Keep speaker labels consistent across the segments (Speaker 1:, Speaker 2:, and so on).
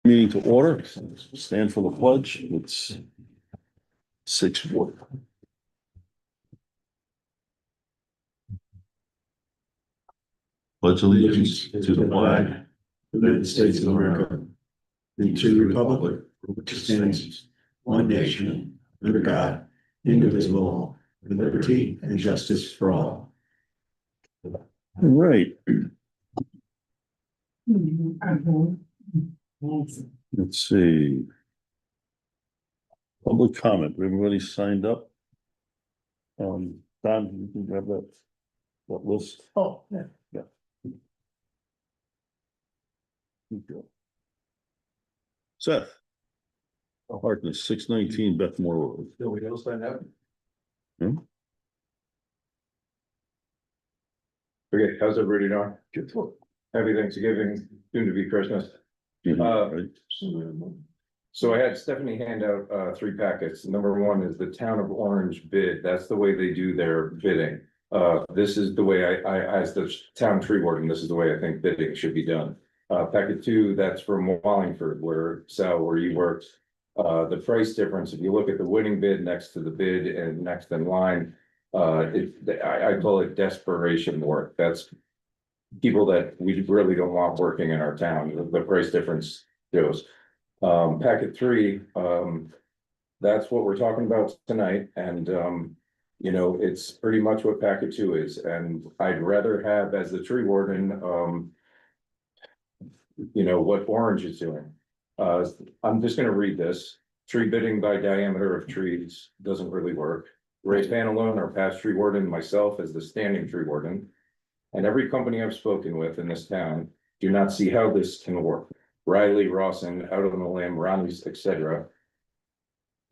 Speaker 1: Meeting to order, stand for the pledge, it's 6:40. Pledge allegiance to the flag of the United States of America and to the republic for which it stands, one nation, under God, indivisible, with liberty and justice for all. All right. Let's see. Public comment, everybody signed up? Don, you can grab that list.
Speaker 2: Oh, yeah.
Speaker 1: Yeah. Good job. Seth. Harkness, 619 Bethmore Road.
Speaker 2: Do we all sign up?
Speaker 3: Okay, how's everybody doing?
Speaker 1: Good.
Speaker 3: Happy Thanksgiving, soon to be Christmas.
Speaker 1: Right.
Speaker 3: So I had Stephanie hand out 3 packets. Number 1 is the Town of Orange bid. That's the way they do their bidding. This is the way I as the town tree warden, this is the way I think bidding should be done. Packet 2, that's from Wallingford, where you worked. The price difference, if you look at the winning bid next to the bid and next in line, I call it desperation work. That's people that we really don't want working in our town. The price difference shows. Packet 3, that's what we're talking about tonight, and you know, it's pretty much what packet 2 is, and I'd rather have as the tree warden, you know, what Orange is doing. I'm just gonna read this. Tree bidding by diameter of trees doesn't really work. Ray Panalone, our past tree warden, myself as the standing tree warden, and every company I've spoken with in this town do not see how this can work. Riley, Rawson, Out on the Limb, Ronnie's, etc.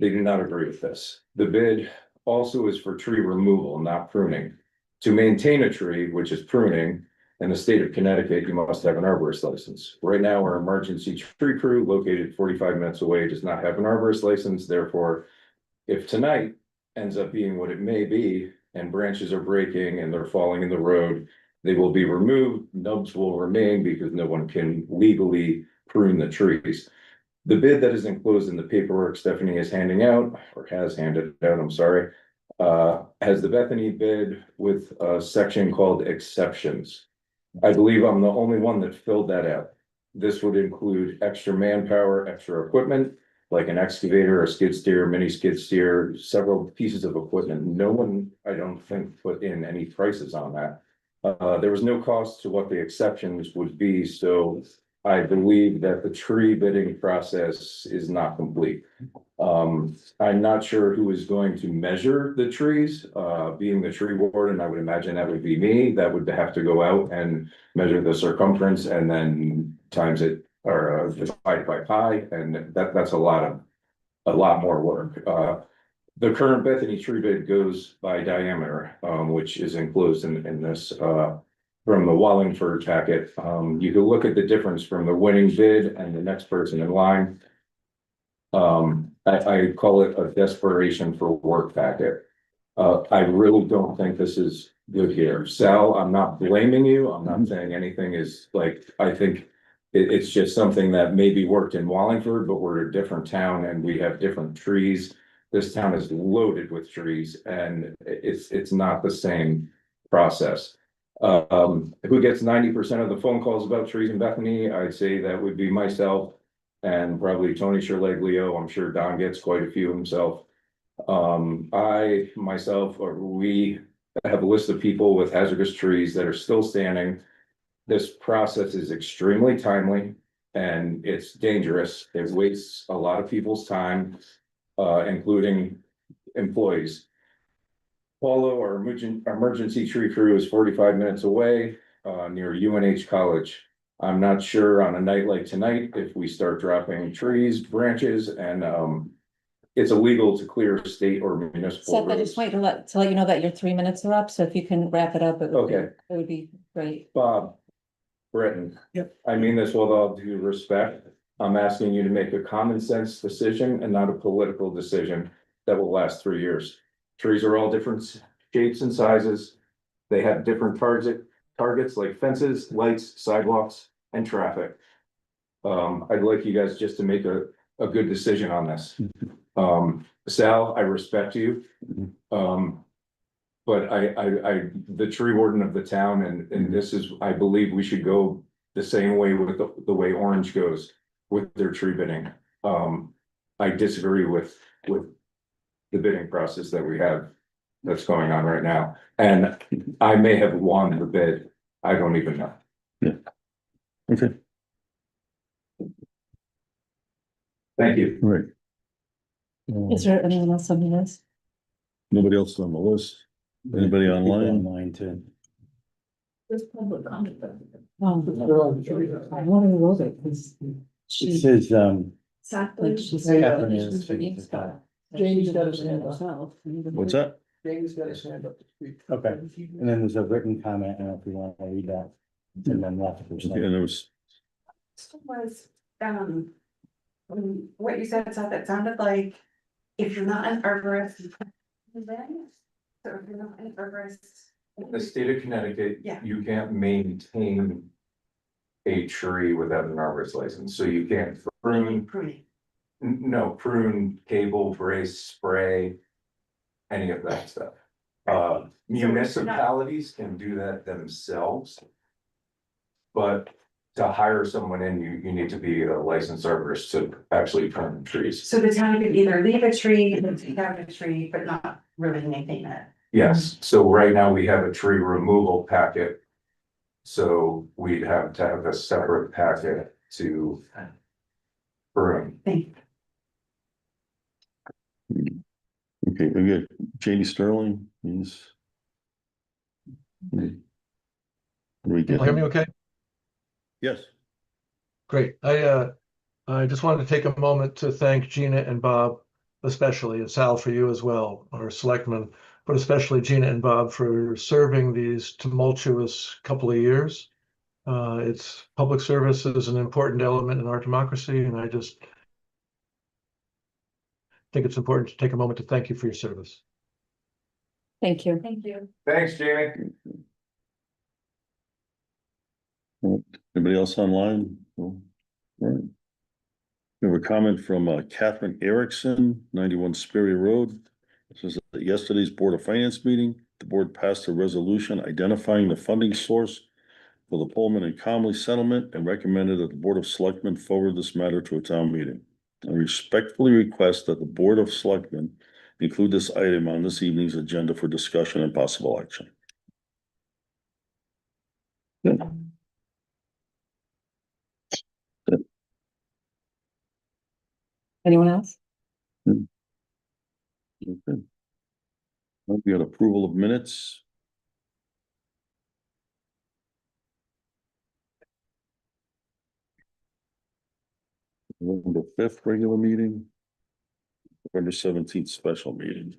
Speaker 3: They do not agree with this. The bid also is for tree removal, not pruning. To maintain a tree, which is pruning, in the state of Connecticut, you must have an arborist license. Right now, our emergency tree crew located 45 minutes away does not have an arborist license. Therefore, if tonight ends up being what it may be, and branches are breaking and they're falling in the road, they will be removed, nubs will remain because no one can legally prune the trees. The bid that is enclosed in the paperwork Stephanie is handing out, or has handed out, I'm sorry, has the Bethany bid with a section called exceptions. I believe I'm the only one that filled that out. This would include extra manpower, extra equipment, like an excavator, a skid steer, mini skid steer, several pieces of equipment. No one, I don't think, put in any prices on that. There was no cost to what the exceptions would be, so I believe that the tree bidding process is not complete. I'm not sure who is going to measure the trees, being the tree warden, I would imagine that would be me. That would have to go out and measure the circumference and then times it or divide by pi, and that's a lot more work. The current Bethany tree bid goes by diameter, which is enclosed in this from the Wallingford packet. You can look at the difference from the winning bid and the next person in line. I call it a desperation for work packet. I really don't think this is good here. Sal, I'm not blaming you. I'm not saying anything is like, I think it's just something that maybe worked in Wallingford, but we're a different town and we have different trees. This town is loaded with trees and it's not the same process. Who gets 90% of the phone calls about trees in Bethany? I'd say that would be myself and probably Tony Sherleglio. I'm sure Don gets quite a few himself. I myself, or we have a list of people with hazardous trees that are still standing. This process is extremely timely and it's dangerous. It wastes a lot of people's time, including employees. Paulo, our emergency tree crew is 45 minutes away, near UNH College. I'm not sure on a night like tonight, if we start dropping trees, branches, and it's illegal to clear state or municipal
Speaker 4: Seth, I
Speaker 3: roads.
Speaker 4: just wanted to let you know that your 3 minutes are up, so if you can wrap it up, it would be great.
Speaker 3: Bob, Britton.
Speaker 2: Yep.
Speaker 3: I mean this with all due respect. I'm asking you to make a common sense decision and not a political decision that will last 3 years. Trees are all different shapes and sizes. They have different targets like fences, lights, sidewalks, and traffic. I'd like you guys just to make a good decision on this. Sal, I respect you. But the tree warden of the town, and this is, I believe we should go the same way with the way Orange goes with their tree bidding. I disagree with the bidding process that we have that's going on right now, and I may have won the bid. I don't even know.
Speaker 1: Okay,
Speaker 3: Thank you.
Speaker 1: all right.
Speaker 4: Is there anyone else on the list?
Speaker 1: Nobody else on the list? Anybody online?
Speaker 2: Online too.
Speaker 4: There's public comment. I want to know it, because
Speaker 2: It
Speaker 4: she.
Speaker 2: says,
Speaker 4: Like she's.
Speaker 2: James
Speaker 4: got his hand up.
Speaker 1: What's that?
Speaker 5: James got his hand up to speak.
Speaker 2: okay, and then there's a written comment, I don't know if you want to read that. And then left.
Speaker 1: Okay, and there was,
Speaker 6: Was, what you said, so that sounded like if you're not an arborist. Then, so if you're not an arborist.
Speaker 3: In the state of Connecticut,
Speaker 6: Yeah.
Speaker 3: you can't maintain a tree without an arborist license, so you can't prune,
Speaker 6: Pruning.
Speaker 3: no, prune, cable, brace, spray, any of that stuff. Municipalities can do that themselves. But to hire someone in, you need to be a licensed arborist to actually prune trees.
Speaker 6: So the town could either leave a tree and take out a tree, but not really maintain it.
Speaker 3: Yes, so right now we have a tree removal packet. So we'd have to have a separate packet to prune.
Speaker 6: Thank
Speaker 1: okay, we got Jamie Sterling, he's. We
Speaker 5: Can you hear me okay?
Speaker 1: Yes,
Speaker 5: Great. I just wanted to take a moment to thank Gina and Bob, especially, and Sal for you as well, our selectmen, but especially Gina and Bob for serving these tumultuous couple of years. It's public service is an important element in our democracy, and I just think it's important to take a moment to thank you for your service.
Speaker 4: Thank you.
Speaker 6: Thank you.
Speaker 3: Thanks, Jamie.
Speaker 1: anybody else online? No? All right. We have a comment from Catherine Erickson, 91 Sperry Road. It says that yesterday's Board of Finance meeting, the board passed a resolution identifying the funding source for the Pullman and Comley settlement and recommended that the Board of Selectmen forward this matter to a town meeting. I respectfully request that the Board of Selectmen include this item on this evening's agenda for discussion and possible action. Yeah.
Speaker 4: Anyone else?
Speaker 1: Okay. We got approval of minutes. November 5th regular meeting. November 17th special meeting.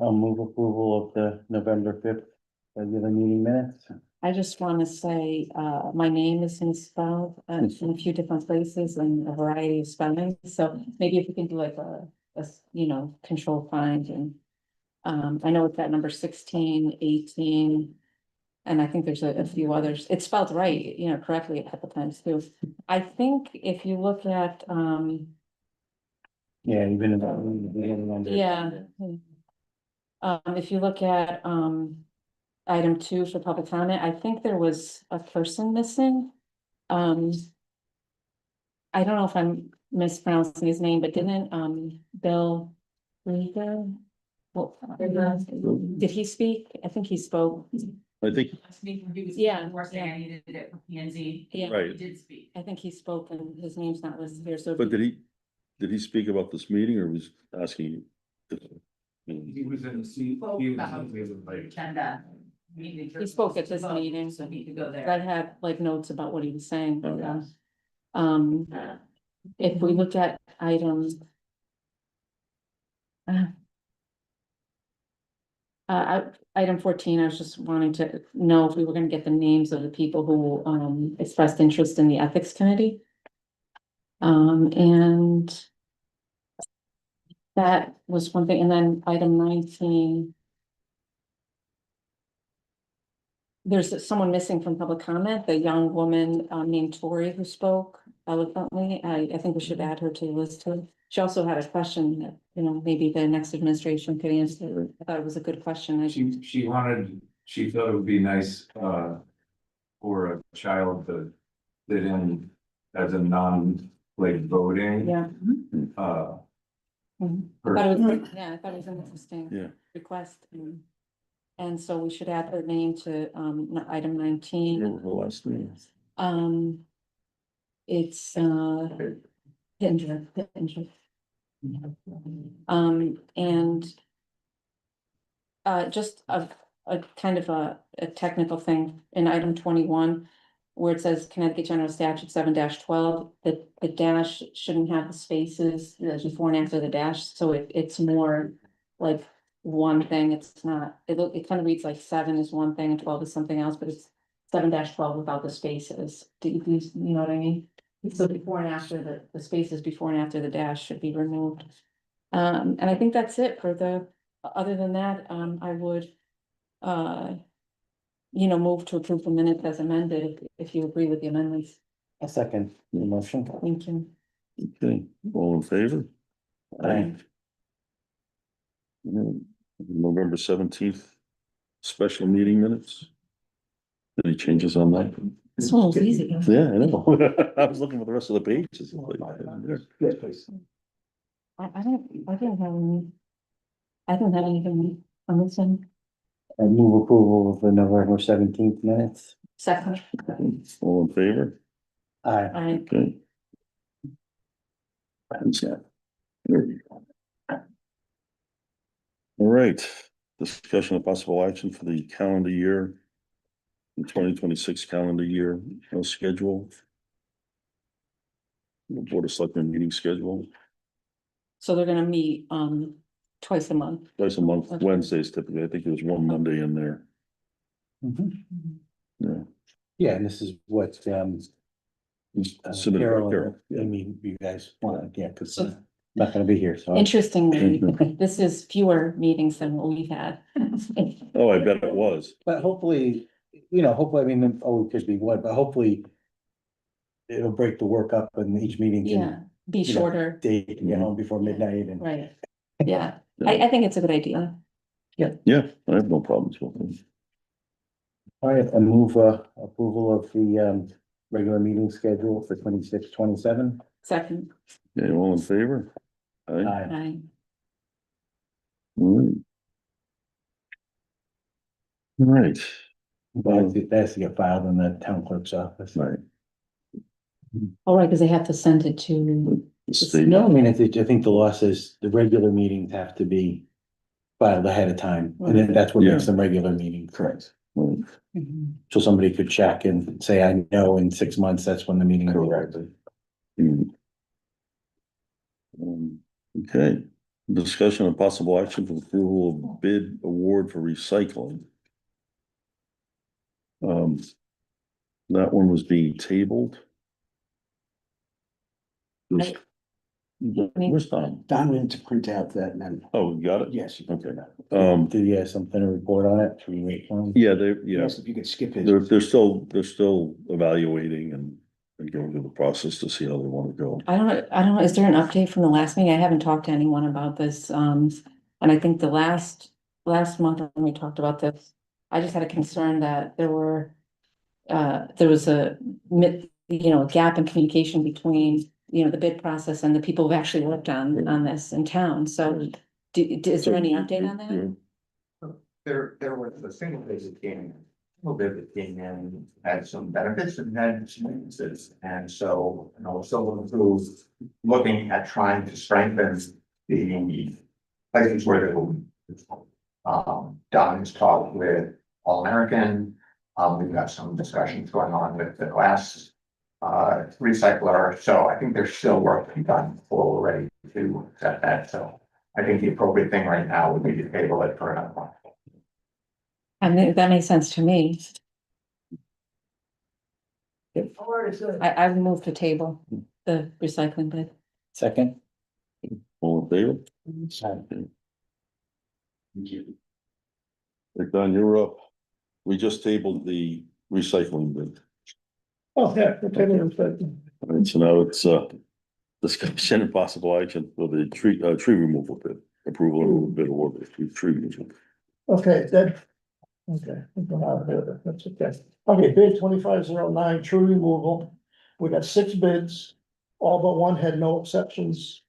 Speaker 2: I'll move approval of the November 5th regular meeting minutes.
Speaker 4: I just want to say, my name is misspelled in a few different places and a variety of spellings, so maybe if we can do like a control find and. I know it's at number 16, 18. And I think there's a few others. It's spelled right, correctly a couple times too. I think if you look at,
Speaker 2: Yeah, even in the beginning under.
Speaker 4: yeah. If you look at, item 2 for public comment, I think there was a person missing. I don't know if I'm mispronouncing his name, but didn't, Bill Riga? Well, did he speak? I think he spoke.
Speaker 1: I think,
Speaker 4: Yeah,
Speaker 7: saying I needed it for P and Z.
Speaker 4: Yeah.
Speaker 1: right,
Speaker 7: He did speak.
Speaker 4: I think he spoke and his name's not listed here, so.
Speaker 1: but did he speak about this meeting or was asking?
Speaker 3: He was in the seat.
Speaker 7: Agenda.
Speaker 4: He spoke at this meeting,
Speaker 7: So he could go there.
Speaker 4: I had like notes about what he was saying, but,
Speaker 7: Yeah.
Speaker 4: if we look at items. Item 14, I was just wanting to know if we were gonna get the names of the people who, expressed interest in the ethics committee. And. That was one thing, and then item 19. there's someone missing from public comment, the young woman named Tori who spoke eloquently. I think we should add her to the list too. She also had a question that, maybe the next administration could answer. I thought it was a good question.
Speaker 3: She thought it would be nice, for a child to fit in as a like voting.
Speaker 4: Yeah.
Speaker 3: Uh,
Speaker 4: Mhm. I thought it was an interesting.
Speaker 1: Yeah.
Speaker 4: Request. And so we should add her name to item 19.
Speaker 1: Remember her last name?
Speaker 4: It's Pinger. And just a kind of a technical thing in item 21, where it says Connecticut General Statute 7-12, that the dash shouldn't have the spaces before and after the dash, so it's more like one thing. It's not, it kind of reads like 7 is one thing and 12 is something else, but it's 7-12 without the spaces. Do you know what I mean? So before and after the spaces before and after the dash should be removed. And I think that's it for other than that, I would move to approve the minutes as amended, if you agree with the amendments.
Speaker 2: A second, the motion.
Speaker 4: Thank you.
Speaker 1: Okay, all in favor?
Speaker 2: Aye.
Speaker 1: November 17th, special meeting minutes. Any changes on that?
Speaker 4: This one was easy.
Speaker 1: Yeah, I know. I was looking for the rest of the pages.
Speaker 2: Yes, please.
Speaker 4: I didn't have anything on this one.
Speaker 2: I move approval of the November 17th minutes.
Speaker 4: Second.
Speaker 1: All in favor?
Speaker 2: Aye.
Speaker 1: Okay. There we go. All right, discussion of possible action for the calendar year. The 2026 calendar year, schedule. Board of Selectmen meeting schedule,
Speaker 4: So they're gonna meet twice a month.
Speaker 1: twice a month, Wednesdays typically. I think there's one Monday in there.
Speaker 2: Mhm.
Speaker 1: Yeah.
Speaker 2: Yeah, and this is what,
Speaker 1: Submitted by
Speaker 2: Carol,
Speaker 1: Carol.
Speaker 2: I mean, you guys want, yeah, because I'm not gonna be here, so.
Speaker 4: Interestingly, this is fewer meetings than what we've had.
Speaker 1: Oh, I bet it was.
Speaker 2: But hopefully, hopefully, I mean, it could be one, but hopefully. It'll break the work up and each meeting
Speaker 4: Yeah,
Speaker 2: can,
Speaker 4: be shorter,
Speaker 2: day can get home before midnight and.
Speaker 4: right? Yeah, I think it's a good idea.
Speaker 1: Yeah, I have no problems with it.
Speaker 2: All right, I move approval of the regular meeting schedule for 26-27.
Speaker 4: Second,
Speaker 1: Okay, all in favor? Aye.
Speaker 2: Aye.
Speaker 1: All right. All right,
Speaker 2: That has to get filed in the town clerk's office.
Speaker 1: right.
Speaker 4: all right, because they have to send it to,
Speaker 1: The state.
Speaker 2: No, I mean, I think the law says the regular meetings have to be filed ahead of time, and then that's what makes them regular meetings. Correct.
Speaker 1: Right.
Speaker 2: So somebody could check and say, I know in 6 months, that's when the meeting will be.
Speaker 1: Correct. Okay, discussion of possible action for approval of bid award for recycling. That one was being tabled.
Speaker 4: I-
Speaker 1: Where's Don?
Speaker 8: Don went to print out that and then,
Speaker 1: Oh, we got it?
Speaker 8: yes. you can do that.
Speaker 2: Did you have something to report on it? Should we wait for him?
Speaker 1: Yeah, they,
Speaker 8: He
Speaker 1: yeah,
Speaker 8: asked if you could skip his.
Speaker 1: they're still evaluating and going through the process to see how they want to go.
Speaker 4: I don't know, is there an update from the last meeting? I haven't talked to anyone about this, and I think the last month when we talked about this, I just had a concern that there was a gap in communication between, the bid process and the people who've actually worked on this in town, so is there any update on that?
Speaker 9: There was a single bid that came, in, had some benefits and had some weaknesses. And so, someone who's looking at trying to strengthen the places where they will. Don has talked with All American. We've got some discussions going on with the glass recycler. So I think there's still work to be done before we're ready to set that. So I think the appropriate thing right now would be to table it for another month.
Speaker 4: I mean, that makes sense to me. I would move to table the recycling bid.
Speaker 2: Second?
Speaker 1: All in favor?
Speaker 2: Aye.
Speaker 1: Thank you. Hey, Don, you're up. we just tabled the recycling bid.
Speaker 5: Oh, yeah, we're taking it, but
Speaker 1: All right, so now it's, discussion and possible action for the tree removal bid, approval of bid award for tree removal.
Speaker 5: okay, that, okay, we go out of there, that's okay. Okay, bid 2509, tree removal. We got 6 bids, all but one had no exceptions.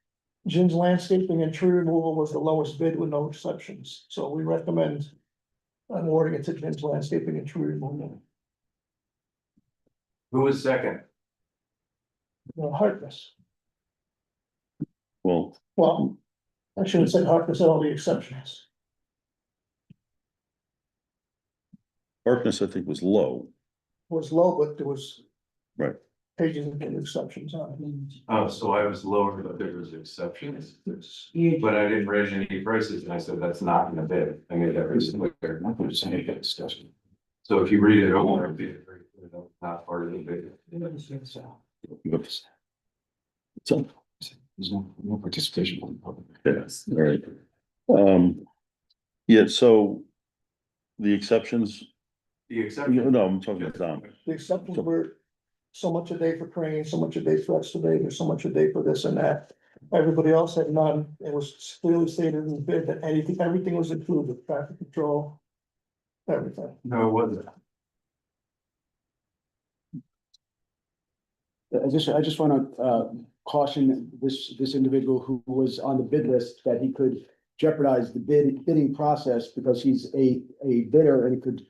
Speaker 5: Jim's Landscaping and Tree Removal was the lowest bid with no exceptions, so we recommend awarding it to Jim's Landscaping and Tree Removal.
Speaker 3: Who was second?
Speaker 5: Harkness,
Speaker 1: Well,
Speaker 5: well, I should have said Harkness had all the exceptions.
Speaker 1: Harkness, I think, was low.
Speaker 5: Was low, but there was.
Speaker 1: Right.
Speaker 5: Pages and exceptions on it.
Speaker 3: Oh, so I was lower, but there was exceptions, but I didn't raise any prices, and I said, that's not in the bid, I made that reason clear.
Speaker 1: Discussion.
Speaker 3: So if you read it over, it'll be very clear, that's not part of the bid.
Speaker 1: So,
Speaker 8: There's no participation from the public.
Speaker 1: yes, all right. Yeah, so the exceptions,
Speaker 3: The exception.
Speaker 1: no, I'm talking about Tom.
Speaker 5: The exceptions were so much a day for crane, so much a day for excavator, so much a day for this and that. Everybody else had none. It was clearly stated in the bid that everything was included, traffic control. Everything.
Speaker 3: No, it wasn't.
Speaker 8: I just wanna, caution this individual who was on the bid list that he could jeopardize the bidding process because he's a bidder and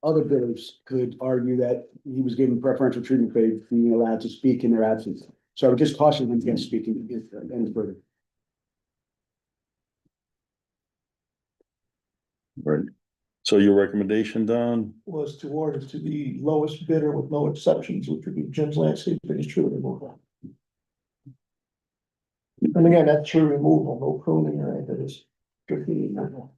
Speaker 8: other bidders could argue that he was given preferential treatment by being allowed to speak in their absence. So I would just caution him against speaking any further.
Speaker 1: Right. So your recommendation, Don?
Speaker 5: Was to award it to the lowest bidder with no exceptions, which would be Jim's Landscaping and Tree Removal. And again, that's tree removal, no pruning or anything, it's strictly removal.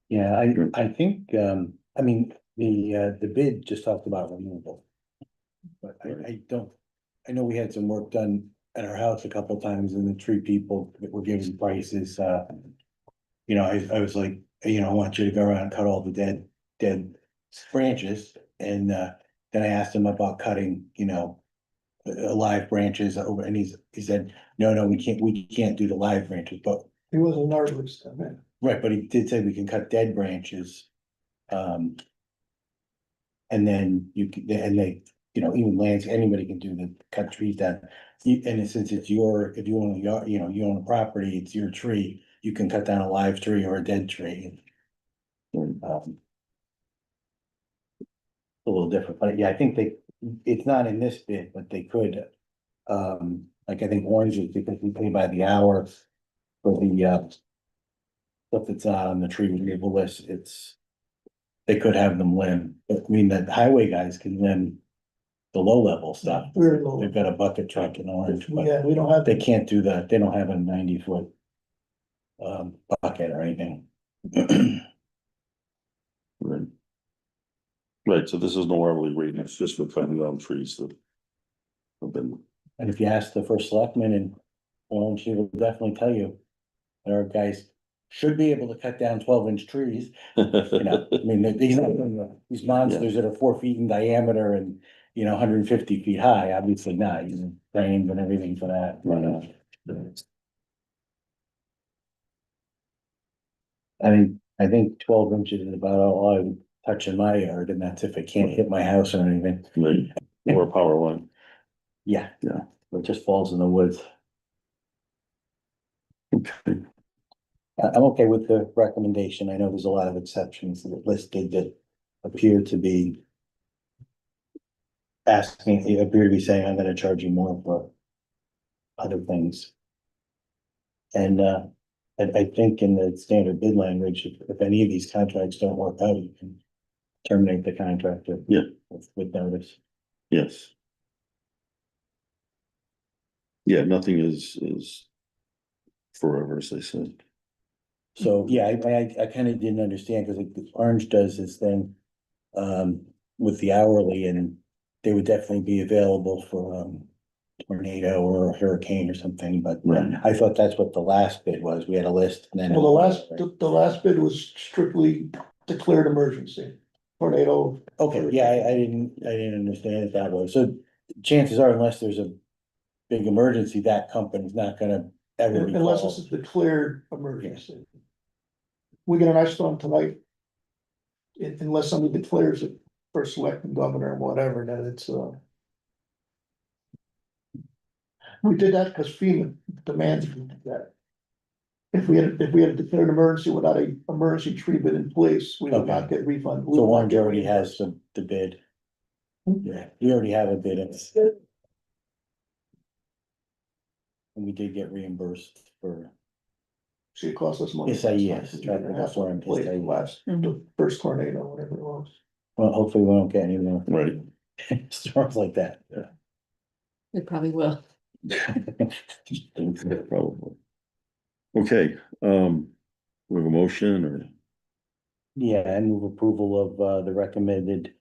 Speaker 2: Yeah, I think, I mean, the bid just talked about removal. But I don't, I know we had some work done at our house a couple of times and the tree people that were giving prices, you know, I was like, you know, I want you to go around and cut all the dead branches. And, then I asked him about cutting, you know, live branches over, and he said, no, we can't do the live branches, but,
Speaker 5: He was an arborist, I mean.
Speaker 2: right, but he did say we can cut dead branches. And then and they, you know, even lands, anybody can do the cut trees down. And since it's if you own a yard, you know, you own a property, it's your tree, you can cut down a live tree or a dead tree. A little different, but yeah, I think it's not in this bid, but they could. Like I think oranges, because we pay by the hour for the stuff that's not on the tree removal list, they could have them limb, but I mean, the highway guys can limb the low level stuff.
Speaker 5: Very low.
Speaker 2: They've got a bucket truck in orange, but
Speaker 5: Yeah, we don't have.
Speaker 2: they can't do that. They don't have a 90-foot bucket or anything.
Speaker 1: Right. Right, so this is no hourly rate, it's just for cutting down trees that have been.
Speaker 2: And if you ask the first selectman in Orange, he will definitely tell you. that our guys should be able to cut down 12-inch trees, you know, I mean, these monsters that are 4 feet in diameter and, you know, 150 feet high, obviously not, using frames and everything for that. I think 12 inches is about all I would touch in my yard, and that's if it can't hit my house or anything.
Speaker 1: Right, or a power line.
Speaker 2: Yeah.
Speaker 1: Yeah.
Speaker 2: It just falls in the woods.
Speaker 1: Okay.
Speaker 2: I'm okay with the recommendation. I know there's a lot of exceptions listed that appear to be appear to be saying, I'm gonna charge you more for other things. And, I think in the standard bid language, if any of these contracts don't work out, you can terminate the contract
Speaker 1: Yeah.
Speaker 2: with notice.
Speaker 1: Yes. Yeah, nothing is forever, as they say.
Speaker 2: So, yeah, I kind of didn't understand, because like Orange does this thing with the hourly, and they would definitely be available for tornado or a hurricane or something, but
Speaker 1: Right.
Speaker 2: I thought that's what the last bid was. We had a list and then.
Speaker 5: Well, the last bid was strictly declared emergency.
Speaker 1: tornado.
Speaker 2: Okay, yeah, I didn't understand it that way. So chances are, unless there's a big emergency, that company's not gonna ever be
Speaker 1: Unless this is
Speaker 2: called.
Speaker 1: declared emergency. We get an ice storm tonight. Unless somebody declares it for selecting governor and whatever, then it's, we did that because FEMA demanded that. If we had declared an emergency without a emergency treatment in place, we would not get refunded. We
Speaker 2: So
Speaker 1: would not
Speaker 2: Orange
Speaker 1: get
Speaker 2: already has
Speaker 1: reimbursed.
Speaker 2: the bid. Yeah, we already have a bid. It's. And we did get reimbursed for,
Speaker 1: See, it cost us money.
Speaker 2: Yes, yes,
Speaker 1: To try to have
Speaker 2: for
Speaker 1: one in place
Speaker 2: SIS.
Speaker 1: last, the first tornado, whatever it was.
Speaker 2: well, hopefully we won't get any more.
Speaker 10: Right.
Speaker 2: Storms like that.
Speaker 4: We probably will.
Speaker 10: Probably. Okay, we have a motion or,
Speaker 2: Yeah, I move approval of the recommended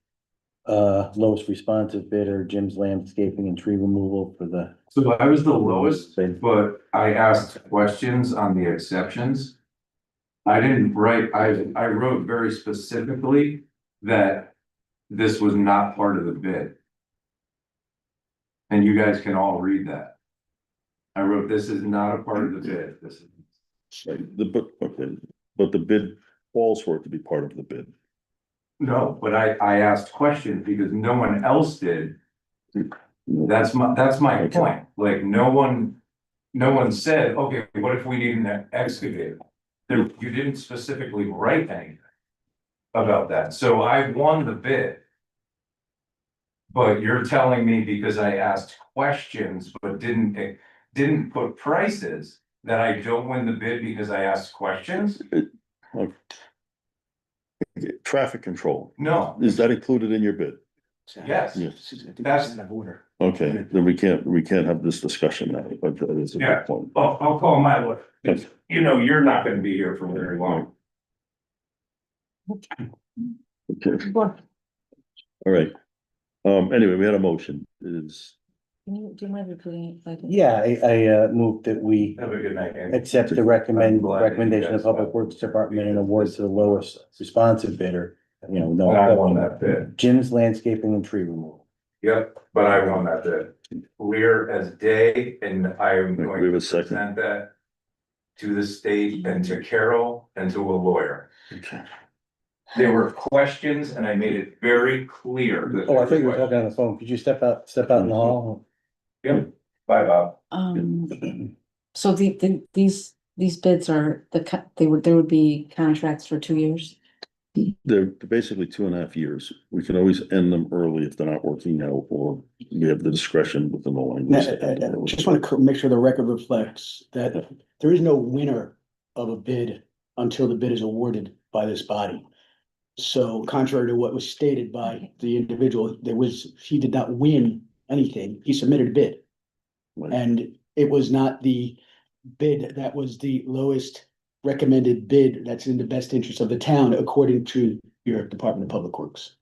Speaker 2: lowest responsive bidder, Jim's Landscaping and Tree Removal for the.
Speaker 3: So I was the lowest, but I asked questions on the exceptions. I didn't write, I wrote very specifically that this was not part of the bid. And you guys can all read that. I wrote, this is not a part of the bid, this is.
Speaker 10: okay, but the bid falls for it to be part of the bid.
Speaker 3: No, but I asked questions because no one else did. That's my point, like, no one said, okay, what if we need an excavator? There, you didn't specifically write anything about that, so I won the bid. But you're telling me because I asked questions but didn't put prices, that I don't win the bid because I asked questions?
Speaker 10: Traffic control,
Speaker 3: No,
Speaker 10: is that included in your bid?
Speaker 3: yes,
Speaker 10: Yes.
Speaker 3: That's-
Speaker 8: order.
Speaker 10: Okay, then we can't have this discussion now, but that is a
Speaker 3: Yeah.
Speaker 10: good point.
Speaker 3: I'll call my lawyer.
Speaker 10: Okay.
Speaker 3: You know, you're not gonna be here for very long.
Speaker 10: Okay. All right. Anyway, we had a motion, is,
Speaker 4: Do you mind repeating it?
Speaker 2: Yeah, I move that we
Speaker 3: Have a good night, Andy.
Speaker 2: accept the
Speaker 3: I'm glad that you
Speaker 2: recommendation of
Speaker 3: guys
Speaker 2: Public
Speaker 3: have-
Speaker 2: Works Department and award to the lowest responsive bidder. You know,
Speaker 3: And I won
Speaker 2: no,
Speaker 3: that bid.
Speaker 2: Jim's Landscaping and Tree Removal.
Speaker 3: Yep, but I won that bid. Clear as day, and I am
Speaker 10: We
Speaker 3: going
Speaker 10: have
Speaker 3: to
Speaker 10: a second.
Speaker 3: present that to the state and to Carol and to a lawyer.
Speaker 10: okay,
Speaker 3: There were questions and I made it very clear. that
Speaker 2: Oh, I
Speaker 3: there
Speaker 2: thought you were
Speaker 3: were
Speaker 2: talking on the phone. Could you step out in the hall?
Speaker 3: questions. Yep, bye, Bob.
Speaker 4: So these bids are there would be contracts for 2 years?
Speaker 10: they're basically 2.5 years, we can always end them early if they're not working out, or we have the discretion within the language. to end them early.
Speaker 8: Just want to make sure the record reflects that there is no winner of a bid until the bid is awarded by this body. So contrary to what was stated by the individual, he did not win anything. He submitted a bid.
Speaker 10: Right.
Speaker 8: And it was not the bid that was the lowest recommended bid that's in the best interest of the town, according to your Department of Public Works.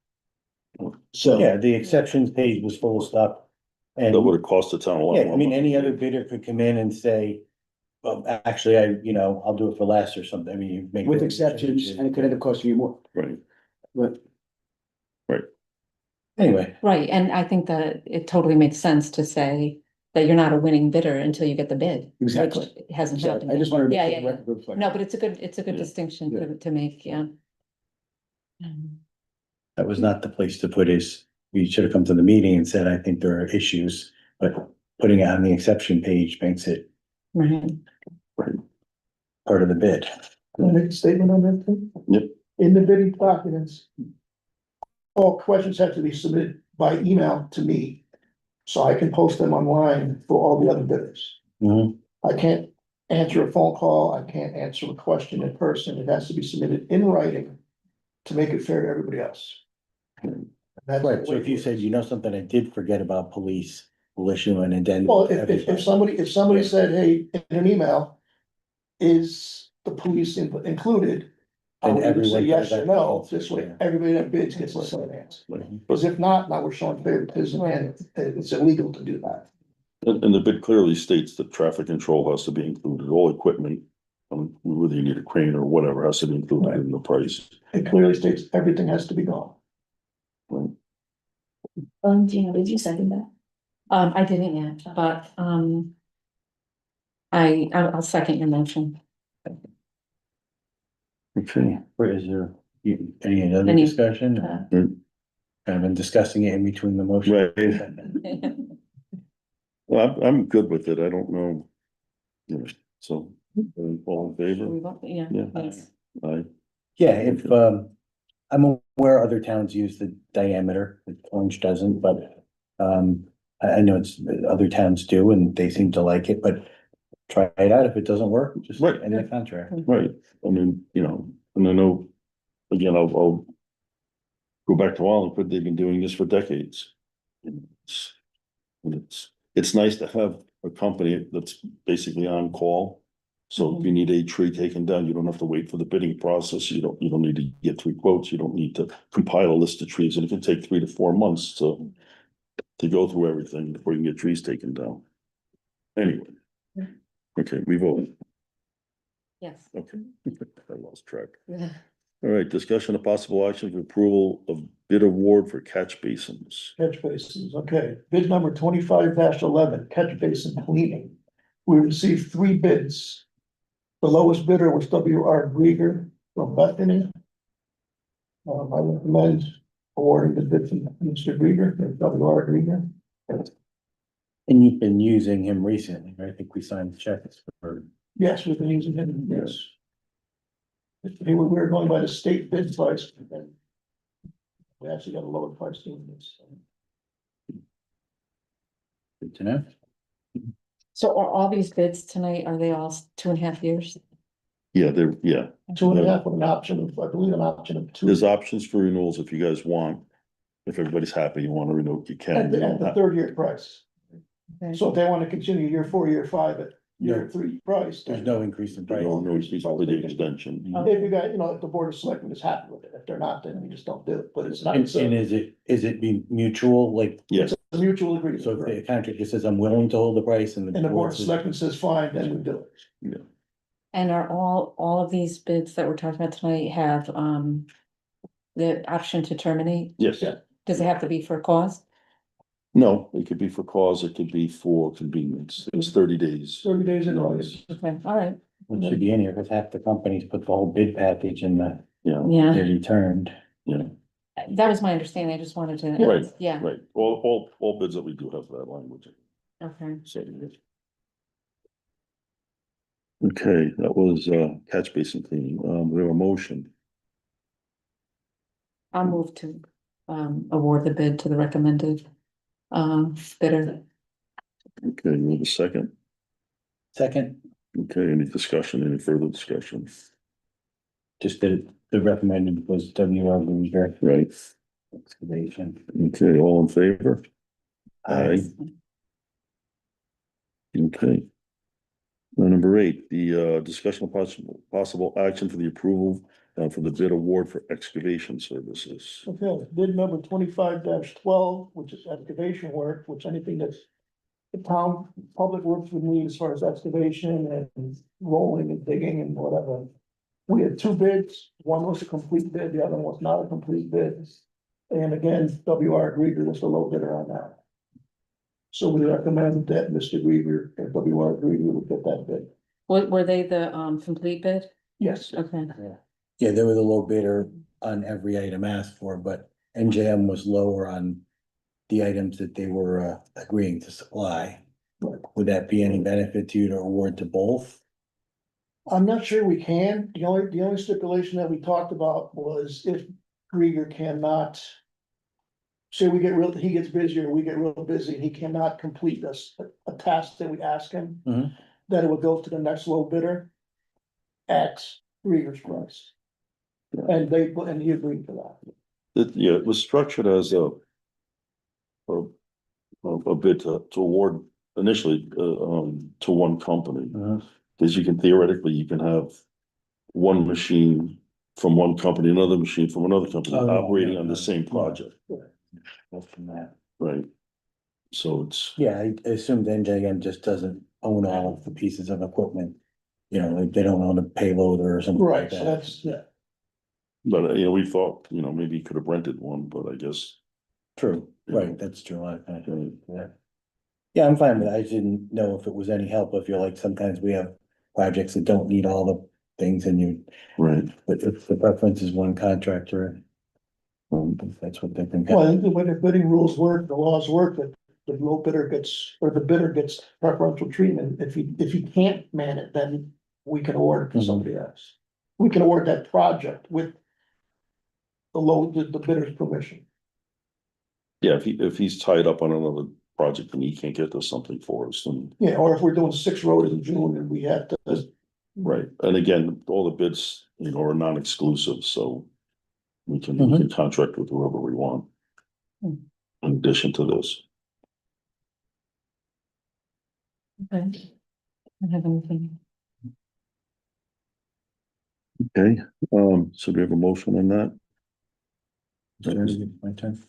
Speaker 8: So.
Speaker 2: Yeah, the exceptions page was full of stuff. And
Speaker 10: That would have cost the town a lot.
Speaker 2: yeah,
Speaker 10: more
Speaker 2: I mean,
Speaker 10: money.
Speaker 2: any other bidder could come in and say, well, actually, I'll do it for less or something. I mean, you make.
Speaker 8: With exceptions, and it could end up costing you more,
Speaker 10: Right,
Speaker 8: but
Speaker 2: Anyway,
Speaker 4: Right, and I think that it totally makes sense to say that you're not a winning bidder until you get the bid.
Speaker 8: Exactly.
Speaker 4: Which it hasn't
Speaker 8: so
Speaker 4: happened.
Speaker 8: I just
Speaker 4: yet.
Speaker 8: wanted to
Speaker 4: Yeah,
Speaker 8: make
Speaker 4: yeah,
Speaker 8: sure the
Speaker 4: yeah.
Speaker 8: record reflects.
Speaker 4: No, but it's a good
Speaker 10: Yeah.
Speaker 4: distinction
Speaker 8: Yeah.
Speaker 4: to make, yeah.
Speaker 2: that was not the place to put we should have come to the meeting and said, I think there are issues, but putting it on the exception page makes it
Speaker 4: Right.
Speaker 2: part of the bid.
Speaker 1: Can I make a statement on that thing?
Speaker 10: Yep.
Speaker 1: In the bidding documents, all questions have to be submitted by email to me, so I can post them online for all the other bidders.
Speaker 2: Mhm.
Speaker 1: I can't answer a phone call, I can't answer a question in person, it has to be submitted in writing to make it fair to everybody else. That's
Speaker 2: Right,
Speaker 1: the
Speaker 2: so
Speaker 1: way
Speaker 2: if you
Speaker 1: it
Speaker 2: said,
Speaker 1: works.
Speaker 2: something I did forget about police, we'll issue an addendum.
Speaker 1: Well,
Speaker 2: to
Speaker 1: if
Speaker 2: everybody.
Speaker 1: somebody said, hey, in an email, is the police included? I would
Speaker 2: Then
Speaker 1: either say
Speaker 2: everyone
Speaker 1: yes
Speaker 2: does
Speaker 1: or
Speaker 2: that.
Speaker 1: no, this way, everybody that bids gets the same answer. Because if not, now we're showing favoritism and it's illegal to do that.
Speaker 10: and the bid clearly states that traffic control has to be included, all equipment, whether you need a crane or whatever, has to be included in the price.
Speaker 1: It clearly states everything has to be gone.
Speaker 4: Gina, did you second that? I didn't yet, but, I'll second your motion.
Speaker 10: Okay,
Speaker 2: Or is there any other
Speaker 4: Any-
Speaker 2: discussion? I've been discussing it in between the motion.
Speaker 10: right. Well, I'm good with it. I don't know. You know, so, all in
Speaker 4: Should
Speaker 10: favor?
Speaker 4: we vote? Yeah,
Speaker 10: Yeah.
Speaker 4: yes.
Speaker 10: Aye.
Speaker 2: Yeah, if, I'm aware other towns use the diameter, Orange doesn't, but, I know it's, other towns do and they seem to like it, but try it out. If it doesn't work, just
Speaker 10: Right.
Speaker 2: end the contract.
Speaker 10: Right, I mean, you know, and I know, again, I'll go back to Wallingford, they've been doing this for decades. And it's nice to have a company that's basically on call. So if you need a tree taken down, you don't have to wait for the bidding process, you don't need to get 3 quotes, you don't need to compile a list of trees, and it can take 3 to 4 months to go through everything before you can get trees taken down. Anyway. Okay, we voted.
Speaker 4: Yes.
Speaker 10: Okay, I lost track. All right, discussion of possible action for approval of bid award for catch basins.
Speaker 1: Catch basins, okay. Bid number 25-11, catch basin cleaning. We received 3 bids. The lowest bidder was W.R. Grieger from Bethany. I recommend awarding the bid to Mr. Grieger, or W.R. Grieger.
Speaker 2: And you've been using him recently, right? I think we signed checks for.
Speaker 1: Yes, we've been using him, yes. We were going by the state bid price, and we actually got a lower price doing this.
Speaker 2: Good to know.
Speaker 4: So are all these bids tonight, are they all 2.5 years?
Speaker 10: Yeah,
Speaker 1: 2.5 with an option of, I believe, an option of 2.
Speaker 10: there's options for renewals if you guys want. If everybody's happy, you want to renew, you can.
Speaker 1: At the 3rd year price.
Speaker 4: Okay.
Speaker 1: So if they want to continue year 4, year 5 at year 3 price.
Speaker 2: There's no increase in price.
Speaker 10: No, it's for the extension.
Speaker 1: If you got, if the board of selectmen is happy with it, if they're not, then we just don't do it, but it's not.
Speaker 2: And
Speaker 1: It's a
Speaker 2: is it be mutual, like,
Speaker 10: Yes,
Speaker 1: mutual agreement.
Speaker 2: so if the contractor says, I'm willing to hold the price and
Speaker 1: And the
Speaker 2: the
Speaker 1: board
Speaker 2: board
Speaker 1: of
Speaker 2: says.
Speaker 1: selectmen says, fine, then we do it.
Speaker 4: And are all of these bids that we're talking about tonight have, the option to terminate?
Speaker 10: yes.
Speaker 1: Yeah.
Speaker 4: Does it have to be for a cause?
Speaker 10: No, it could be for cause, it could be for convenience. It's 30 days.
Speaker 1: 30 days in August.
Speaker 4: Okay, all right,
Speaker 2: It should be in here, because half the companies put the whole bid package in the,
Speaker 10: Yeah,
Speaker 4: yeah,
Speaker 2: they're returned.
Speaker 10: yeah,
Speaker 4: that was my understanding, I just wanted to.
Speaker 10: Right.
Speaker 4: Yeah,
Speaker 10: right. All bids that we do have that language.
Speaker 4: okay.
Speaker 10: So. Okay, that was catch basin cleaning. We have a motion.
Speaker 4: I'll move to, award the bid to the recommended, bidder.
Speaker 10: Okay, we have a second.
Speaker 2: Second,
Speaker 10: Okay, any discussion, any further discussion?
Speaker 2: just the recommended was W.R. Grieger
Speaker 10: Right,
Speaker 2: excavation.
Speaker 10: okay, all in favor? Aye. Okay. Number 8, the discussion of possible action for the approval for the bid award for excavation services.
Speaker 1: Okay, bid number 25-12, which is excavation work, which anything that's the town public works would need as far as excavation and rolling and digging and whatever. We had 2 bids, one was a complete bid, the other one was not a complete bid. And again, W.R. Grieger was the low bidder on that. So we recommend that Mr. Grieger and W.R. Grieger would get that bid.
Speaker 4: Were they the, complete bid?
Speaker 1: Yes,
Speaker 4: Okay,
Speaker 2: Yeah, they were the low bidder on every item asked for, but NJM was lower on the items that they were agreeing to supply. Would that be any benefit to you to award to both?
Speaker 1: I'm not sure we can. The only stipulation that we talked about was if Grieger cannot. Say he gets busier, we get real busy, and he cannot complete a task that we ask him.
Speaker 2: Mhm.
Speaker 1: That it would go to the next low bidder. At Grieger's price. And he agreed to that.
Speaker 10: Yeah, it was structured as a bid to award initially to one company. Because you can theoretically, you can have one machine from one company, another machine from another company
Speaker 2: Oh, no,
Speaker 10: operating
Speaker 2: no,
Speaker 10: on
Speaker 2: no,
Speaker 10: the same
Speaker 2: no.
Speaker 10: project,
Speaker 2: From that.
Speaker 10: right? So it's,
Speaker 2: Yeah, I assumed NJM just doesn't own all of the pieces of equipment. You know, like they don't own a payloader or something like
Speaker 1: Right, so
Speaker 2: that.
Speaker 1: that's, yeah.
Speaker 10: But, we thought, maybe he could have rented one, but I guess.
Speaker 2: True, right, that's true, yeah. Yeah, I'm fine with it, I just didn't know if it was any help, I feel like sometimes we have projects that don't need all the things and you,
Speaker 10: Right.
Speaker 2: but if the preference is one contractor. If that's what they think.
Speaker 1: Well, the way the bidding rules work, the laws work, that the low bidder gets, or the bidder gets preferential treatment. If he can't man it, then we can award it to somebody else. We can award that project with the bidder's permission.
Speaker 10: Yeah, if he's tied up on another project and he can't get to something for us, then.
Speaker 1: Yeah, or if we're doing 6 roads in June and we have to,
Speaker 10: Right, and again, all the bids, are non-exclusive, so. We can contract with whoever we want.
Speaker 4: Hmm.
Speaker 10: In addition to this.
Speaker 4: Okay. I don't have anything.
Speaker 10: Okay, so do we have a motion on that?
Speaker 2: My turn.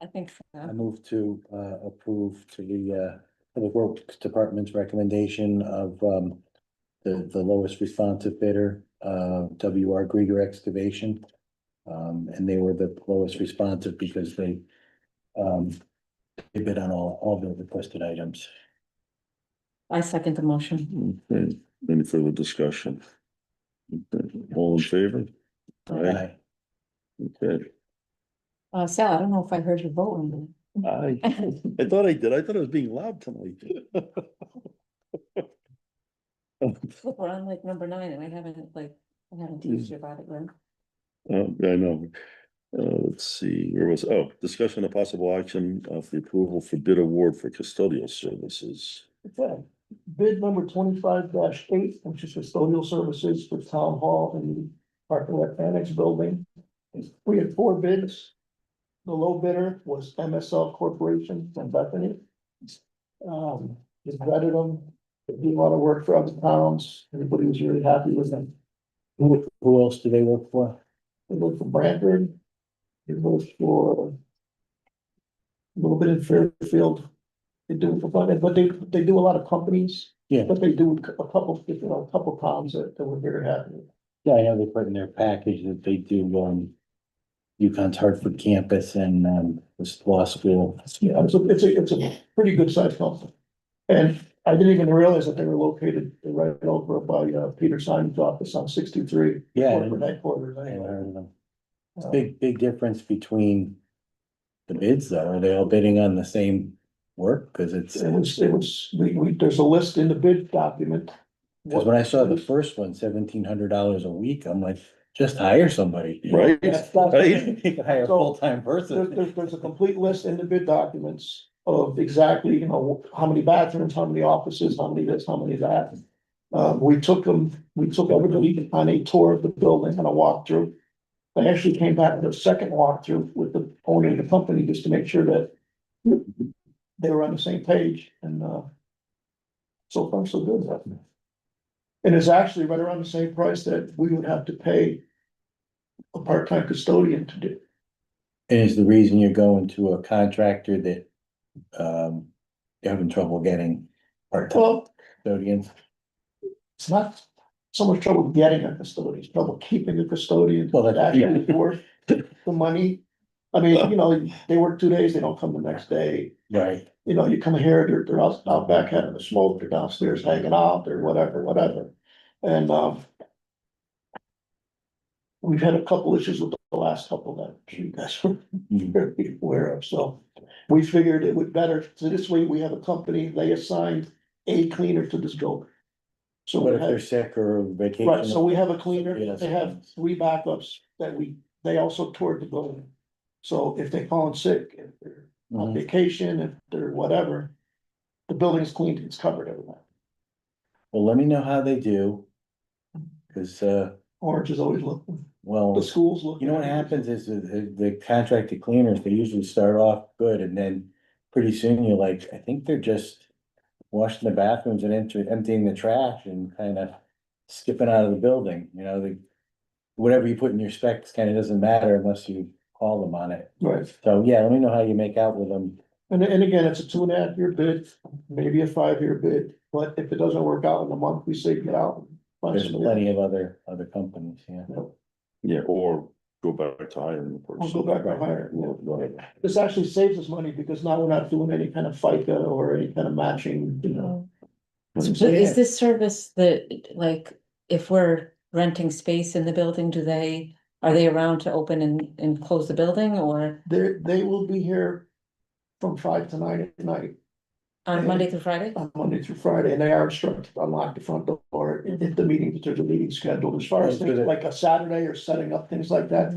Speaker 4: I think
Speaker 2: I
Speaker 4: so.
Speaker 2: move to approve to the Public Works Department's recommendation of the lowest responsive bidder, WR Grieger Excavation. And they were the lowest responsive because they bid on all the requested items.
Speaker 4: I second the motion.
Speaker 10: Okay, any further discussion? Okay, all in favor?
Speaker 2: Aye.
Speaker 10: Okay,
Speaker 4: Sal, I don't know if I heard you vote on
Speaker 10: I thought I did, I thought I was being loud tonight.
Speaker 4: that. Look, we're on like number 9 and I haven't teased you about it, right?
Speaker 10: I know. Let's see, discussion of possible action of the approval for bid award for custodial services.
Speaker 1: okay. Bid number 25-8, which is custodial services for town hall and the Park and Rec Annex building. We had 4 bids. The low bidder was MSL Corporation from Bethany. Just vetted them, they did a lot of work for other towns, everybody was really happy with them.
Speaker 2: Who else do they work for?
Speaker 1: They worked for Brantford. They worked for a little bit in Fairfield. They do it for fun, but they do a lot of companies,
Speaker 2: Yeah,
Speaker 1: but they do a couple, a couple towns that we're very happy with.
Speaker 2: yeah, I know they put in their package that they do UConn's Hartford campus and this law school.
Speaker 1: Yeah, it's a pretty good sized company. And I didn't even realize that they were located right over by Peter Simon's office on 63.
Speaker 2: Yeah.
Speaker 1: Corporate headquarters
Speaker 2: I haven't
Speaker 1: anyway.
Speaker 2: heard of them. It's a big difference between the bids though. Are they all bidding on the same work? Cause it's,
Speaker 1: There's a list in the bid document.
Speaker 2: cause when I saw the first one, $1,700 a week, I'm like, just hire somebody.
Speaker 10: Right?
Speaker 1: That's-
Speaker 2: Right? You can hire a
Speaker 1: So,
Speaker 2: full-time person.
Speaker 1: There's a complete list in the bid documents of exactly, how many bathrooms, how many offices, how many this, how many that. We took everybody on a tour of the building and a walkthrough. I actually came back to a second walkthrough with the owner of the company just to make sure that they were on the same page and, so far so good. And it's actually right around the same price that we would have to pay a part-time custodian to do.
Speaker 2: And is the reason you're going to a contractor that, you're having trouble getting part-time
Speaker 1: Well,
Speaker 2: custodians?
Speaker 1: it's not so much trouble getting a custodian, it's trouble keeping a custodian.
Speaker 2: Well, that's- yeah.
Speaker 1: Actually worth the money. I mean, they work 2 days, they don't come the next day.
Speaker 2: Right,
Speaker 1: You come here, they're out back having a smoke, they're downstairs hanging out, or whatever. And, we've had a couple issues with the last couple that you guys were very aware of, so. We figured it would better, so this way we have a company, they assigned a cleaner to this building. So
Speaker 2: what
Speaker 1: we
Speaker 2: if they're
Speaker 1: have,
Speaker 2: sick or vacation?
Speaker 1: right, so we have a cleaner,
Speaker 2: Yes.
Speaker 1: they have 3 backups that they also toured the building. So if they call in sick, if they're on
Speaker 2: Mhm.
Speaker 1: vacation, if they're whatever, the building is cleaned, it's covered everything.
Speaker 2: Well, let me know how they do. Cause,
Speaker 1: Orange is always looking,
Speaker 2: well,
Speaker 1: the schools look.
Speaker 2: you know what happens is the contracted cleaners, they usually start off good and then pretty soon you're like, I think they're just washing the bathrooms and emptying the trash and kind of skipping out of the building, whatever you put in your specs kind of doesn't matter unless you call them on it.
Speaker 1: Right,
Speaker 2: So, yeah, let me know how you make out with them.
Speaker 1: and again, it's a 2.5 year bid, maybe a 5 year bid, but if it doesn't work out in a month, we say get out. and find
Speaker 2: There's
Speaker 1: somebody
Speaker 2: plenty
Speaker 1: else.
Speaker 2: of other companies, yeah.
Speaker 1: Yep.
Speaker 10: Yeah, or go back to hiring the
Speaker 1: I'll
Speaker 10: person.
Speaker 1: go back and hire. This actually saves us money because now we're not doing any kind of FICA or any kind of matching, you know.
Speaker 4: So is this service that, like, if we're renting space in the building, are they around to open and close the building or
Speaker 1: They will be here from 5 to 9 at night,
Speaker 4: on Monday through Friday?
Speaker 1: on Monday through Friday, and they are instructed to unlock the front door if the meeting, if there's a meeting scheduled, as far as things like a Saturday or setting up things like that.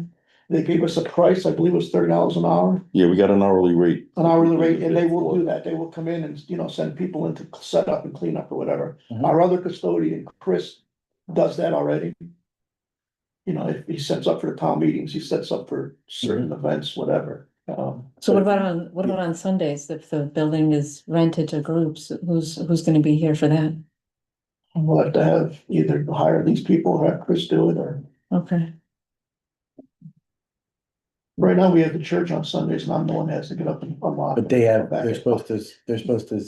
Speaker 1: They gave us a price, I believe it was $30 an hour,
Speaker 10: Yeah, we got an hourly rate.
Speaker 1: and they will do that. They will come in and, you know, send people in to set up and clean up or whatever.
Speaker 2: Mhm.
Speaker 1: Our other custodian, Chris, does that already. You know, if he sets up for the town meetings, he sets up for certain events, whatever.
Speaker 4: So what about on Sundays, if the building is rented to groups, who's gonna be here for that?
Speaker 1: We'll have to have either hire these people or have Chris do it, or
Speaker 4: Okay,
Speaker 1: right now we have the church on Sundays and I'm the one that has to get up and unlock.
Speaker 2: But they're supposed to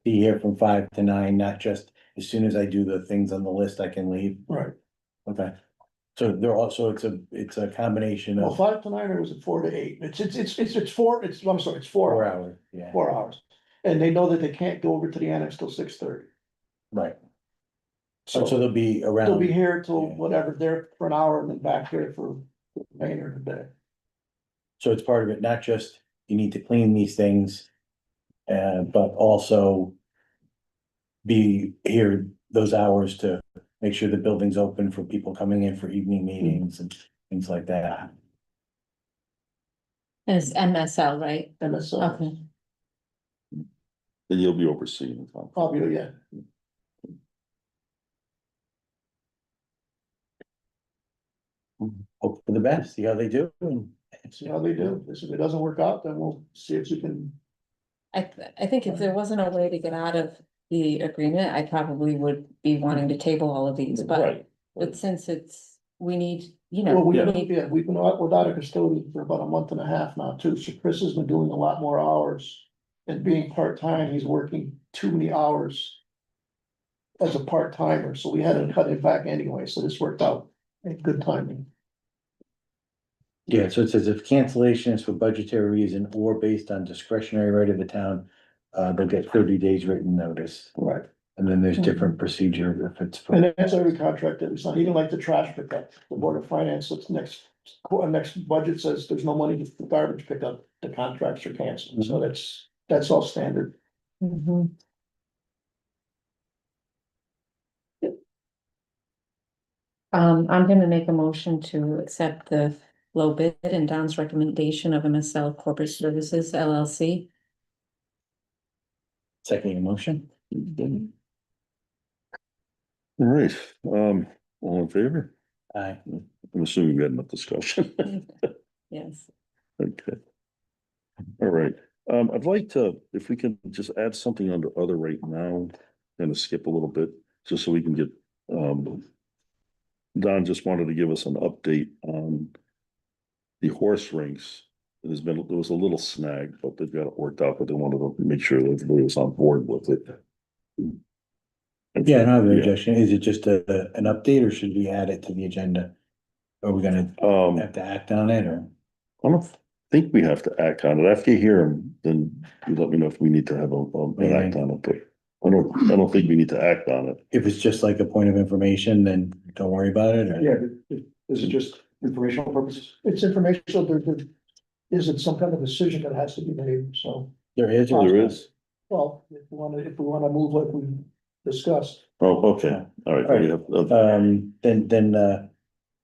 Speaker 2: be here from 5 to 9, not just as soon as I do the things on the list, I can leave.
Speaker 1: Right,
Speaker 2: Okay. So they're also, it's a combination
Speaker 1: well,
Speaker 2: of
Speaker 1: 5 to 9 or was it 4 to 8? It's 4, I'm sorry, it's 4
Speaker 2: 4
Speaker 1: hours,
Speaker 2: hours, yeah,
Speaker 1: 4 hours. And they know that they can't go over to the annex till 6:30.
Speaker 2: right.
Speaker 1: So
Speaker 2: So they'll be
Speaker 1: they'll be
Speaker 2: around,
Speaker 1: here till
Speaker 2: yeah.
Speaker 1: whatever, there for an hour and then back here for the remainder of the day.
Speaker 2: so it's part of it, not just you need to clean these things. But also be here those hours to make sure the building's open for people coming in for evening meetings and things like that.
Speaker 4: and it's MSL, right?
Speaker 1: And that's,
Speaker 4: Okay,
Speaker 10: Then you'll be overseeing the town.
Speaker 1: probably, yeah.
Speaker 2: Hope for the best, see how they do. And
Speaker 1: See how they do. If it doesn't work out, then we'll see if we can.
Speaker 4: I think if there wasn't a way to get out of the agreement, I probably would be wanting to table all of these,
Speaker 10: Right.
Speaker 4: but since we need,
Speaker 1: Well,
Speaker 4: we
Speaker 10: Yeah.
Speaker 4: need.
Speaker 1: we've been without a custodian for about a month and a half now too, so Chris has been doing a lot more hours. And being part-time, he's working too many hours. As a part-timer, so we had to cut it back anyway, so this worked out, good timing.
Speaker 2: Yeah, so it says if cancellation is for budgetary reason or based on discretionary right of the town, they'll get 30 days written notice.
Speaker 1: Right.
Speaker 2: And then there's different procedure if it's for,
Speaker 1: And that's every contract that we sign, even like the trash pickup, the Board of Finance, it's next budget says there's no money for garbage pickup, the contracts are canceled, so that's all standard.
Speaker 4: Mhm. I'm gonna make a motion to accept the low bid and Don's recommendation of MSL Corporate Services LLC.
Speaker 2: second motion.
Speaker 10: All right, all in favor?
Speaker 2: Aye.
Speaker 10: I'm assuming we had enough discussion.
Speaker 4: Yes.
Speaker 10: Okay. All right, I'd like to, if we can just add something under other right now, kind of skip a little bit, just so we can get, Don just wanted to give us an update on the horse rinks. There was a little snag, but they've got it worked out, but they wanted to make sure that everybody was on board with it.
Speaker 2: Yeah, no, the
Speaker 10: Yeah.
Speaker 2: objection, is it just an update or should we add it to the agenda? Are we gonna have to act on it or?
Speaker 10: I don't think we have to act on it. After you hear them, then you let me know if we need to have an act on it, but I don't think we need to act on it.
Speaker 2: If it's just like a point of information, then don't worry about it or?
Speaker 1: Yeah, but is it just informational purposes? It's informational, is it some kind of decision that has to be made, so.
Speaker 2: There is.
Speaker 10: There is.
Speaker 1: Well, if we wanna move like we discussed.
Speaker 10: Oh, okay, all right.
Speaker 2: All right.
Speaker 10: We have,
Speaker 2: Then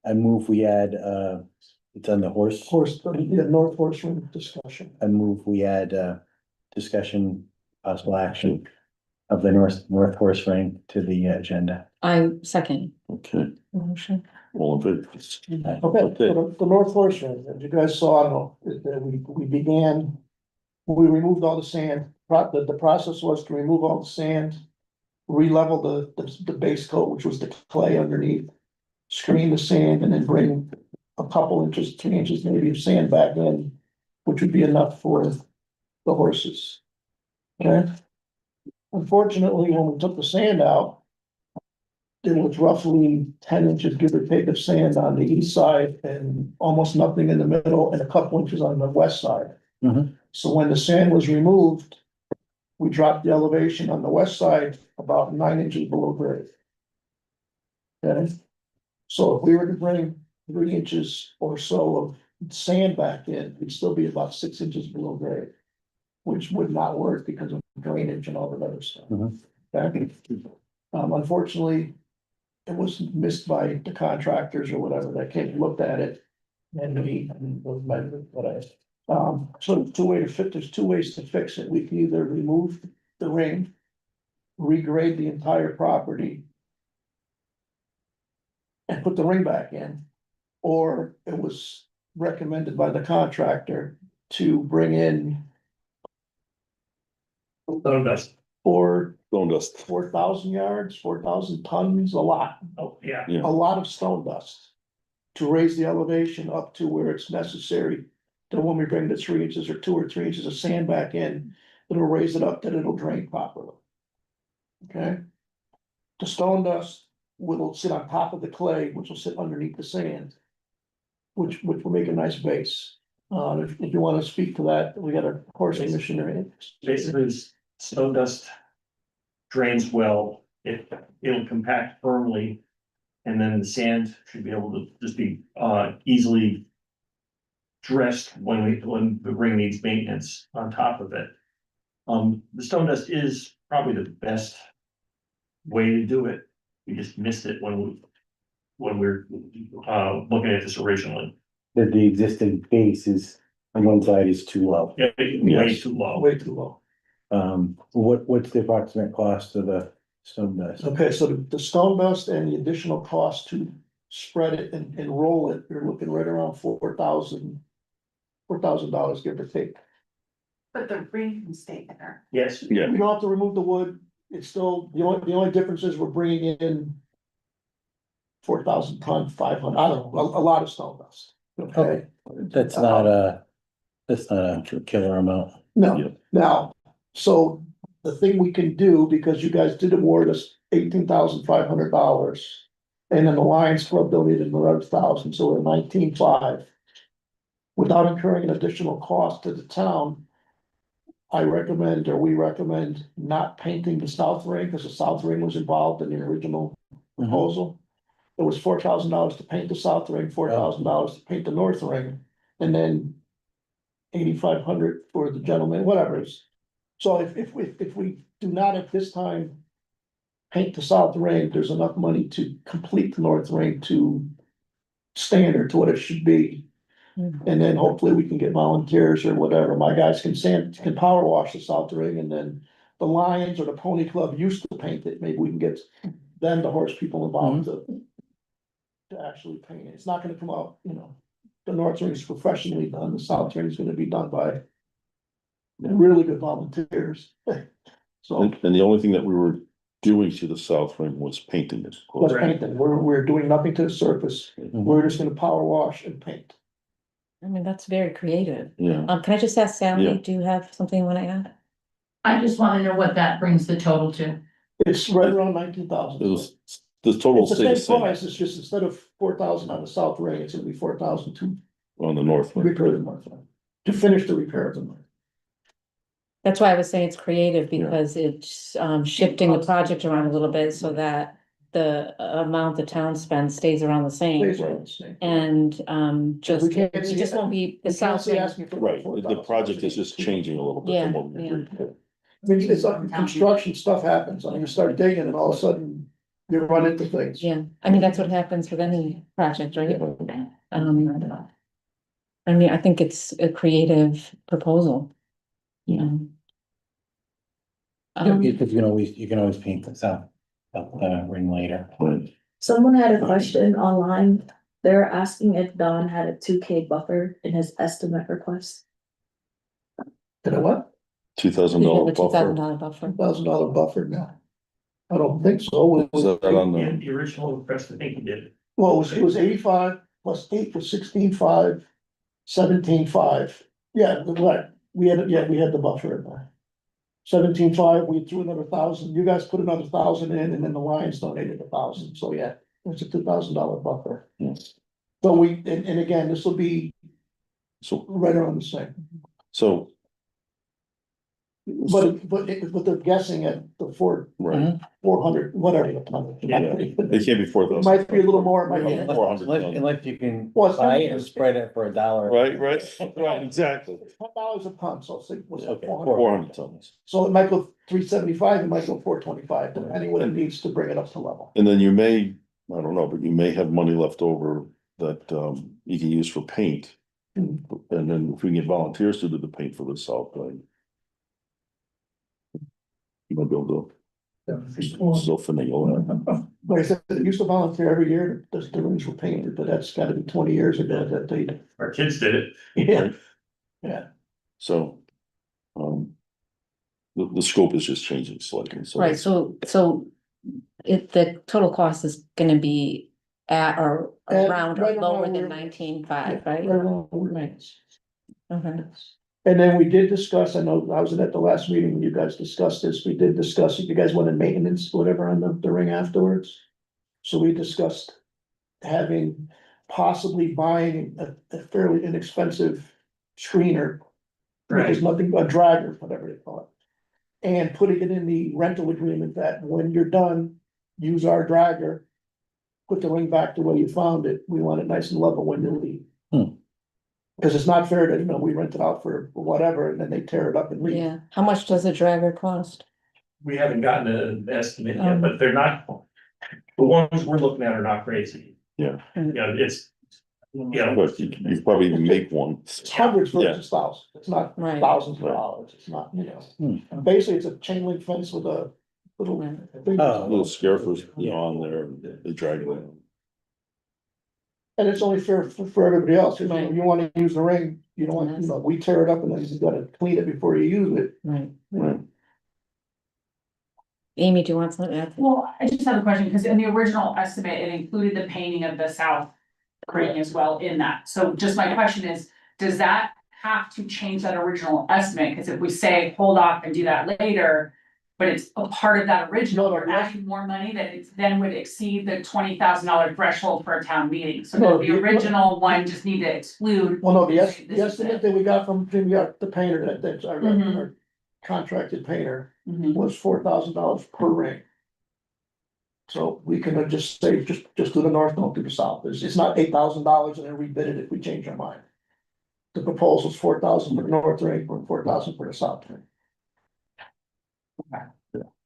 Speaker 2: I move we add, it's on the horse.
Speaker 1: North Horse Ring discussion.
Speaker 2: I move we add, discussion, possible action of the North Horse Ring to the agenda.
Speaker 4: I second
Speaker 10: okay,
Speaker 4: the motion.
Speaker 10: all in favor?
Speaker 1: Okay, so the North Horse Ring, as you guys saw, I don't know, we removed all the sand. The process was to remove all the sand, re-level the base coat, which was the clay underneath, screen the sand, and then bring a couple inches, 3 inches maybe of sand back in, which would be enough for the horses. Okay? Unfortunately, when we took the sand out,
Speaker 11: there was roughly 10 inches, give or take, of sand on the east side and almost nothing in the middle and a couple inches on the west side.
Speaker 2: Mhm.
Speaker 11: So when the sand was removed, we dropped the elevation on the west side about 9 inches below grade. Okay, so if we were to bring 3 inches or so of sand back in, we'd still be about 6 inches below grade. Which would not work because of drainage and all that other stuff.
Speaker 2: Mhm.
Speaker 11: Okay? Unfortunately, it was missed by the contractors or whatever that came and looked at it. And me, and what I, so there's two ways to fix it. We can either remove the ring, regrade the entire property. And put the ring back in, or it was recommended by the contractor to bring in
Speaker 9: Stone dust.
Speaker 11: or
Speaker 10: Stone dust.
Speaker 11: 4,000 yards, 4,000 tons, a lot,
Speaker 9: Oh, yeah.
Speaker 10: Yeah.
Speaker 11: a lot of stone dust. To raise the elevation up to where it's necessary, then when we bring the 3 inches or 2 or 3 inches of sand back in, it'll raise it up that it'll drain properly. Okay? The stone dust will sit on top of the clay, which will sit underneath the sand. Which will make a nice base. If you wanna speak to that, we got a course commissioner in.
Speaker 12: Basically, stone dust drains well, it'll compact firmly. And then the sand should be able to just be easily dressed when the ring needs maintenance on top of it. The stone dust is probably the best way to do it. We just missed it when we're looking at this originally.
Speaker 2: That the existing base is, on one side is too low.
Speaker 12: Yeah, way too low.
Speaker 11: Way too low.
Speaker 2: What's the approximate cost of the stone dust?
Speaker 11: Okay, so the stone dust and the additional cost to spread it and roll it, you're looking right around $4,000, give or take.
Speaker 6: But the ring can stay there.
Speaker 12: Yes.
Speaker 10: Yeah.
Speaker 11: We don't have to remove the wood, it's still, the only difference is we're bringing in 4,000 ton, 500, I don't know, a lot of stone dust. Okay,
Speaker 2: That's not a killer amount.
Speaker 11: no,
Speaker 10: Yeah.
Speaker 11: now, so the thing we can do, because you guys did award us $18,500. And then the Lions Club donated another 1,000, so we're 19,500. Without incurring an additional cost to the town. I recommend, or we recommend, not painting the south ring, because the south ring was involved in the original proposal. It was $4,000 to paint the south ring, $4,000 to paint the north ring, and then 8,500 for the gentleman, whatever it is. So if we do not at this time paint the south ring, there's enough money to complete the north ring to standard to what it should be. And then hopefully we can get volunteers or whatever. My guys can power wash the south ring, and then the Lions or the Pony Club used to paint it. Maybe we can get them, the horse people involved to actually paint it. It's not gonna come out, the north ring is professionally done. The south ring is gonna be done by really good volunteers. So
Speaker 10: And the only thing that we were doing to the south ring was painting it.
Speaker 11: let's paint it. We're doing nothing to the surface. We're just gonna power wash and paint.
Speaker 4: I mean, that's very creative.
Speaker 10: Yeah.
Speaker 4: Can I just ask Sally,
Speaker 10: Yeah.
Speaker 4: do you have something you wanna add?
Speaker 7: I just wanna know what that brings the total to.
Speaker 11: It's right around 19,000.
Speaker 10: It was, the total
Speaker 11: It's the
Speaker 10: stayed the
Speaker 11: same
Speaker 10: same
Speaker 11: price, it's just instead of 4,000 on the south ring, it's gonna be 4,000 to
Speaker 10: on the north ring.
Speaker 11: repair the north ring. To finish the repair of the north.
Speaker 4: That's why I was saying it's creative,
Speaker 10: Yeah.
Speaker 4: because it's shifting the project around a little bit so that the amount the town spends stays around the same.
Speaker 11: Stays around the same.
Speaker 4: And just,
Speaker 11: We can't
Speaker 4: it
Speaker 11: see-
Speaker 4: just won't be the
Speaker 11: We can't
Speaker 4: south
Speaker 11: see
Speaker 4: ring.
Speaker 11: asking for
Speaker 10: Right, the
Speaker 11: 4,000.
Speaker 10: project is just changing a little bit.
Speaker 4: Yeah,
Speaker 10: from what we
Speaker 4: yeah.
Speaker 10: did.
Speaker 11: I mean, it's like construction stuff happens, I mean, you start digging and all of a sudden you run into things.
Speaker 4: Yeah, I mean, that's what happens with any project, right? I mean, I think it's a creative proposal.
Speaker 2: Yeah. Because you can always paint the south ring later.
Speaker 10: Right.
Speaker 13: Someone had a question online. They're asking if Don had a 2K buffer in his estimate request.
Speaker 11: You know what?
Speaker 10: $2,000 buffer.
Speaker 4: $2,000 buffer.
Speaker 11: $1,000 buffer now. I don't think so. It
Speaker 10: Is
Speaker 11: was,
Speaker 10: that on
Speaker 12: In
Speaker 10: the,
Speaker 12: the original request, I think he did.
Speaker 11: well, it was 85 plus 8 was 16,500, 17,500. Yeah, right, we had the buffer in there. 17.5, we threw another 1,000, you guys put another 1,000 in, and then the Lions donated 1,000, so yeah, it's a $2,000 buffer.
Speaker 10: Yes.
Speaker 11: So and again, this will be
Speaker 10: So,
Speaker 11: right around the same,
Speaker 10: so,
Speaker 11: but they're guessing at the
Speaker 10: right,
Speaker 11: 400, whatever. the ton.
Speaker 10: Yeah. it can't be 4,000.
Speaker 11: It might be a little more, it might be.
Speaker 2: Unless
Speaker 10: 400
Speaker 2: unless you can
Speaker 11: Well, it's-
Speaker 2: buy it and spread it for $1.
Speaker 10: Right, exactly.
Speaker 11: It's $10 a ton, so say, what's that,
Speaker 2: Okay,
Speaker 11: 400?
Speaker 10: 400 tons.
Speaker 11: So it might go 375, it might go 425, depending what it needs to bring it up to level.
Speaker 10: And then you may, I don't know, but you may have money left over that you can use for paint.
Speaker 11: Hmm.
Speaker 10: And then if we can get volunteers to do the paint for the south side. You might be able to still finagle that.
Speaker 11: Like I said, they used to volunteer every year, the rooms were painted, but that's gotta be 20 years ago that they,
Speaker 12: Our kids did it.
Speaker 11: yeah. Yeah,
Speaker 10: So. The scope is just changing slightly, so.
Speaker 4: Right, so the total cost is gonna be at or around or
Speaker 11: right around
Speaker 4: lower
Speaker 11: where-
Speaker 4: than 19.5, right?
Speaker 11: right around where it is.
Speaker 4: Okay.
Speaker 11: And then we did discuss, I know I was at the last meeting when you guys discussed this, we did discuss, if you guys wanted maintenance, whatever on the ring afterwards. So we discussed having, possibly buying a fairly inexpensive screener. Which is nothing but a dragger, whatever they call it. And putting it in the rental agreement that when you're done, use our dragger. Put the ring back the way you found it, we want it nice and level when you leave. Cause it's not fair that, we rent it out for whatever, and then they tear it up and leave.
Speaker 4: Yeah, how much does a dragger cost?
Speaker 12: We haven't gotten an estimate yet, but they're not, the ones we're looking at are not crazy.
Speaker 10: Yeah.
Speaker 12: Yeah, it's,
Speaker 10: But you probably even make one.
Speaker 11: It's hundreds versus thousands, it's not
Speaker 4: Right.
Speaker 11: thousands of dollars, it's not, Basically, it's a chain link fence with a little.
Speaker 10: Little scarefers, on there, they drag it in.
Speaker 11: And it's only fair for everybody else, if
Speaker 4: Right.
Speaker 11: you wanna use the ring, you don't want, we tear it up and then you gotta clean it before you use it.
Speaker 4: Right.
Speaker 10: Right.
Speaker 4: Amy, do you want something?
Speaker 14: Well, I just have a question, because in the original estimate, it included the painting of the south ring as well in that. So just my question is, does that have to change that original estimate? Because if we say, hold off and do that later, but it's a part of that original,
Speaker 11: No,
Speaker 14: you're
Speaker 11: no,
Speaker 14: adding more money that it then would exceed the $20,000 threshold for a town meeting. So
Speaker 11: No,
Speaker 14: the
Speaker 11: the-
Speaker 14: original one just need to exclude.
Speaker 11: Well, no, the
Speaker 14: This is
Speaker 11: estimate
Speaker 14: it.
Speaker 11: that we got from Jim York, the painter, that's our
Speaker 14: Mhm.
Speaker 11: contracted painter,
Speaker 14: Mhm.
Speaker 11: was $4,000 per ring. So we can just say, just do the north, don't do the south, it's not $8,000 and then rebid it if we change our mind. The proposal's 4,000 for the north ring, or 4,000 for the south ring.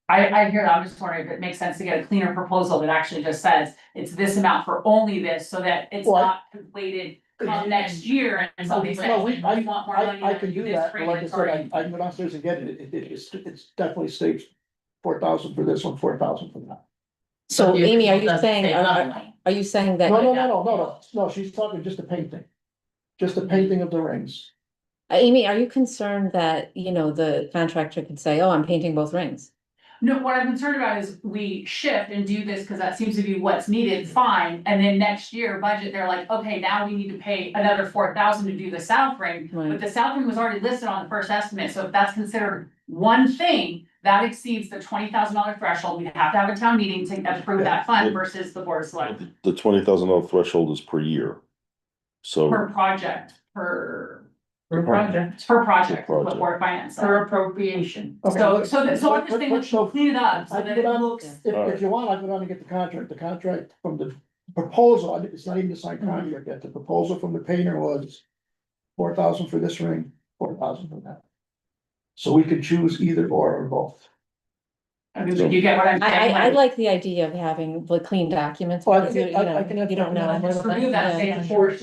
Speaker 14: I hear that, I'm just wondering if it makes sense to get a cleaner proposal that actually just says, it's this amount for only this, so that it's
Speaker 11: Well,
Speaker 14: not conflated come next year and somebody says,
Speaker 11: No,
Speaker 14: we
Speaker 11: I
Speaker 14: want more money.
Speaker 11: I
Speaker 14: than
Speaker 11: can do
Speaker 14: this
Speaker 11: that, but
Speaker 14: ring,
Speaker 11: like I
Speaker 14: it's
Speaker 11: said,
Speaker 14: already-
Speaker 11: I can go downstairs and get it, it's definitely states 4,000 for this one, 4,000 for that.
Speaker 4: So
Speaker 7: But the
Speaker 4: Amy, are
Speaker 7: original
Speaker 4: you
Speaker 7: doesn't
Speaker 4: saying,
Speaker 7: say
Speaker 4: are
Speaker 7: leveling.
Speaker 4: you saying that?
Speaker 11: No, she's talking just the painting. Just the painting of the rings.
Speaker 4: Amy, are you concerned that, the contractor could say, oh, I'm painting both rings?
Speaker 14: No, what I'm concerned about is we shift and do this, because that seems to be what's needed, fine, and then next year budget, they're like, okay, now we need to pay another 4,000 to do the south ring.
Speaker 4: Right.
Speaker 14: But the south ring was already listed on the first estimate, so if that's considered one thing, that exceeds the $20,000 threshold, we have to have a town meeting to approve that fund versus the board of selectmen.
Speaker 10: The $20,000 threshold is per year. So.
Speaker 14: Per project, per
Speaker 7: project.
Speaker 14: is what
Speaker 10: Project.
Speaker 14: board of finance.
Speaker 7: For appropriation.
Speaker 14: So I'm just saying, let's clean it up so
Speaker 11: I
Speaker 14: that
Speaker 11: can
Speaker 14: it
Speaker 11: go down,
Speaker 14: looks.
Speaker 11: if you want, I go down and get the contract from the proposal, it's not even the signed contract yet, the proposal from the painter was 4,000 for this ring, 4,000 for that. So we could choose either or both.
Speaker 14: I mean, you get what I'm saying?
Speaker 4: I like the idea of having the clean documents.
Speaker 11: Well, I
Speaker 4: because
Speaker 11: can-
Speaker 4: you
Speaker 11: I can have-
Speaker 4: You don't know.
Speaker 14: Just remove that, say
Speaker 4: Yeah.
Speaker 14: before the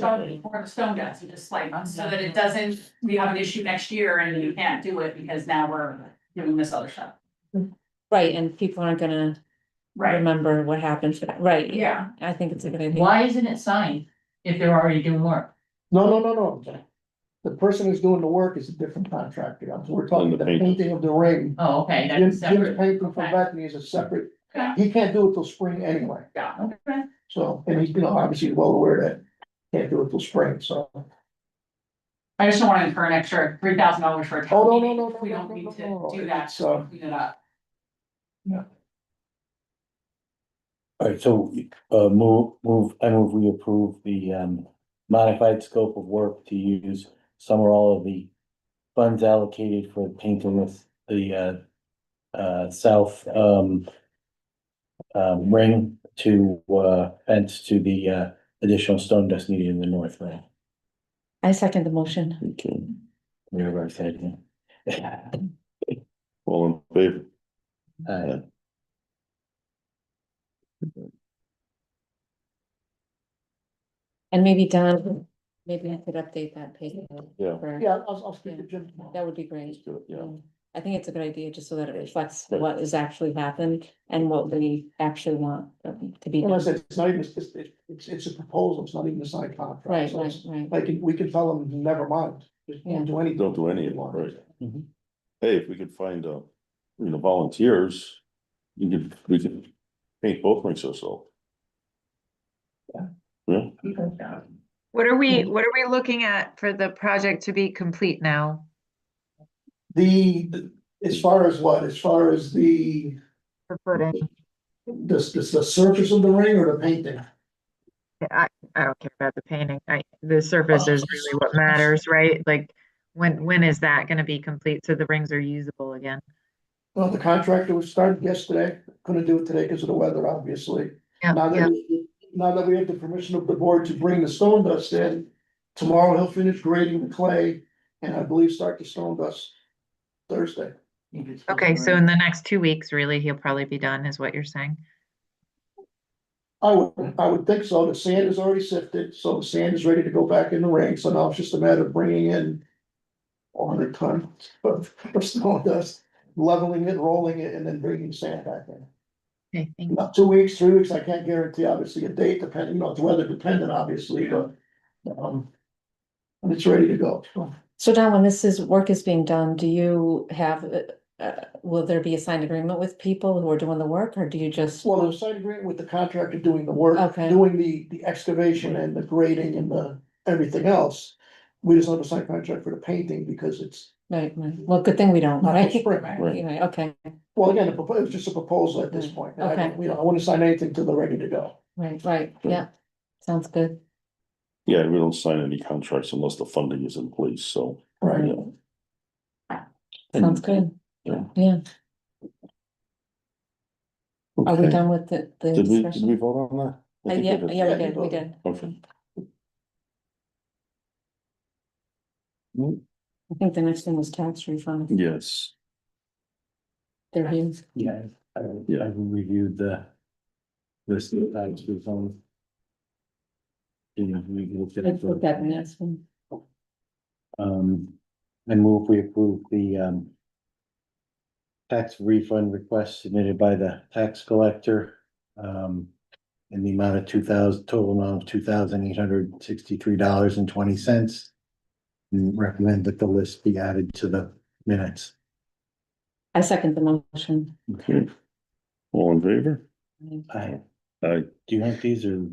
Speaker 14: stone does, and just like, so that it doesn't, we have an issue next year and you can't do it because now we're doing this other stuff.
Speaker 4: Right, and people aren't gonna
Speaker 14: Right,
Speaker 4: remember what happened, right?
Speaker 14: yeah.
Speaker 4: I think it's a good idea.
Speaker 7: Why isn't it signed if they're already doing work?
Speaker 11: No. The person who's doing the work is a different contractor, we're talking
Speaker 10: And the
Speaker 11: the
Speaker 10: painter.
Speaker 11: painting of the ring.
Speaker 7: Oh, okay,
Speaker 11: Jim's
Speaker 7: that's separate.
Speaker 11: painting from
Speaker 7: Okay.
Speaker 11: Bethany is a separate,
Speaker 14: Yeah.
Speaker 11: he can't do it till spring anyway,
Speaker 14: Yeah, okay.
Speaker 11: so, and he's, obviously well aware that can't do it till spring, so.
Speaker 14: I just don't wanna incur an extra $3,000 for a
Speaker 11: Oh,
Speaker 14: town
Speaker 11: no,
Speaker 14: meeting.
Speaker 11: no, no,
Speaker 14: if We
Speaker 11: no,
Speaker 14: don't
Speaker 11: no,
Speaker 14: need
Speaker 11: no,
Speaker 14: to
Speaker 11: no,
Speaker 14: do that,
Speaker 11: it's,
Speaker 14: to clean it up.
Speaker 2: All right, so, I move we approve the, modified scope of work to use some or all of the funds allocated for painting with the, south, ring to, fence to the, additional stone dust needed in the north ring.
Speaker 4: I second the motion.
Speaker 10: Okay,
Speaker 2: Whatever I said, yeah.
Speaker 10: all in favor?
Speaker 2: Aye.
Speaker 4: And maybe Don, maybe I could update that page.
Speaker 10: Yeah.
Speaker 11: Yeah, I'll speak to Jim tomorrow.
Speaker 4: That would be great.
Speaker 10: Let's do it, yeah.
Speaker 4: I think it's a good idea, just so that it reflects
Speaker 10: Right.
Speaker 4: what has actually happened and what we actually want to be
Speaker 11: And I
Speaker 4: done.
Speaker 11: said, it's not even, it's a proposal, it's not even a signed contract.
Speaker 4: Right,
Speaker 11: So
Speaker 4: right,
Speaker 11: it's-
Speaker 4: right.
Speaker 11: Like, we can tell them, never mind, just
Speaker 4: Yeah.
Speaker 11: don't do anything.
Speaker 10: Don't do any of it, right?
Speaker 2: Mhm.
Speaker 10: Hey, if we could find, volunteers, we could paint both rings or so. Yeah,
Speaker 15: What are we looking at for the project to be complete now?
Speaker 11: As far as what, as far as the
Speaker 15: The
Speaker 11: surface of the ring or the painting?
Speaker 15: I don't care about the painting. The surface is really what matters, right? Like, when is that gonna be complete so the rings are usable again?
Speaker 11: Well, the contractor was started yesterday, couldn't do it today because of the weather, obviously.
Speaker 15: Yeah,
Speaker 11: Now
Speaker 15: yeah.
Speaker 11: that we have the permission of the board to bring the stone dust in, tomorrow he'll finish grading the clay and I believe start the stone dust Thursday.
Speaker 15: Okay, so in the next 2 weeks, really, he'll probably be done, is what you're saying?
Speaker 11: I would think so. The sand is already sifted, so the sand is ready to go back in the ring. So now it's just a matter of bringing in 100 tons of stone dust, leveling it, rolling it, and then bringing sand back in.
Speaker 15: Okay, thank you.
Speaker 11: About 2 weeks, 3 weeks, I can't guarantee, obviously, a date depending, it's weather dependent, obviously, but and it's ready to go.
Speaker 4: So Don, when work is being done, do you have, will there be a signed agreement with people who are doing the work, or do you just?
Speaker 11: Well, there's a signed agreement with the contractor doing the work,
Speaker 4: Okay.
Speaker 11: doing the excavation and the grading and the everything else. We just don't have a signed contract for the painting because it's,
Speaker 4: Right, well, good thing we don't,
Speaker 11: Not
Speaker 4: right?
Speaker 11: till spring,
Speaker 10: right.
Speaker 4: Right, okay,
Speaker 11: well, again, it was just a proposal at this point. I don't,
Speaker 4: Okay.
Speaker 11: I wouldn't sign anything till they're ready to go.
Speaker 4: right, yeah, sounds good.
Speaker 10: yeah, we don't sign any contracts unless the funding is in place, so.
Speaker 11: Right.
Speaker 10: yeah.
Speaker 4: Sounds good,
Speaker 10: Yeah.
Speaker 4: yeah. Are we
Speaker 10: Okay.
Speaker 4: done with the
Speaker 10: Did we
Speaker 4: discussion?
Speaker 10: vote on that? I think we
Speaker 4: Yeah,
Speaker 10: did.
Speaker 4: yeah,
Speaker 11: Yeah,
Speaker 4: we
Speaker 11: you
Speaker 4: did, we
Speaker 11: voted.
Speaker 4: did.
Speaker 10: Okay.
Speaker 4: I think the next thing was tax refund.
Speaker 10: Yes,
Speaker 4: They're here.
Speaker 2: Yeah,
Speaker 10: Yeah.
Speaker 2: I reviewed the list of tax refunds. You know, we looked at
Speaker 4: I
Speaker 2: it.
Speaker 4: put that in this one.
Speaker 2: I move we approve the, tax refund request submitted by the tax collector, in the amount of total amount of $2,863.20. And recommend that the list be added to the minutes.
Speaker 4: I second the motion.
Speaker 10: okay. All in favor?
Speaker 2: I,
Speaker 10: Aye.
Speaker 2: do you want these or?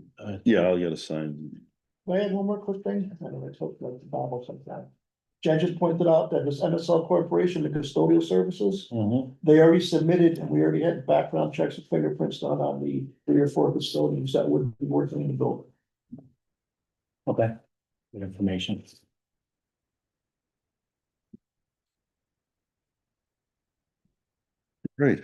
Speaker 10: Yeah, I'll get a sign.
Speaker 11: Can I add one more quick thing? I know I talked about the Bob or something. Jen just pointed out that this MSL Corporation, the custodial services,
Speaker 2: Mhm.
Speaker 11: they already submitted, and we already had background checks and fingerprints done on the 3 or 4 custodians that would be working in the building.
Speaker 2: Okay, good information.
Speaker 10: Great.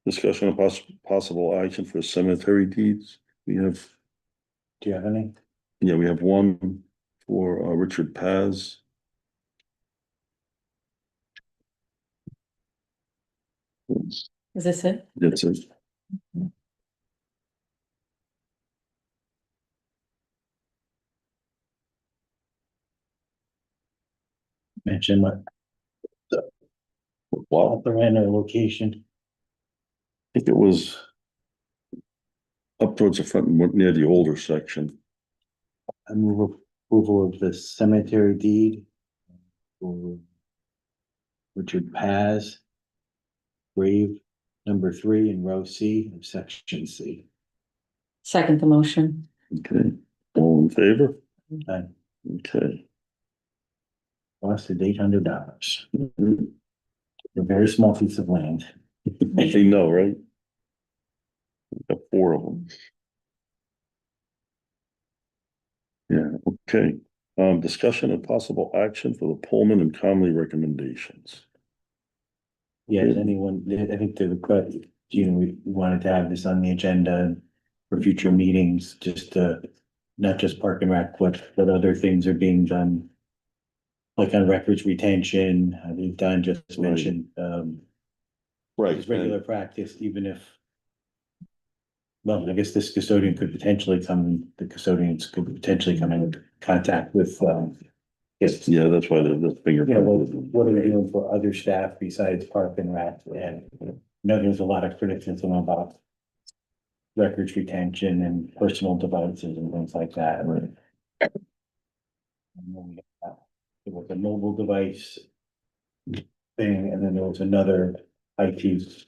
Speaker 10: Discussion of possible action for cemetery deeds. We have,
Speaker 2: Do you have any?
Speaker 10: yeah, we have one for Richard Paz.
Speaker 4: Is this it?
Speaker 10: That's it.
Speaker 2: Mention what,
Speaker 10: Wow,
Speaker 2: the random location.
Speaker 10: I think it was up towards the front, near the older section.
Speaker 2: I move approval of the cemetery deed. For Richard Paz. Grave number 3 in row C of section C.
Speaker 4: Second the motion.
Speaker 10: Okay, all in favor? Okay.
Speaker 2: Costed $800. A very small piece of land.
Speaker 10: I know, right? Got 4 of them. Yeah, okay. Discussion and possible action for the Pullman and Conley recommendations.
Speaker 2: Yeah, does anyone, I think the, we wanted to have this on the agenda for future meetings, just not just Park and Rec, but other things are being done. Like on records retention, I think Don just
Speaker 10: Right.
Speaker 2: mentioned,
Speaker 10: Right.
Speaker 2: it's regular practice, even if. Well, I guess this custodian could potentially the custodians could potentially come in contact with, yes.
Speaker 10: Yeah, that's why the
Speaker 2: You know,
Speaker 10: fingerprint.
Speaker 2: what are we doing for other staff besides Park and Rec? And, you know, there's a lot of criticism about records retention and personal devices and things like that.
Speaker 10: Right.
Speaker 2: And then it was a mobile device thing, and then there was another IT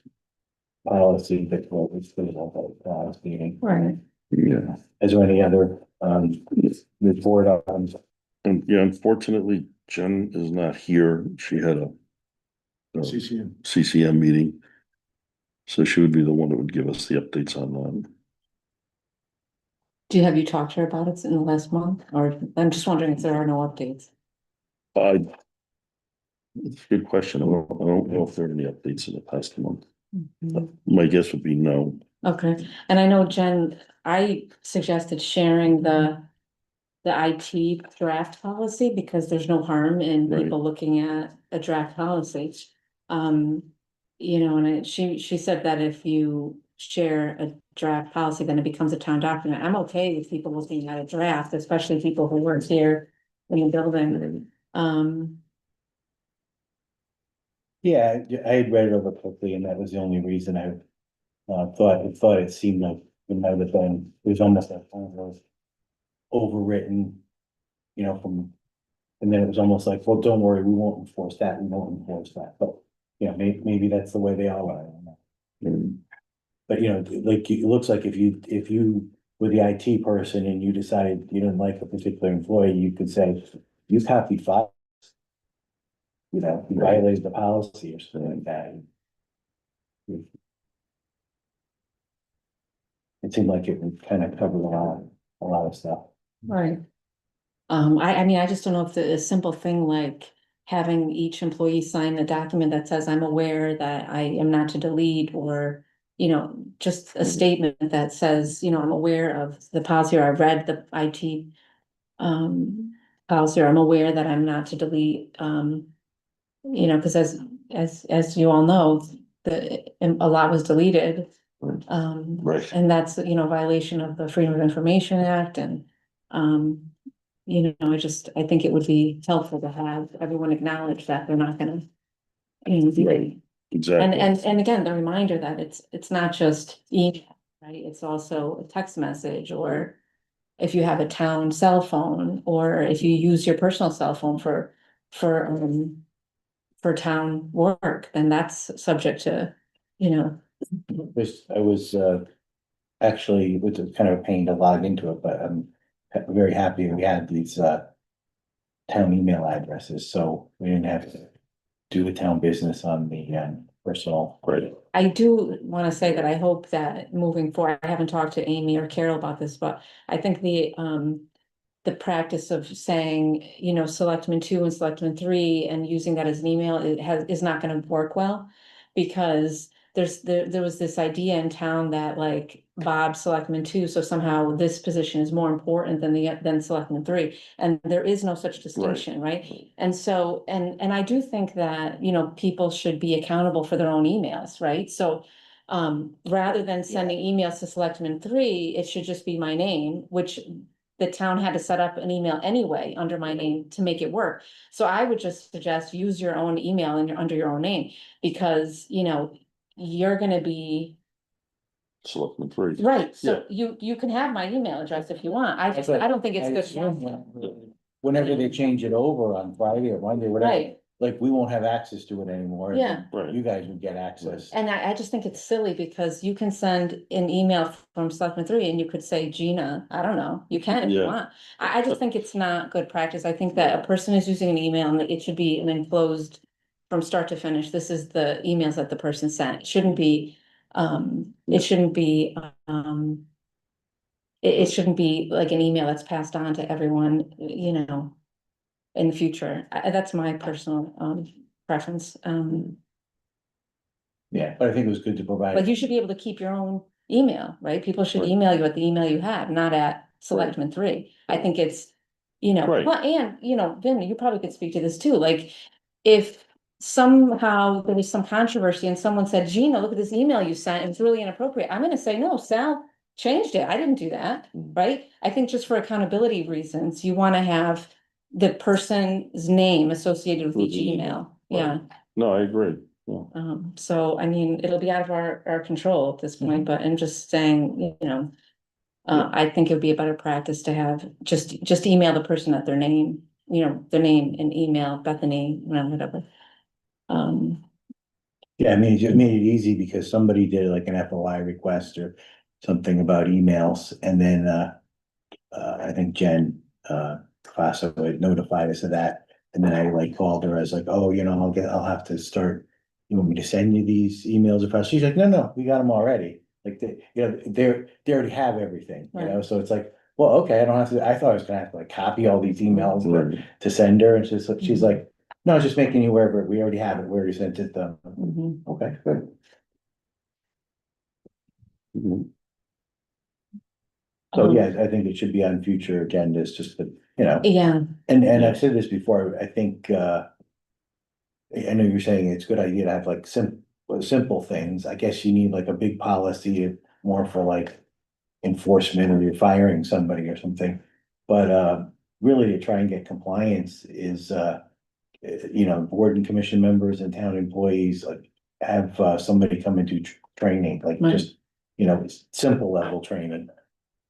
Speaker 2: policy that was meeting.
Speaker 4: Right.
Speaker 10: Yeah.
Speaker 2: Is there any other, report on?
Speaker 10: And yeah, unfortunately, Jen is not here. She had a
Speaker 8: CCM.
Speaker 10: CCM meeting. So she would be the one that would give us the updates on that.
Speaker 4: Have you talked to her about it in the last month, or I'm just wondering if there are no updates?
Speaker 10: It's a good question. I don't know if there are any updates in the past month.
Speaker 4: Mhm.
Speaker 10: My guess would be no.
Speaker 4: Okay, and I know Jen, I suggested sharing the IT draft policy because there's no harm in
Speaker 10: Right.
Speaker 4: people looking at a draft policy. You know, and she said that if you share a draft policy, then it becomes a town document. I'm okay with people looking at a draft, especially people who work here in the building.
Speaker 2: Yeah, I had read it over quickly, and that was the only reason I thought it seemed like it might have been, it was almost like kind of overwritten, you know, and then it was almost like, well, don't worry, we won't enforce that, we won't enforce that, but, you know, maybe that's the way they all are. I don't know.
Speaker 10: Mm.
Speaker 2: But, you know, like, it looks like if you were the IT person and you decided you didn't like a particular employee, you could say, you copied five. You know, you violated the policy or something like that. It seemed like it would kind of cover a lot of stuff.
Speaker 4: Right. I mean, I just don't know if a simple thing like having each employee sign a document that says, I'm aware that I am not to delete, or, you know, just a statement that says, you know, I'm aware of the policy, or I've read the IT policy, or I'm aware that I'm not to delete, you know, because as you all know, a lot was deleted.
Speaker 10: Right.
Speaker 4: And that's, you know, violation of the Freedom of Information Act, and, you know, I think it would be helpful to have everyone acknowledge that they're not gonna. Delete.
Speaker 10: Exactly.
Speaker 4: And again, the reminder that it's not just email, right? It's also a text message, or if you have a town cell phone, or if you use your personal cell phone for town work, then that's subject to, you know.
Speaker 2: I was actually, it was kind of a pain to log into it, but I'm very happy we had these town email addresses, so we didn't have to do the town business on the personal.
Speaker 10: Right.
Speaker 4: I do want to say that I hope that moving forward, I haven't talked to Amy or Carol about this, but I think the practice of saying, you know, Selectmen 2 and Selectmen 3 and using that as an email, is not gonna work well. Because there was this idea in town that like Bob Selectman 2, so somehow this position is more important than Selectman 3. And there is no such distinction, right? And so, and I do think that, you know, people should be accountable for their own emails, right? So rather than sending emails to Selectman 3, it should just be my name, which the town had to set up an email anyway under my name to make it work. So I would just suggest use your own email under your own name, because, you know, you're gonna be.
Speaker 10: Selectmen 3.
Speaker 4: Right, so you can have my email address if you want. I don't think it's good.
Speaker 2: Whenever they change it over on Friday or Monday, whatever,
Speaker 4: Right.
Speaker 2: like, we won't have access to it anymore.
Speaker 4: Yeah.
Speaker 10: Right.
Speaker 2: You guys would get access.
Speaker 4: And I just think it's silly because you can send an email from Selectmen 3 and you could say Gina, I don't know, you can if you
Speaker 10: Yeah.
Speaker 4: want. I just think it's not good practice. I think that a person is using an email and it should be an enclosed from start to finish. This is the emails that the person sent. It shouldn't be, it shouldn't be, it shouldn't be like an email that's passed on to everyone, you know, in the future. That's my personal, preference.
Speaker 2: Yeah, but I think it was good to provide.
Speaker 4: Like you should be able to keep your own email, right? People should
Speaker 10: Right.
Speaker 4: email you at the email you have, not at Selectmen 3. I think it's, you know,
Speaker 10: Right.
Speaker 4: well, and, you know, Vin, you probably could speak to this too, like, if somehow there was some controversy and someone said, Gina, look at this email you sent, it's really inappropriate, I'm gonna say, no, Sal changed it, I didn't do that, right? I think just for accountability reasons, you wanna have the person's name associated with
Speaker 10: With
Speaker 4: each
Speaker 10: the email,
Speaker 4: email,
Speaker 10: right.
Speaker 4: yeah.
Speaker 10: No, I agree. Yeah.
Speaker 4: So I mean, it'll be out of our control at this point, but I'm just saying, you know. I think it would be a better practice to have just email the person at their name, you know, their name and email Bethany, whatever.
Speaker 2: Yeah, I mean, it just made it easy because somebody did like an FOI request or something about emails, and then, I think Jen, Faso had notified us of that. And then I like called her, I was like, oh, you know, I'll have to start, you want me to send you these emails across? She's like, no, we got them already. Like, you know, they already have everything, you know, so it's like, well, okay, I don't have to, I thought I was gonna have to like copy all these emails
Speaker 10: Right.
Speaker 2: to send her, and she's like, no, I was just making you aware of it, we already have it, we already sent it to them.
Speaker 4: Mhm.
Speaker 2: Okay, good.
Speaker 10: Mhm.
Speaker 2: So, yeah, I think it should be on future agendas, just to, you know,
Speaker 4: Yeah,
Speaker 2: and
Speaker 10: Yeah.
Speaker 2: I've said this before, I think, I know you're saying it's a good idea to have like simple things. I guess you need like a big policy more for like enforcement, or you're firing somebody or something. But really to try and get compliance is you know, board and commission members and town employees like have somebody come and do training, like
Speaker 4: Right.
Speaker 2: just, you know, simple level training.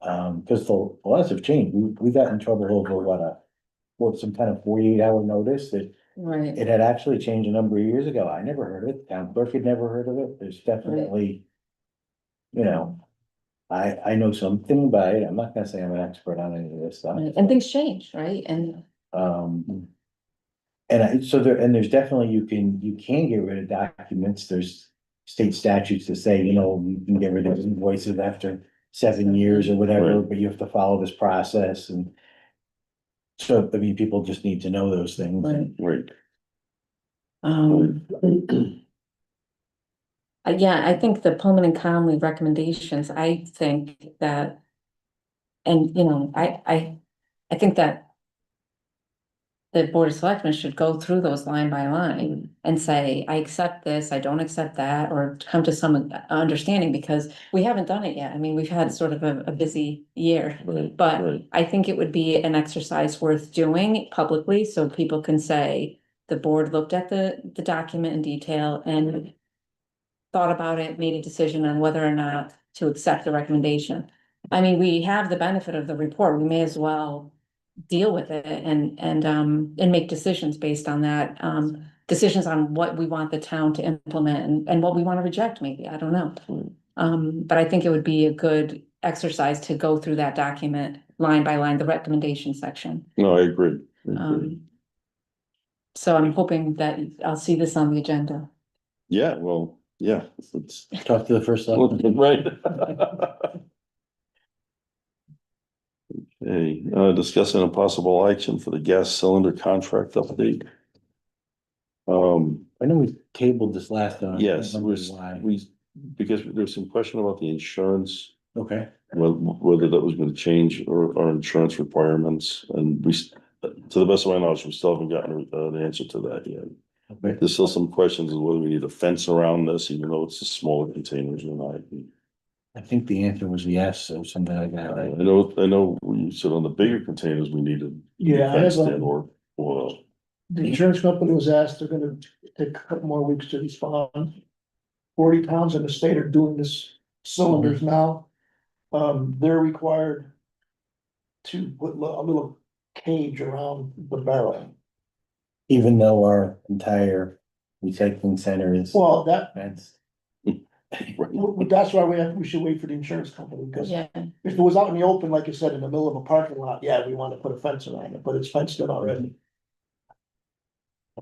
Speaker 2: Because the laws have changed. We got in trouble over what, some kind of 48-hour notice that
Speaker 4: right.
Speaker 2: it had actually changed a number of years ago. I never heard of it. Town clerk had never heard of it. There's definitely, you know, I know something, but I'm not gonna say I'm an expert on any of this stuff.
Speaker 4: Right. And things change, right? And
Speaker 2: Um, so there's definitely, you can get rid of documents. There's state statutes that say, you know, you can get rid of invoices after 7 years or whatever,
Speaker 10: Right.
Speaker 2: but you have to follow this process. And so, I mean, people just need to know those things.
Speaker 4: Right.
Speaker 10: Right.
Speaker 4: Yeah, I think the Pullman and Conley recommendations, I think that, and you know, I think that the Board of Selectmen should go through those line by line and say, I accept this, I don't accept that, or come to some understanding, because we haven't done it yet. I mean, we've had sort of a busy year.
Speaker 10: Right.
Speaker 4: But
Speaker 10: Right.
Speaker 4: I think it would be an exercise worth doing publicly, so people can say, the board looked at the document in detail and thought about it, made a decision on whether or not to accept the recommendation. I mean, we have the benefit of the report, we may as well deal with it and make decisions based on that. Decisions on what we want the town to implement and what we want to reject, maybe, I don't know. But I think it would be a good exercise to go through that document line by line, the recommendation section.
Speaker 10: No, I agree. I agree.
Speaker 4: So I'm hoping that I'll see this on the agenda.
Speaker 10: Yeah, well, yeah, it's,
Speaker 2: Talk to the first selectman.
Speaker 10: right. Okay, discussing a possible action for the gas cylinder contract update.
Speaker 2: I know we tabled this last time. I can't
Speaker 10: Yes,
Speaker 2: remember why.
Speaker 10: because there's some question about the insurance,
Speaker 2: Okay,
Speaker 10: whether that was gonna change or our insurance requirements, and to the best of my knowledge, we still haven't gotten an answer to that yet.
Speaker 2: okay.
Speaker 10: There's still some questions of whether we need a fence around this, even though it's a smaller containers or not.
Speaker 2: I think the answer was yes, or something like that,
Speaker 10: I
Speaker 2: right?
Speaker 10: know, when you said on the bigger containers, we needed.
Speaker 11: Yeah, I have,
Speaker 10: fenced in or,
Speaker 11: the insurance company was asked, they're gonna take a couple more weeks to respond. 40 towns in the state are doing this cylinders now. They're required to put a little cage around the barrel.
Speaker 2: even though our entire recycling center is
Speaker 11: Well,
Speaker 2: fenced.
Speaker 11: that's why we should wait for the insurance company, because
Speaker 4: Yeah,
Speaker 11: if it was out in the open, like you said, in the middle of a parking lot, yeah, we want to put a fence around it, but it's fenced in already.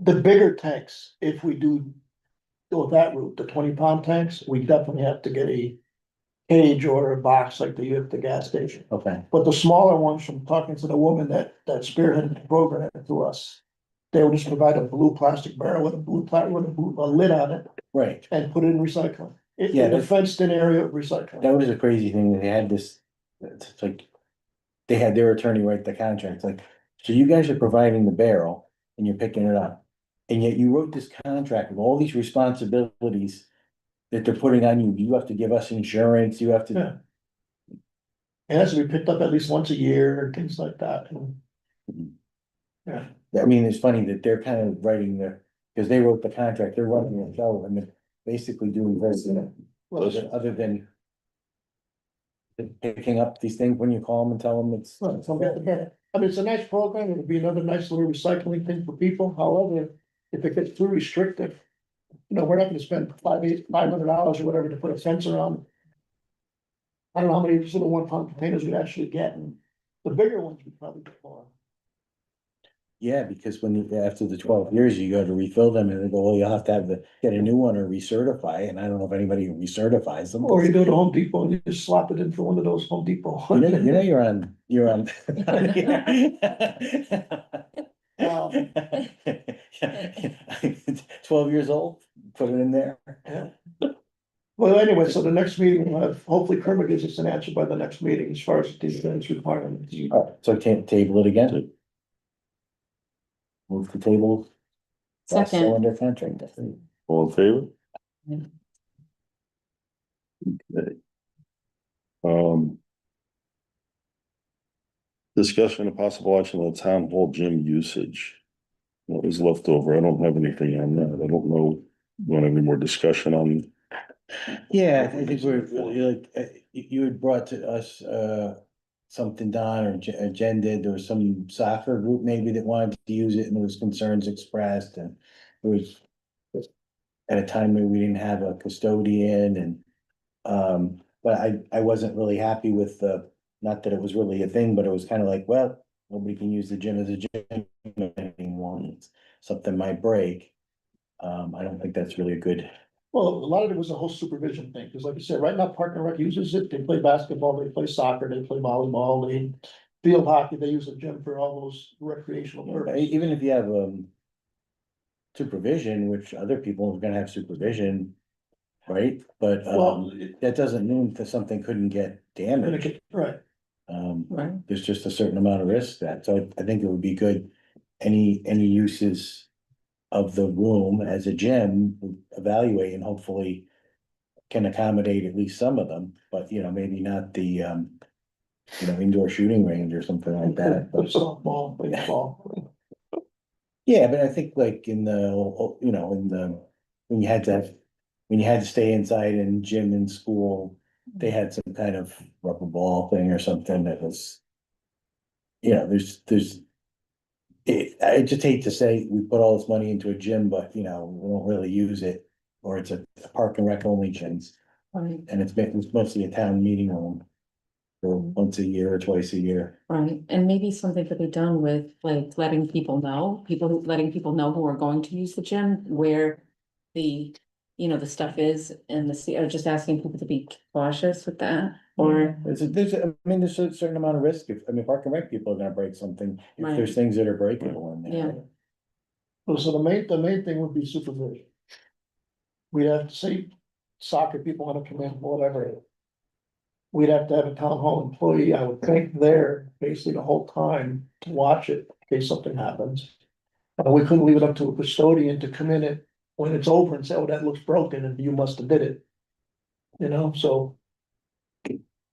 Speaker 11: The bigger tanks, if we do go that route, the 20 pound tanks, we definitely have to get a cage or a box like they use at the gas station.
Speaker 2: Okay,
Speaker 11: But the smaller ones, from talking to the woman that spearheaded the program to us, they would just provide a blue plastic barrel with a lid on it
Speaker 2: right.
Speaker 11: and put it in recycling.
Speaker 2: Yeah,
Speaker 11: In a
Speaker 2: that's-
Speaker 11: fenced in area of recycling.
Speaker 2: That was a crazy thing. They had this, it's like, they had their attorney write the contract, like, so you guys are providing the barrel and you're picking it up. And yet you wrote this contract with all these responsibilities that they're putting on you. You have to give us insurance, you have
Speaker 11: Yeah.
Speaker 2: to.
Speaker 11: It has to be picked up at least once a year and things like that. Yeah.
Speaker 2: I mean, it's funny that they're kind of writing because they wrote the contract, they're running the show and they're basically doing very little. Other than picking up these things when you call them and tell them it's.
Speaker 11: I mean, it's a nice program. It'll be another nice little recycling thing for people. However, if it gets too restrictive, we're not gonna spend $500 or whatever to put a fence around. I don't know how many little 1 pound containers we actually get, and the bigger ones we probably get more.
Speaker 2: Yeah, because after the 12 years, you go to refill them and they go, well, you'll have to get a new one or recertify, and I don't know if anybody recertifies them.
Speaker 11: Or you go to Home Depot and you just slap it in for one of those Home Depot.
Speaker 2: You're on. 12 years old, put it in there.
Speaker 11: Yeah. Well, anyway, so the next meeting, hopefully Kermit gives us an answer by the next meeting as far as these things requirements.
Speaker 2: All right, so can't table it again. Move the table.
Speaker 4: second,
Speaker 2: Cylinder contract.
Speaker 10: All in favor?
Speaker 4: Yeah.
Speaker 10: Okay. Discussion of possible action on the town hall gym usage. What was left over? I don't have anything on that. I don't know. Want any more discussion on?
Speaker 2: Yeah, I think we're like, you had brought to us, something, Don, or Jen did, there was some soccer group maybe that wanted to use it and there was concerns expressed and it was at a time when we didn't have a custodian but I wasn't really happy with not that it was really a thing, but it was kind of like, well, nobody can use the gym as a gym anymore. Something might break. I don't think that's really a good.
Speaker 11: Well, a lot of it was a whole supervision thing, because like you said, right now Park and Rec uses it, they play basketball, they play soccer, they play volleyball, they field hockey, they use the gym for all those recreational purposes.
Speaker 2: Even if you have supervision, which other people are gonna have supervision, right? But
Speaker 11: Well,
Speaker 2: that doesn't mean that something couldn't get damaged.
Speaker 11: Right,
Speaker 4: right,
Speaker 2: There's just a certain amount of risk so I think it would be good. Any uses of the room as a gym, evaluate and hopefully can accommodate at least some of them, but maybe not the indoor shooting range or something like that. But
Speaker 11: softball, baseball.
Speaker 2: yeah, but I think like in the, when you had to stay inside in gym in school, they had some kind of rubber ball thing or something that was, I just hate to say we put all this money into a gym, but we don't really use it, or it's a park and rec only gym.
Speaker 4: right,
Speaker 2: And it's mostly a town meeting room. For once a year or twice a year.
Speaker 4: right, and maybe something could be done with like letting people know who are going to use the gym, where the, the stuff is and or just asking people to be cautious with that, or.
Speaker 2: There's a certain amount of risk park and rec people are gonna break something, if
Speaker 4: Right.
Speaker 2: there's things that are breakable in there.
Speaker 4: Yeah.
Speaker 11: Well, so the main thing would be supervision. We'd have to say soccer people want to come in, whatever. We'd have to have a town hall employee, I would think, there basically the whole time to watch it in case something happens. We couldn't leave it up to a custodian to come in it when it's over and say, oh, that looks broken and you must have did it. So.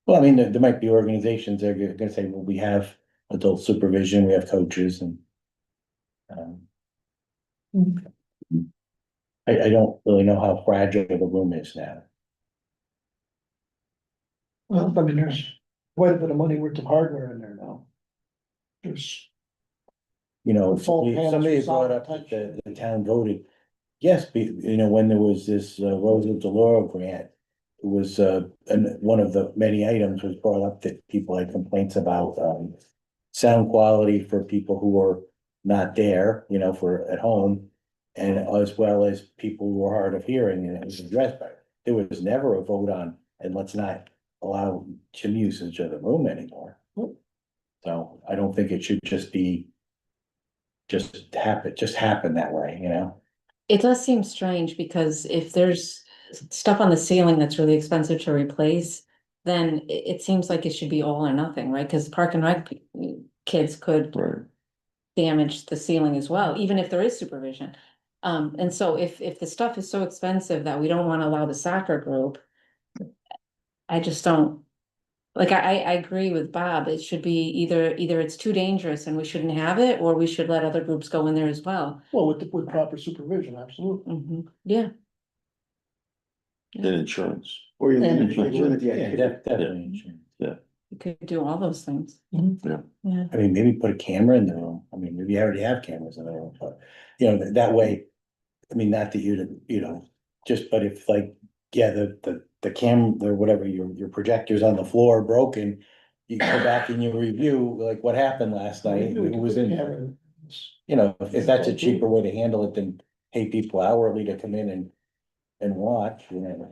Speaker 2: Well, there might be organizations that are gonna say, well, we have adult supervision, we have coaches and. I don't really know how fragile the room is now.
Speaker 11: Well, there's quite a bit of money worth of hardware in there now. There's.
Speaker 2: you know,
Speaker 11: Fall panels
Speaker 2: somebody
Speaker 11: with
Speaker 2: brought
Speaker 11: solid
Speaker 2: up
Speaker 11: touch.
Speaker 2: that the town voted. Yes, you know, when there was this Rosa DeLauro grant, it was, and one of the many items was brought up that people had complaints about, sound quality for people who are not there, you know, for at home, and as well as people who are hard of hearing, and it was addressed by, there was never a vote on, and let's not allow gym usage of the room anymore. So I don't think it should just be, just happen that way, you know?
Speaker 4: It does seem strange because if there's stuff on the ceiling that's really expensive to replace, then it seems like it should be all or nothing, right? Because Park and Rec kids could
Speaker 10: Right.
Speaker 4: damage the ceiling as well, even if there is supervision. And so if the stuff is so expensive that we don't want to allow the soccer group, I just don't, like, I agree with Bob. It should be either it's too dangerous and we shouldn't have it, or we should let other groups go in there as well.
Speaker 11: Well, with proper supervision, absolutely.
Speaker 4: Yeah.
Speaker 10: And insurance.
Speaker 8: Or you
Speaker 11: And
Speaker 8: limit the
Speaker 2: Yeah,
Speaker 8: activity.
Speaker 2: definitely.
Speaker 4: You could do all those things.
Speaker 10: Yeah.
Speaker 4: Yeah.
Speaker 2: I mean, maybe put a camera in the room. I mean, maybe you already have cameras in the room, but, you know, that way, I mean, not that you know, just, but if like, yeah, the cam, or whatever, your projector's on the floor broken, you go back and you review, like, what happened last night, who was in, you know, if that's a cheaper way to handle it than pay people hourly to come in and watch, you know,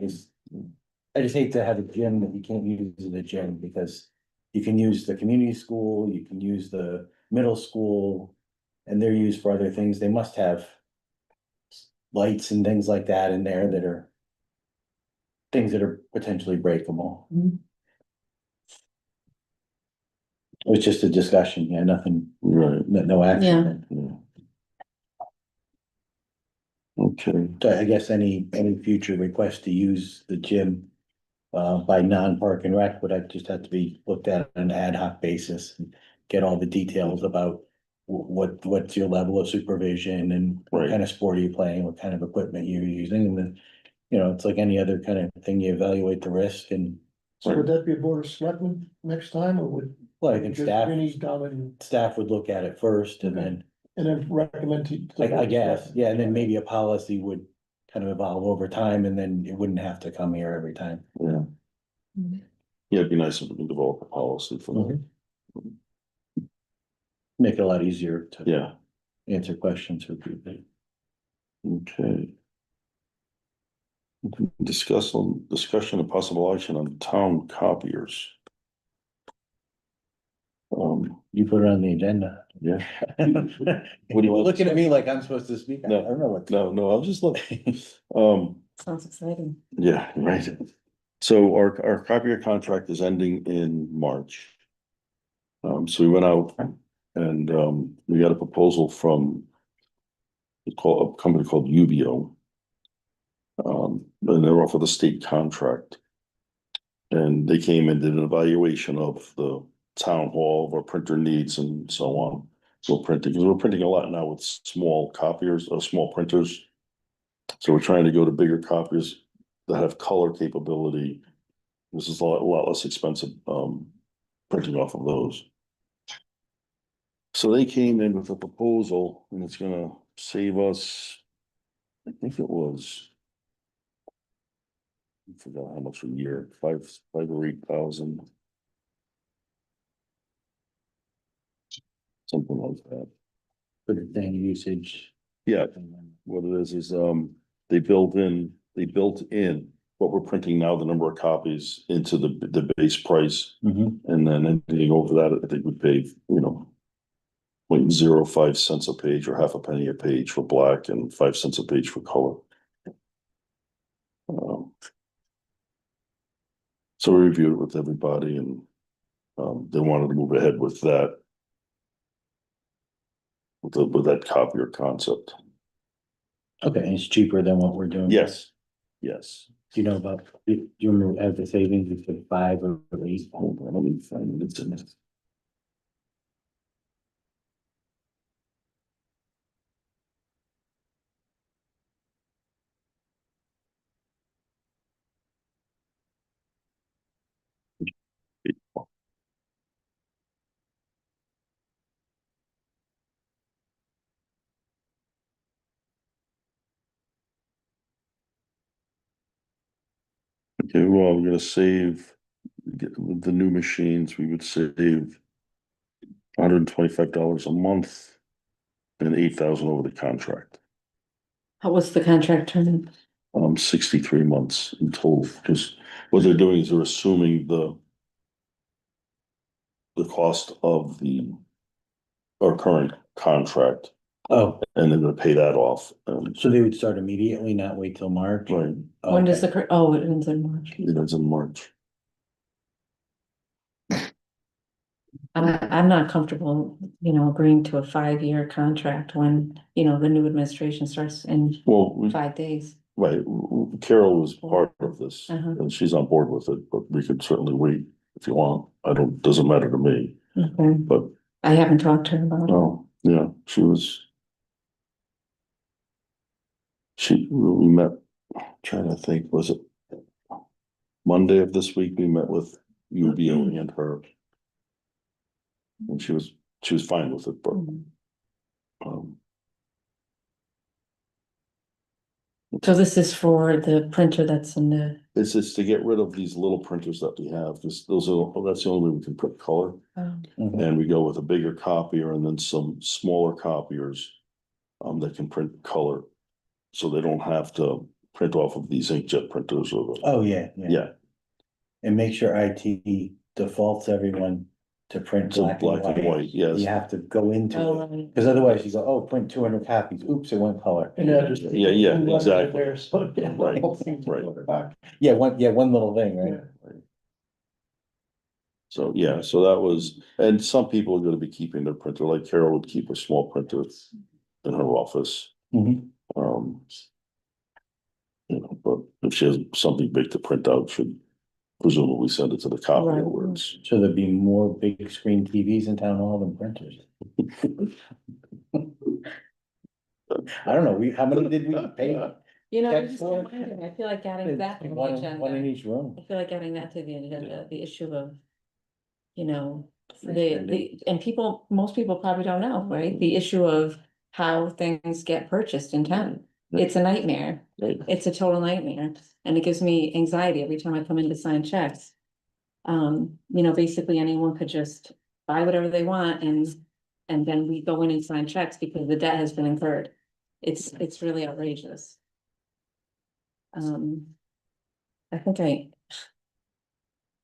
Speaker 2: I just hate to have a gym that you can't use as a gym, because you can use the community school, you can use the middle school, and they're used for other things. They must have lights and things like that in there that are things that are potentially breakable. It was just a discussion, yeah, nothing,
Speaker 10: Right.
Speaker 2: no action.
Speaker 10: Yeah. Okay.
Speaker 2: So I guess any future request to use the gym by non-park and rec would have just have to be looked at on an ad hoc basis. And get all the details about what's your level of supervision and what
Speaker 10: Right.
Speaker 2: kind of sport are you playing, what kind of equipment you're using, and then, you know, it's like any other kind of thing, you evaluate the risk and.
Speaker 11: So would that be a board of selectmen next time, or would?
Speaker 2: Well, I think
Speaker 11: just
Speaker 2: staff,
Speaker 11: Vinnie's done and
Speaker 2: staff would look at it first and
Speaker 11: Okay.
Speaker 2: then,
Speaker 11: recommend to.
Speaker 2: I guess, yeah, and then maybe a policy would kind of evolve over time, and then it wouldn't have to come here every time.
Speaker 10: Yeah. Yeah, it'd be nice if we can develop a policy for that.
Speaker 2: Make it a lot easier to
Speaker 10: Yeah,
Speaker 2: answer questions for people.
Speaker 10: okay. Discussion of possible action on town copiers.
Speaker 2: You put it on the agenda.
Speaker 10: Yeah.
Speaker 2: What
Speaker 10: do you want to
Speaker 2: looking at
Speaker 10: say?
Speaker 2: me like I'm supposed to speak? I
Speaker 10: No.
Speaker 2: don't know what.
Speaker 10: No, I'm just looking.
Speaker 4: Sounds exciting.
Speaker 10: Yeah, right. So our copier contract is ending in March. So we went out and, we got a proposal from a company called UBO. And they're off of the state contract. And they came and did an evaluation of the town hall, our printer needs and so on. So printing, because we're printing a lot now with small copiers, small printers. So we're trying to go to bigger copiers that have color capability. This is a lot less expensive, printing off of those. So they came in with a proposal and it's gonna save us, I think it was. I forgot how much a year, five or 8,000. Something like that.
Speaker 2: For the thing usage.
Speaker 10: Yeah, what it is, they built in what we're printing now, the number of copies into the base price. And then anything over that, I think we pay, 0.05 cents a page or half a penny a page for black and 5 cents a page for color. So we reviewed it with everybody and, they wanted to move ahead with that. With that copier concept.
Speaker 2: Okay, and it's cheaper than what we're doing.
Speaker 10: Yes.
Speaker 2: Do you know about, do you remember as the savings, you said 5 or 8?
Speaker 10: Hold on, let me find it. It's in it. Okay, well, we're gonna save, with the new machines, we would save $125 a month and 8,000 over the contract.
Speaker 4: How was the contract term?
Speaker 10: 63 months in total, because what they're doing is they're assuming the cost of our current contract,
Speaker 2: Oh,
Speaker 10: and they're gonna pay that off.
Speaker 2: so they would start immediately, not wait till March?
Speaker 10: Right,
Speaker 4: When does
Speaker 2: Okay.
Speaker 4: the, oh, it ends in March.
Speaker 10: it ends in March.
Speaker 4: I'm not comfortable, agreeing to a 5-year contract when, the new administration starts in
Speaker 10: Well,
Speaker 4: 5 days.
Speaker 10: right, Carol was part of this,
Speaker 4: Uh-huh.
Speaker 10: and she's on board with it, but we could certainly wait if you want. Doesn't matter to me,
Speaker 4: Okay.
Speaker 10: but,
Speaker 4: I haven't talked to her about it.
Speaker 10: oh, yeah, we met, trying to think, was it Monday of this week, we met with UBO and her. And she was fine with it, but, um,
Speaker 4: So this is for the printer that's in the,
Speaker 10: it's just to get rid of these little printers that we have, because that's the only way we can print color.
Speaker 2: Mhm.
Speaker 10: And we go with a bigger copier and then some smaller copiers, that can print color. So they don't have to print off of these inkjet printers
Speaker 2: Oh, yeah, yeah.
Speaker 10: yeah,
Speaker 2: And make sure IT defaults everyone to print
Speaker 10: so
Speaker 2: black and white.
Speaker 10: yes.
Speaker 2: You have to go into
Speaker 4: oh,
Speaker 2: it, because otherwise you go, oh, print 200 copies, oops, it went color.
Speaker 11: Yeah, just.
Speaker 10: Yeah, exactly.
Speaker 11: There, so, yeah, the
Speaker 10: Right,
Speaker 11: whole thing's
Speaker 10: right.
Speaker 11: back.
Speaker 2: Yeah, one little thing, right?
Speaker 10: So, yeah, so that was, and some people are gonna be keeping their printer, like Carol would keep a small printer in her office.
Speaker 2: Mhm.
Speaker 10: Um. But if she has something big to print out, should presumably send it to the copier
Speaker 4: Right.
Speaker 10: where it's.
Speaker 2: So there'd be more big screen TVs in town hall than printers. I don't know, how many did we pay?
Speaker 4: I'm just
Speaker 2: for-
Speaker 4: wondering, I feel like adding that to the
Speaker 2: One in
Speaker 4: agenda.
Speaker 2: each room.
Speaker 4: I feel like adding that to the agenda, the issue of,
Speaker 2: Spending.
Speaker 4: and most people probably don't know, right? The issue of how things get purchased in town. It's a nightmare.
Speaker 10: Right.
Speaker 4: It's a total nightmare, and it gives me anxiety every time I come in to sign checks. Basically anyone could just buy whatever they want and then we go in and sign checks because the debt has been incurred. It's really outrageous. I think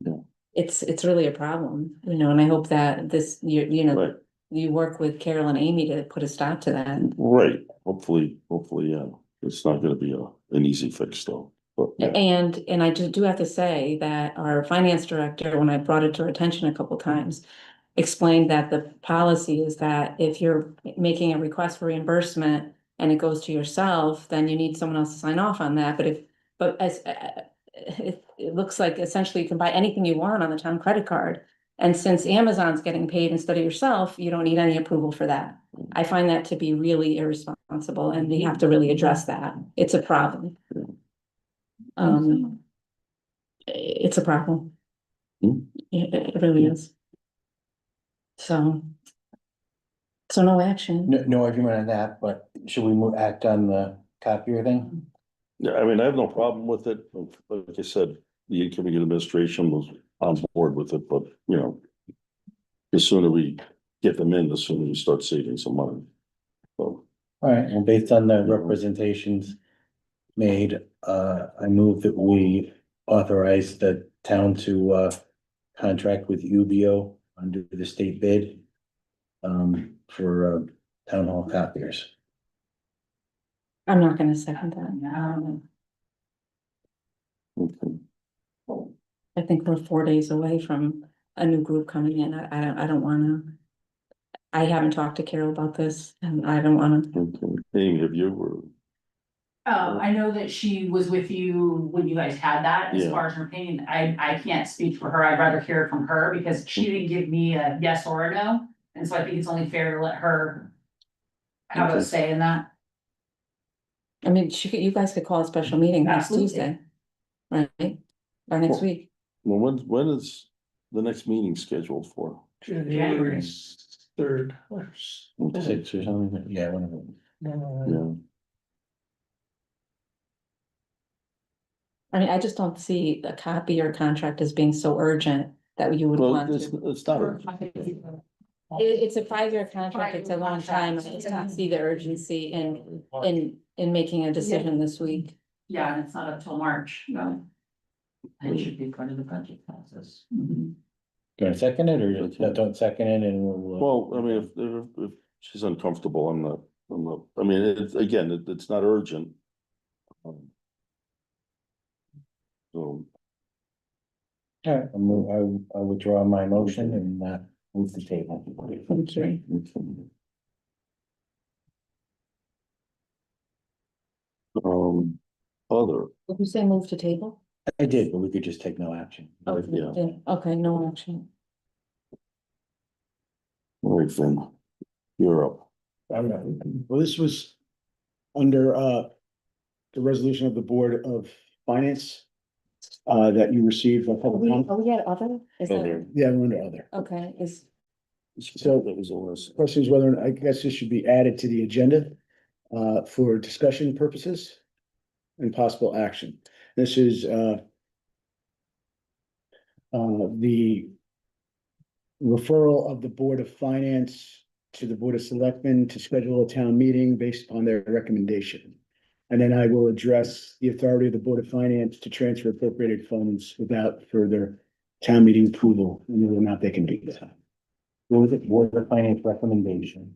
Speaker 10: Yeah.
Speaker 4: it's really a problem, and I hope that this,
Speaker 10: Right,
Speaker 4: you work with Carol and Amy to put a stop to that.
Speaker 10: right, hopefully, yeah, it's not gonna be an easy fix though, but yeah.
Speaker 4: And I do have to say that our finance director, when I brought it to her attention a couple times, explained that the policy is that if you're making a request for reimbursement and it goes to yourself, then you need someone else to sign off on that. But as it looks like essentially you can buy anything you want on the town credit card. And since Amazon's getting paid instead of yourself, you don't need any approval for that. I find that to be really irresponsible and we have to really address that. It's a problem. It's a problem.
Speaker 10: Hmm.
Speaker 4: It really is. So no action.
Speaker 2: No argument on that, but should we act on the copier thing?
Speaker 10: Yeah, I mean, I have no problem with it, like I said, the incoming administration was on board with it, but, the sooner we get them in, the sooner we start saving some money. So,
Speaker 2: All right, well, based on the representations made, I move that we authorize the town to, contract with UBO under the state bid, for, town hall copiers.
Speaker 4: I'm not gonna second that.
Speaker 10: okay.
Speaker 4: I think we're 4 days away from a new group coming in. I don't wanna. I haven't talked to Carol about this and I don't wanna.
Speaker 10: Okay. Amy, have you, or,
Speaker 14: I know that she was with you when you guys had that, as
Speaker 10: Yeah.
Speaker 14: far as her opinion, I can't speak for her, I'd rather hear it from her, because she didn't give me a yes or a no. And so I think it's only fair to let her have a
Speaker 10: Okay.
Speaker 14: say in that.
Speaker 4: I mean, you guys could call a special meeting next
Speaker 14: Absolutely.
Speaker 4: Tuesday. Right? Or next
Speaker 10: Well-
Speaker 4: week.
Speaker 10: well, when is the next meeting scheduled for?
Speaker 11: January 3rd.
Speaker 10: Okay.
Speaker 2: 6 or something, yeah, one of them.
Speaker 10: Yeah,
Speaker 4: I mean, I just don't see a copy or contract as being so urgent that you would
Speaker 10: Well,
Speaker 4: want
Speaker 10: it's,
Speaker 4: to.
Speaker 10: it's not,
Speaker 4: It's a 5-year contract, it's a long time, I just don't see the urgency in making a decision this week.
Speaker 14: Yeah, and it's not up till March, no.
Speaker 7: It should be part of the budget process.
Speaker 2: Don't second it, or don't second it and we'll.
Speaker 10: well, I mean, if she's uncomfortable, I'm not, I mean, it's, again, it's not urgent. So,
Speaker 2: All right, I withdraw my motion and move the table.
Speaker 4: Thank you.
Speaker 10: other,
Speaker 4: Did you say move to table?
Speaker 2: I did, but we could just take no action.
Speaker 4: Okay,
Speaker 10: Yeah.
Speaker 4: yeah, okay, no action.
Speaker 10: everything, you're up.
Speaker 8: Well, this was under the resolution of the Board of Finance that you received a public comment.
Speaker 4: We had other, is that,
Speaker 8: Yeah, we're under other.
Speaker 4: okay,
Speaker 8: So
Speaker 10: That was the last.
Speaker 8: question is whether, I guess this should be added to the agenda for discussion purposes and possible action. This is the referral of the Board of Finance to the Board of Selectmen to schedule a town meeting based upon their recommendation. And then I will address the authority of the Board of Finance to transfer appropriated funds without further town meeting approval, and whether or not they can do that.
Speaker 2: What was it, Board of Finance recommendation?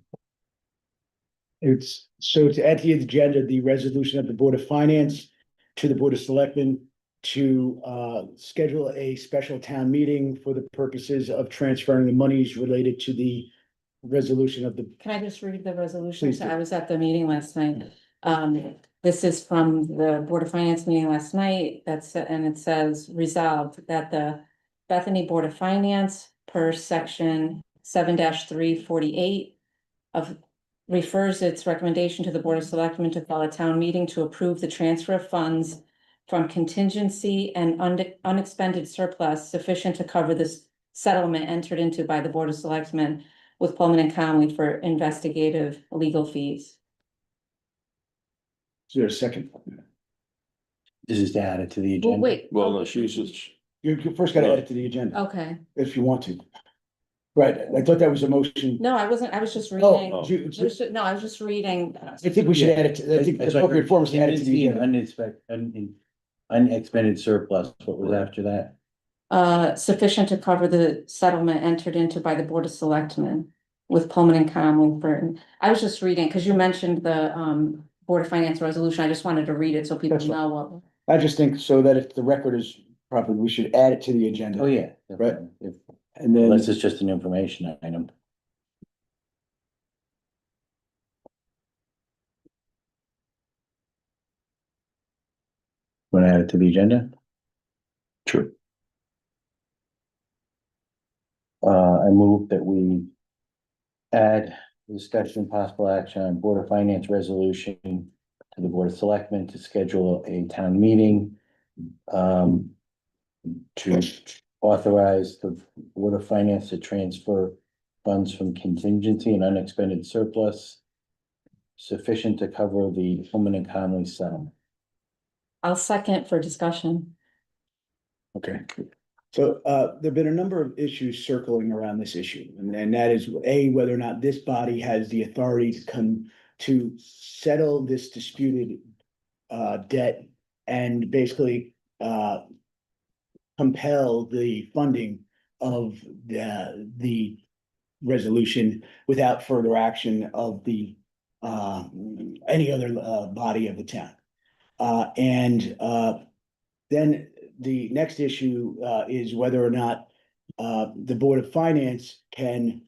Speaker 8: It's, so to add to the agenda, the resolution of the Board of Finance to the Board of Selectmen to schedule a special town meeting for the purposes of transferring the monies related to the resolution of the.
Speaker 4: can I just read the resolution?
Speaker 8: Please
Speaker 4: So
Speaker 8: do.
Speaker 4: I was at the meeting last night. This is from the Board of Finance meeting last night, and it says resolved that the Bethany Board of Finance per section 7-348 of refers its recommendation to the Board of Selectmen to call a town meeting to approve the transfer of funds from contingency and unexpended surplus sufficient to cover this settlement entered into by the Board of Selectmen with Pullman and Conley for investigative legal fees.
Speaker 8: Is there a second?
Speaker 2: This is to add it to the
Speaker 4: Well,
Speaker 2: agenda.
Speaker 4: wait.
Speaker 10: Well, no, she was just,
Speaker 8: You first gotta add it to the agenda,
Speaker 4: Okay,
Speaker 8: if you want to. Right, I thought that was a motion.
Speaker 4: no, I wasn't, I was just
Speaker 8: Oh,
Speaker 4: reading.
Speaker 8: you-
Speaker 4: I was just reading.
Speaker 8: I think we should add it to, I think the
Speaker 2: That's what-
Speaker 8: appropriate form is to add it to the agenda.
Speaker 2: Unexpended surplus, what was after that?
Speaker 4: Sufficient to cover the settlement entered into by the Board of Selectmen with Pullman and Conley for, I was just reading, because you mentioned the Board of Finance resolution, I just wanted to read it so people
Speaker 8: That's fine.
Speaker 4: know what.
Speaker 8: I just think so that if the record is proper, we should add it to the agenda.
Speaker 2: Oh, yeah.
Speaker 8: Right.
Speaker 2: If-
Speaker 8: And then,
Speaker 2: Unless it's just an information item. Want to add it to the agenda?
Speaker 10: sure,
Speaker 2: I move that we add discussion and possible action on Board of Finance resolution to the Board of Selectmen to schedule a town meeting to authorize the Board of Finance to transfer funds from contingency and unexpended surplus sufficient to cover the Pullman and Conley settlement.
Speaker 4: I'll second for discussion.
Speaker 8: okay. So there've been a number of issues circling around this issue, and that is A, whether or not this body has the authority to come to settle this disputed debt and basically compel the funding of the resolution without further action of the any other body of the town. Then the next issue is whether or not the Board of Finance can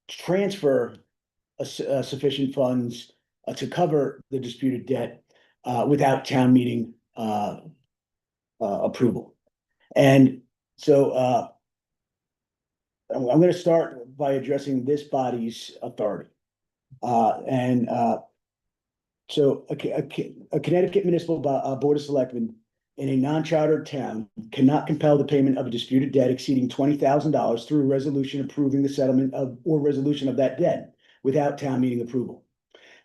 Speaker 8: transfer sufficient funds to cover the disputed debt without town meeting approval. And so I'm gonna start by addressing this body's authority. So a Connecticut Municipal Board of Selectmen in a non-chartered town cannot compel the payment of a disputed debt exceeding $20,000 through a resolution approving the settlement of or resolution of that debt without town meeting approval.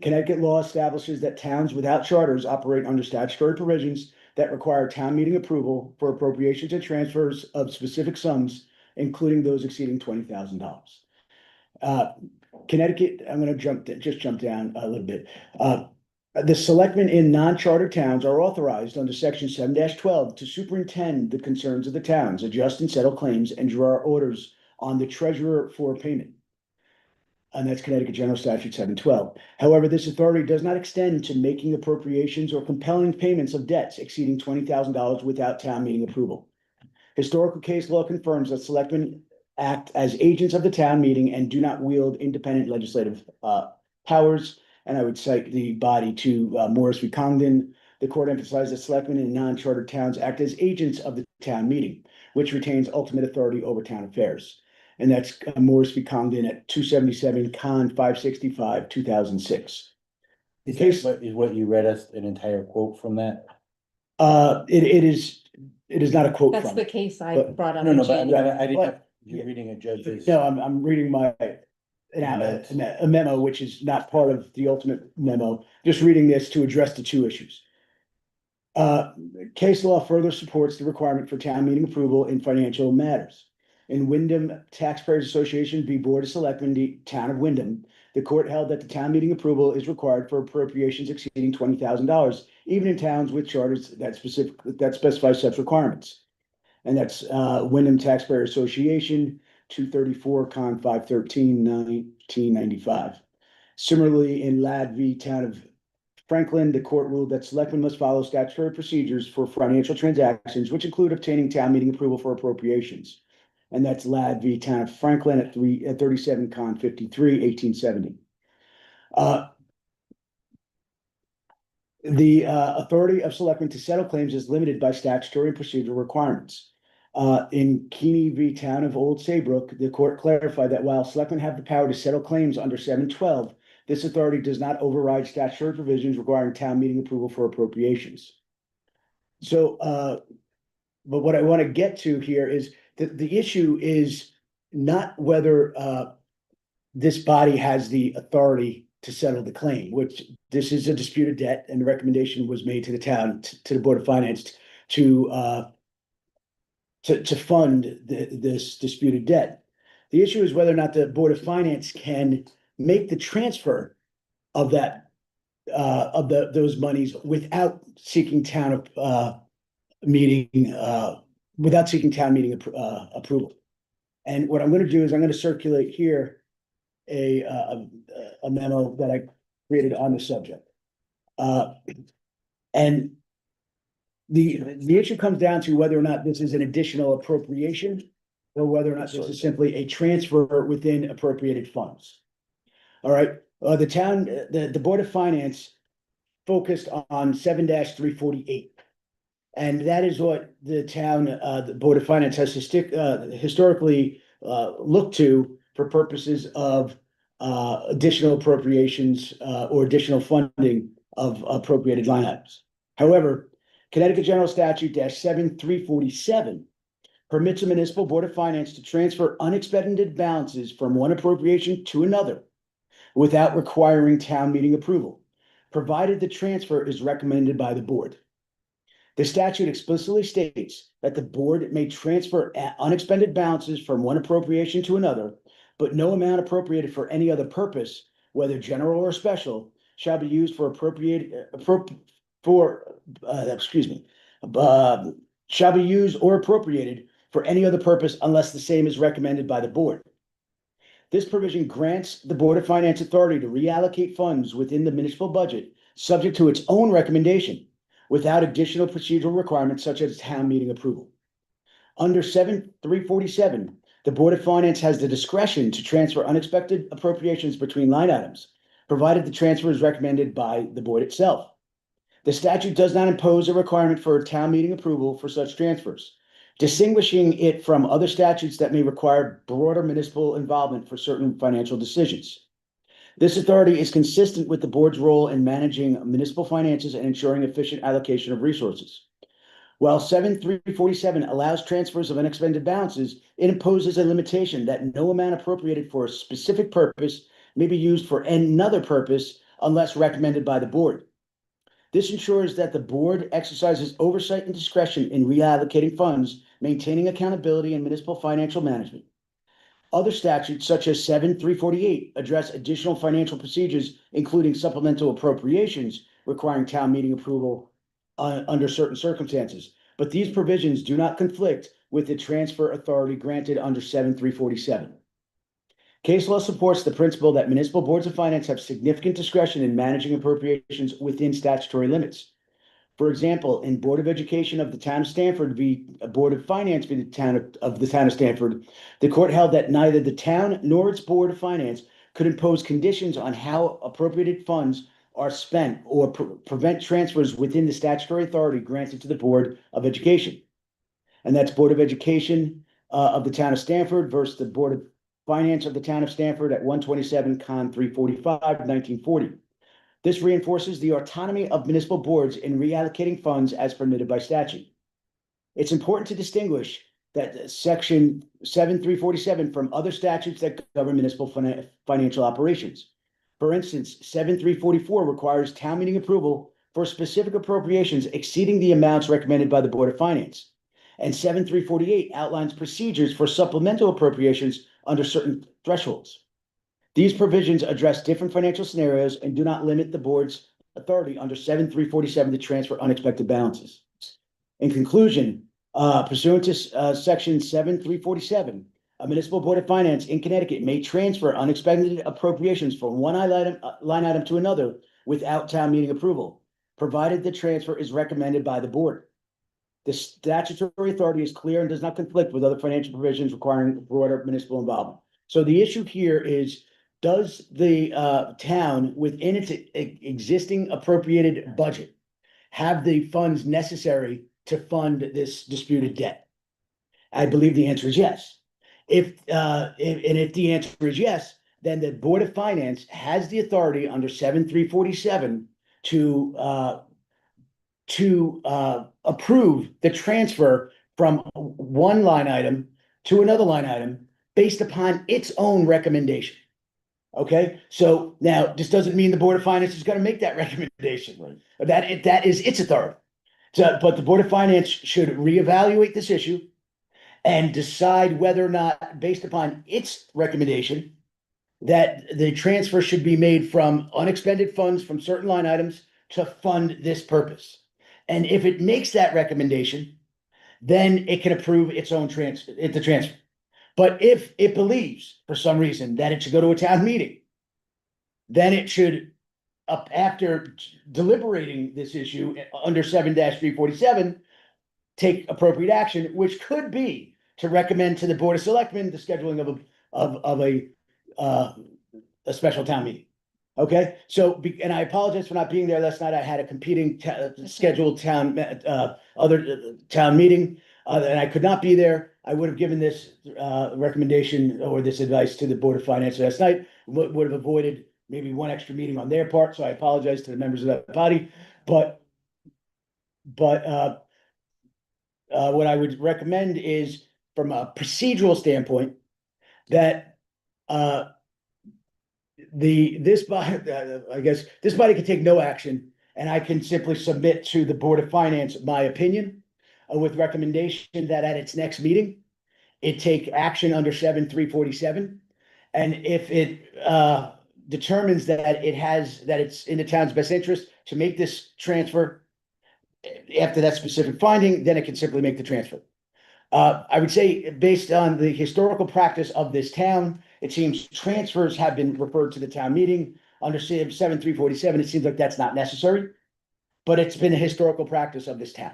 Speaker 8: Connecticut law establishes that towns without charters operate under statutory provisions that require town meeting approval for appropriations and transfers of specific sums, including those exceeding $20,000. Connecticut, I'm gonna just jump down a little bit. The selectmen in non-charter towns are authorized under section 7-12 to superintend the concerns of the towns, adjust and settle claims, and draw orders on the treasurer for payment. And that's Connecticut General Statute 712. However, this authority does not extend to making appropriations or compelling payments of debts exceeding $20,000 without town meeting approval. Historical case law confirms that selectmen act as agents of the town meeting and do not wield independent legislative powers. And I would cite the body to Morris v. Congdon. The court emphasized that selectmen in non-chartered towns act as agents of the town meeting, which retains ultimate authority over town affairs. And that's Morris v. Congdon at 277 Con 565, 2006.
Speaker 2: Is what you read us an entire quote from that?
Speaker 8: It is not a quote
Speaker 4: That's
Speaker 8: from
Speaker 4: the
Speaker 8: it.
Speaker 4: case I
Speaker 8: but-
Speaker 4: brought up.
Speaker 2: No,
Speaker 4: in
Speaker 2: no, but
Speaker 4: January.
Speaker 2: I didn't,
Speaker 8: But-
Speaker 2: you're reading a judge's.
Speaker 8: No, I'm reading a memo, which is not part of the ultimate memo, just reading this to address the two issues. Case law further supports the requirement for town meeting approval in financial matters. In Wyndham Taxpayers Association v. Board of Selectmen, the town of Wyndham, the court held that the town meeting approval is required for appropriations exceeding $20,000, even in towns with charters that specify such requirements. And that's Wyndham Taxpayer Association, 234 Con 513, 1995. Similarly, in Ladd v. Town of Franklin, the court ruled that selectmen must follow statutory procedures for financial transactions, which include obtaining town meeting approval for appropriations. And that's Ladd v. Town of Franklin at 37 Con 53, 1870. The authority of selectmen to settle claims is limited by statutory and procedural requirements. In Keeney v. Town of Old Saybrook, the court clarified that while selectmen have the power to settle claims under 712, this authority does not override statutory provisions requiring town meeting approval for appropriations. So, but what I want to get to here is that the issue is not whether this body has the authority to settle the claim, which this is a disputed debt, and the recommendation was made to the town, to the Board of Finance to fund this disputed debt. The issue is whether or not the Board of Finance can make the transfer of that those monies without seeking town meeting approval. And what I'm going to do is I'm going to circulate here a memo that I created on the subject. And the issue comes down to whether or not this is an additional appropriation or whether or not this is simply a transfer within appropriated funds. All right, the Board of Finance focused on 7-348. And that is what the town, the Board of Finance has historically looked to for purposes of additional appropriations or additional funding of appropriated line items. However, Connecticut General Statute -7347 permits a municipal Board of Finance to transfer unexpended balances from one appropriation to another without requiring town meeting approval, provided the transfer is recommended by the board. The statute explicitly states that the board may transfer unexpended balances from one appropriation to another, but no amount appropriated for any other purpose, whether general or special, shall be used for shall be used or appropriated for any other purpose unless the same is recommended by the board. This provision grants the Board of Finance authority to reallocate funds within the municipal budget, subject to its own recommendation, without additional procedural requirements such as town meeting approval. Under 7347, the Board of Finance has the discretion to transfer unexpected appropriations between line items, provided the transfer is recommended by the board itself. The statute does not impose a requirement for town meeting approval for such transfers, distinguishing it from other statutes that may require broader municipal involvement for certain financial decisions. This authority is consistent with the board's role in managing municipal finances and ensuring efficient allocation of resources. While 7347 allows transfers of unexpended balances, it imposes a limitation that no amount appropriated for a specific purpose may be used for another purpose unless recommended by the board. This ensures that the board exercises oversight and discretion in reallocating funds, maintaining accountability and municipal financial management. Other statutes such as 7-348 address additional financial procedures, including supplemental appropriations requiring town meeting approval under certain circumstances. But these provisions do not conflict with the transfer authority granted under 7-347. Case law supports the principle that municipal boards of finance have significant discretion in managing appropriations within statutory limits. For example, in Board of Education of the Town of Stamford v. Board of Finance v. the Town of Stamford, the court held that neither the town nor its Board of Finance could impose conditions on how appropriated funds are spent or prevent transfers within the statutory authority granted to the Board of Education. And that's Board of Education of the Town of Stamford versus the Board of Finance of the Town of Stamford at 127 Con 345, 1940. This reinforces the autonomy of municipal boards in reallocating funds as permitted by statute. It's important to distinguish that Section 7-347 from other statutes that govern municipal financial operations. For instance, 7-344 requires town meeting approval for specific appropriations exceeding the amounts recommended by the Board of Finance. And 7-348 outlines procedures for supplemental appropriations under certain thresholds. These provisions address different financial scenarios and do not limit the board's authority under 7-347 to transfer unexpected balances. In conclusion, pursuant to Section 7-347, a municipal board of finance in Connecticut may transfer unexpected appropriations from one line item to another without town meeting approval, provided the transfer is recommended by the board. The statutory authority is clear and does not conflict with other financial provisions requiring broader municipal involvement. So the issue here is, does the town within its existing appropriated budget have the funds necessary to fund this disputed debt? I believe the answer is yes. If the answer is yes, then the Board of Finance has the authority under 7-347 to approve the transfer from one line item to another line item based upon its own recommendation. Okay, so now this doesn't mean the Board of Finance is going to make that recommendation. Right? That is its authority. So, but the Board of Finance should reevaluate this issue and decide whether or not, based upon its recommendation, that the transfer should be made from unexpended funds from certain line items to fund this purpose. And if it makes that recommendation, then it can approve its own transfer. But if it believes, for some reason, that it should go to a town meeting, then it should, after deliberating this issue under 7-347, take appropriate action, which could be to recommend to the Board of Selectmen the scheduling of a special town meeting. Okay, so, and I apologize for not being there last night. I had a competing scheduled other town meeting, and I could not be there. I would have given this recommendation or this advice to the Board of Finance last night, would have avoided maybe one extra meeting on their part. So I apologize to the members of that body, but what I would recommend is, from a procedural standpoint, that this body, I guess, this body can take no action, and I can simply submit to the Board of Finance my opinion with recommendation that at its next meeting, it take action under 7-347. And if it determines that it's in the town's best interest to make this transfer after that specific finding, then it can simply make the transfer. I would say, based on the historical practice of this town, it seems transfers have been referred to the town meeting under 7-347. It seems like that's not necessary, but it's been a historical practice of this town.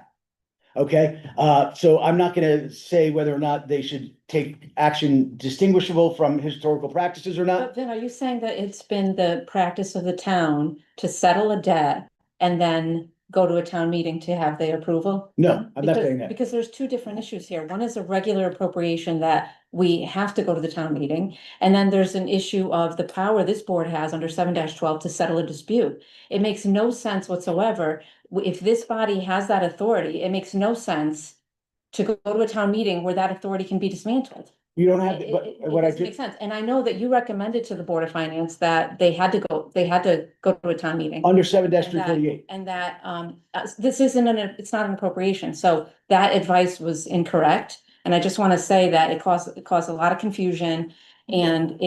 Speaker 8: Okay, so I'm not going to say whether or not they should take action distinguishable from historical practices or not.
Speaker 4: But then, are you saying that it's been the practice of the town to settle a debt and then go to a town meeting to have their approval?
Speaker 8: No, I'm not saying that.
Speaker 4: Because there's two different issues here. One is a regular appropriation that we have to go to the town meeting. And then there's an issue of the power this board has under 7-12 to settle a dispute. It makes no sense whatsoever. If this body has that authority, it makes no sense to go to a town meeting where that authority can be dismantled.
Speaker 8: You don't have,
Speaker 4: It
Speaker 8: what I
Speaker 4: doesn't make
Speaker 8: did,
Speaker 4: sense, and I know that you recommended to the Board of Finance that they had to go to a town meeting.
Speaker 8: under 7-348.
Speaker 4: And that, this isn't it's not an appropriation, so that advice was incorrect. And I just wanna say that it caused a lot of confusion, and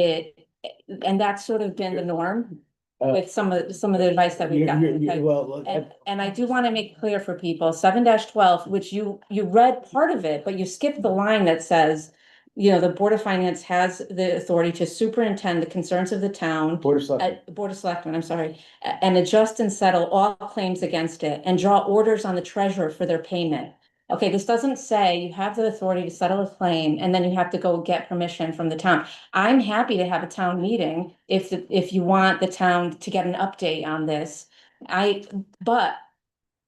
Speaker 4: that's sort of been the norm with some of the advice that we've gotten. Okay?
Speaker 8: Well,
Speaker 4: And I do wanna make clear for people, 7-12, which you read part of it, but you skipped the line that says, you know, the Board of Finance has the authority to superintend the concerns of the town.
Speaker 8: Board of Selectmen.
Speaker 4: Board of Selectmen, I'm sorry, and adjust and settle all claims against it and draw orders on the treasurer for their payment. Okay, this doesn't say you have the authority to settle a claim and then you have to go get permission from the town. I'm happy to have a town meeting if you want the town to get an update on this. But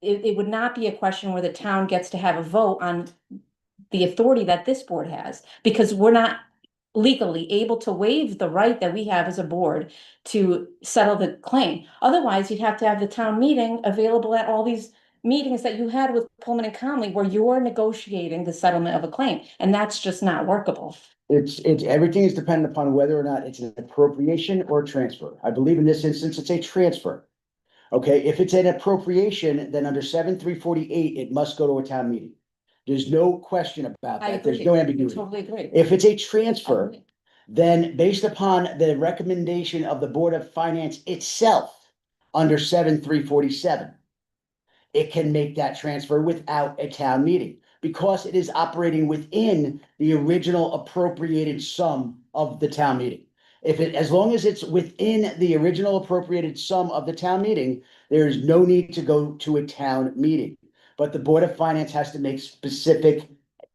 Speaker 4: it would not be a question where the town gets to have a vote on the authority that this board has, because we're not legally able to waive the right that we have as a board to settle the claim. Otherwise, you'd have to have the town meeting available at all these meetings that you had with Pullman and Conley where you're negotiating the settlement of a claim, and that's just not workable.
Speaker 8: Everything is dependent upon whether or not it's an appropriation or transfer. I believe in this instance, it's a transfer. Okay, if it's an appropriation, then under 7-348, it must go to a town meeting. There's no question about
Speaker 4: I
Speaker 8: that. There's
Speaker 4: agree.
Speaker 8: no
Speaker 4: I
Speaker 8: ambiguity.
Speaker 4: totally agree.
Speaker 8: If it's a
Speaker 4: I
Speaker 8: transfer,
Speaker 4: agree.
Speaker 8: then based upon the recommendation of the Board of Finance itself, under 7-347, it can make that transfer without a town meeting because it is operating within the original appropriated sum of the town meeting. As long as it's within the original appropriated sum of the town meeting, there is no need to go to a town meeting. But the Board of Finance has to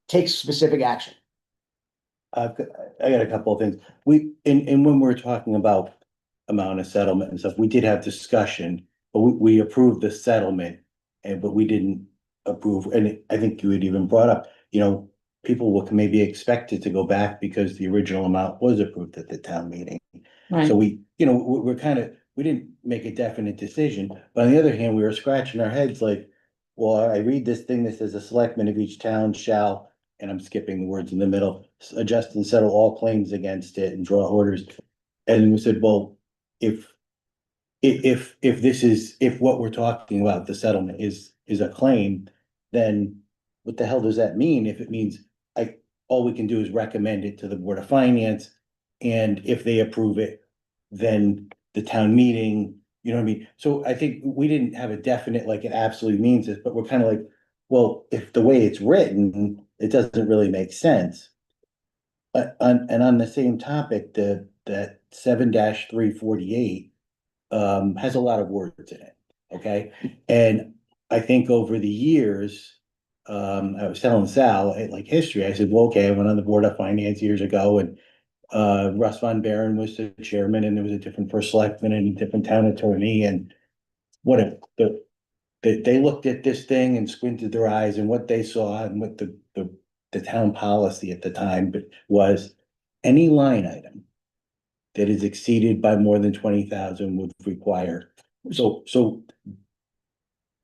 Speaker 8: take specific action.
Speaker 2: I got a couple of things. And when we're talking about amount of settlement and stuff, we did have discussion, but we approved the settlement. But we didn't approve, and I think you had even brought up, people will maybe expect it to go back because the original amount was approved at the town meeting.
Speaker 4: Right.
Speaker 2: So we didn't make a definite decision, but on the other hand, we were scratching our heads like, well, I read this thing that says the selectmen of each town shall, and I'm skipping the words in the middle, adjust and settle all claims against it and draw orders. And we said, well, if what we're talking about, the settlement is a claim, then what the hell does that mean? If it means all we can do is recommend it to the Board of Finance, and if they approve it, then the town meeting, you know what I mean? So I think we didn't have a definite, like it absolutely means this, but we're kind of like, well, if the way it's written, it doesn't really make sense. On the same topic, that 7-348 has a lot of words in it, okay? And I think over the years, I was telling Sal, like history, I said, well, okay, I went on the Board of Finance years ago, and Russ Von Baron was the chairman, and there was a different first selectman and a different town attorney, and they looked at this thing and squinted their eyes, and what they saw and what the town policy at the time was any line item that is exceeded by more than 20,000 would require, so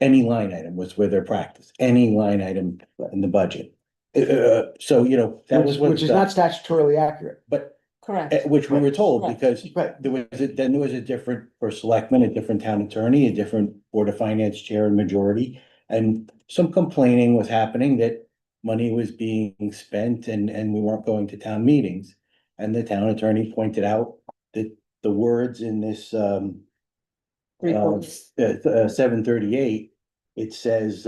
Speaker 2: any line item was where their practice, any line item in the budget. So, that was
Speaker 8: Which is not statutorily accurate.
Speaker 2: But
Speaker 4: Correct.
Speaker 2: which we were told,
Speaker 4: Right.
Speaker 2: because
Speaker 8: Right.
Speaker 2: there was a different first selectman, a different town attorney, a different Board of Finance chair and majority. And some complaining was happening that money was being spent and we weren't going to town meetings. And the town attorney pointed out that the words in this 738, it says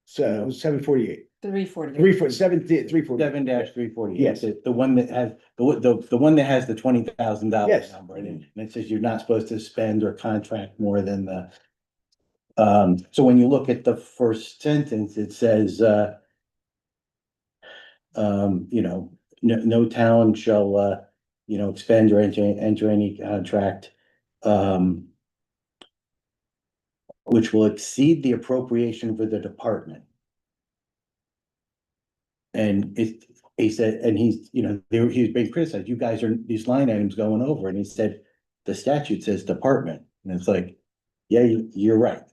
Speaker 8: So it was 748.
Speaker 4: 340.
Speaker 8: 347,
Speaker 2: 7-340.
Speaker 8: Yes.
Speaker 2: The one that has, the one that has the $20,000
Speaker 8: Yes.
Speaker 2: number in it, and it says you're not supposed to spend or contract more than the. So when you look at the first sentence, it says, no town shall, expend or enter any contract. Which will exceed the appropriation for the department. And he said, and he's being criticized, you guys are, these line items going over, and he said, the statute says department, and it's like, yeah, you're right.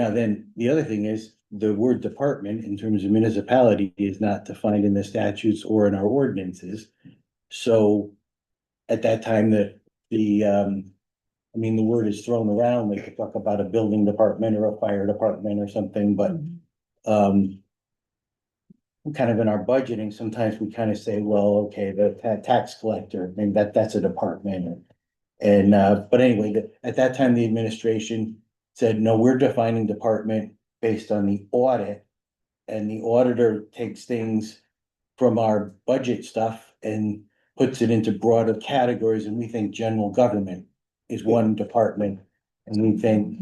Speaker 2: Now, then, the other thing is, the word department in terms of municipality is not defined in the statutes or in our ordinances. So at that time, I mean, the word is thrown around, we could talk about a building department or a fire department or something, but kind of in our budgeting, sometimes we kind of say, well, okay, the tax collector, I mean, that's a department. And, but anyway, at that time, the administration said, no, we're defining department based on the audit. And the auditor takes things from our budget stuff and puts it into broader categories, and we think general government is one department. And we think,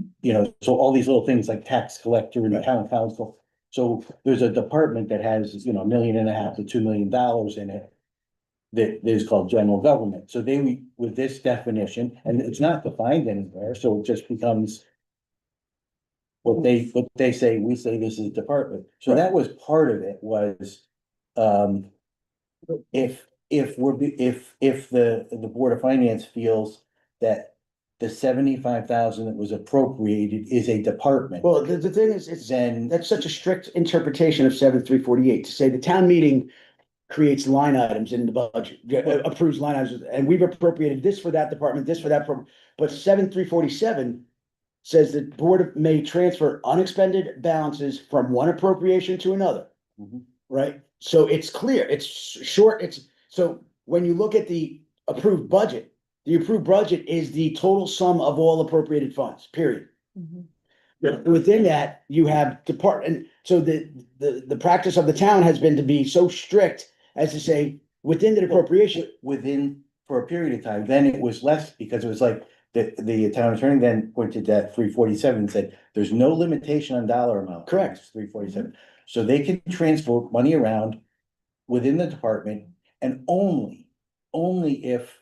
Speaker 2: so all these little things like tax collector and town council. So there's a department that has, $1.5 million to $2 million in it. That is called general government. So with this definition, and it's not defined anywhere, so it just becomes. What they say, we say this is department. So that was part of it was, if the Board of Finance feels that the 75,000 that was appropriated is a department.
Speaker 8: Well, the thing is, that's such a strict interpretation of 7348 to say the town meeting creates line items in the budget, approves line items, and we've appropriated this for that department, this for that, but 7347 says that board may transfer unexpended balances from one appropriation to another. Right? So it's clear, it's short, so when you look at the approved budget is the total sum of all appropriated funds, period. Within that, you have and so the practice of the town has been to be so strict as to say, within the appropriation.
Speaker 2: For a period of time, then it was less, because it was like, the town attorney then pointed at 347 and said, there's no limitation on dollar amount.
Speaker 8: Correct.
Speaker 2: 347. So they can transfer money around within the department, and only if,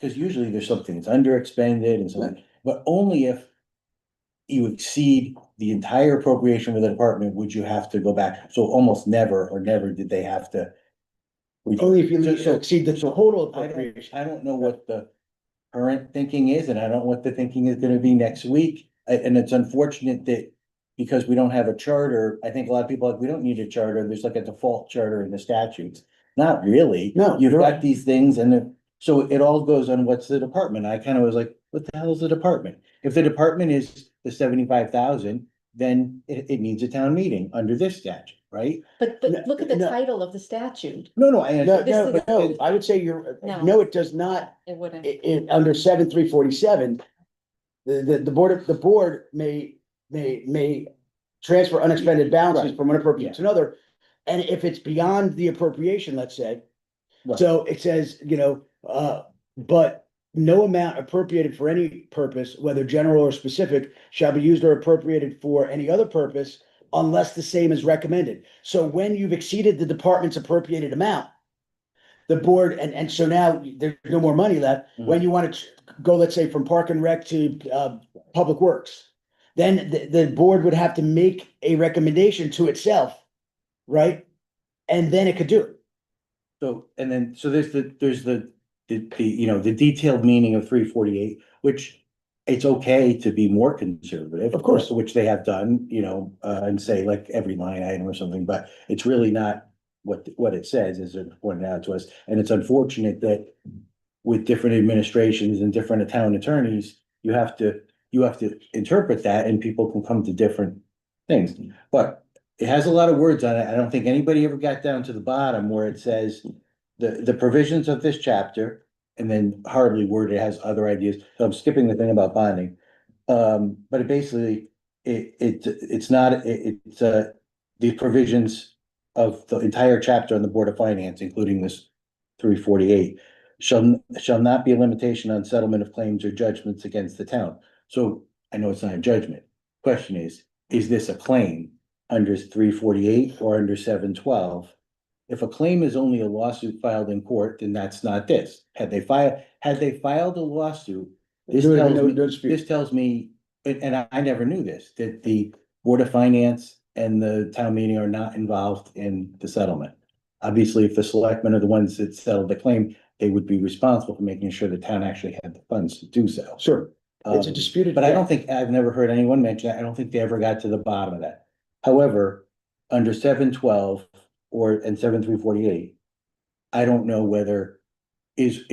Speaker 2: because usually there's something that's under expended and so on, but only if you exceed the entire appropriation for the department, would you have to go back. So almost never did they have to.
Speaker 8: Only if you exceed the total appropriation.
Speaker 2: I don't know what the current thinking is, and I don't know what the thinking is gonna be next week. And it's unfortunate that because we don't have a charter, I think a lot of people are like, we don't need a charter, there's like a default charter in the statutes. Not really.
Speaker 8: No,
Speaker 2: You've
Speaker 8: you're
Speaker 2: got
Speaker 8: right.
Speaker 2: these things, and so it all goes on what's the department. I kind of was like, what the hell is the department? If the department is the 75,000, then it needs a town meeting under this statute, right?
Speaker 4: But look at the
Speaker 8: No.
Speaker 4: title of the statute.
Speaker 2: No,
Speaker 8: No,
Speaker 2: I
Speaker 8: I would say no, it does not.
Speaker 4: It wouldn't.
Speaker 8: Under 7347, the board may transfer unexpended balances
Speaker 2: Right.
Speaker 8: from one appropriation to another. And if it's beyond the appropriation, let's say,
Speaker 2: Right.
Speaker 8: so it says, but no amount appropriated for any purpose, whether general or specific, shall be used or appropriated for any other purpose unless the same is recommended. So when you've exceeded the department's appropriated amount, the board, and so now there's no more money left. When you want to go, let's say, from Park and Rec to Public Works, then the board would have to make a recommendation to itself, right? And then it could do it.
Speaker 2: So, and then, so there's the detailed meaning of 348, which it's okay to be more conservative.
Speaker 8: Of course.
Speaker 2: Which they have done, and say like every line item or something, but it's really not what it says, as it pointed out to us. And it's unfortunate that with different administrations and different town attorneys, you have to interpret that, and people can come to different things. But it has a lot of words on it. I don't think anybody ever got down to the bottom where it says the provisions of this chapter, and then hardly worded, it has other ideas. So I'm skipping the thing about bonding. But it basically, it's the provisions of the entire chapter on the Board of Finance, including this 348, shall not be a limitation on settlement of claims or judgments against the town. So I know it's not a judgment. Question is this a claim under 348 or under 712? If a claim is only a lawsuit filed in court, then that's not this. Had they filed a lawsuit, this tells me, and I never knew this, that the Board of Finance and the town meeting are not involved in the settlement. Obviously, if the selectmen are the ones that settled the claim, they would be responsible for making sure the town actually had the funds to do so.
Speaker 8: Sure. It's a disputed.
Speaker 2: But I
Speaker 8: debt.
Speaker 2: don't think, I've never heard anyone mention that. I don't think they ever got to the bottom of that. However, under 712 and 7348, I don't know whether is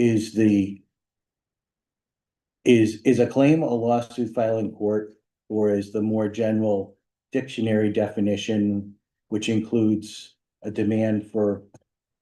Speaker 2: a claim a lawsuit filed in court, or is the more general dictionary definition, which includes a demand for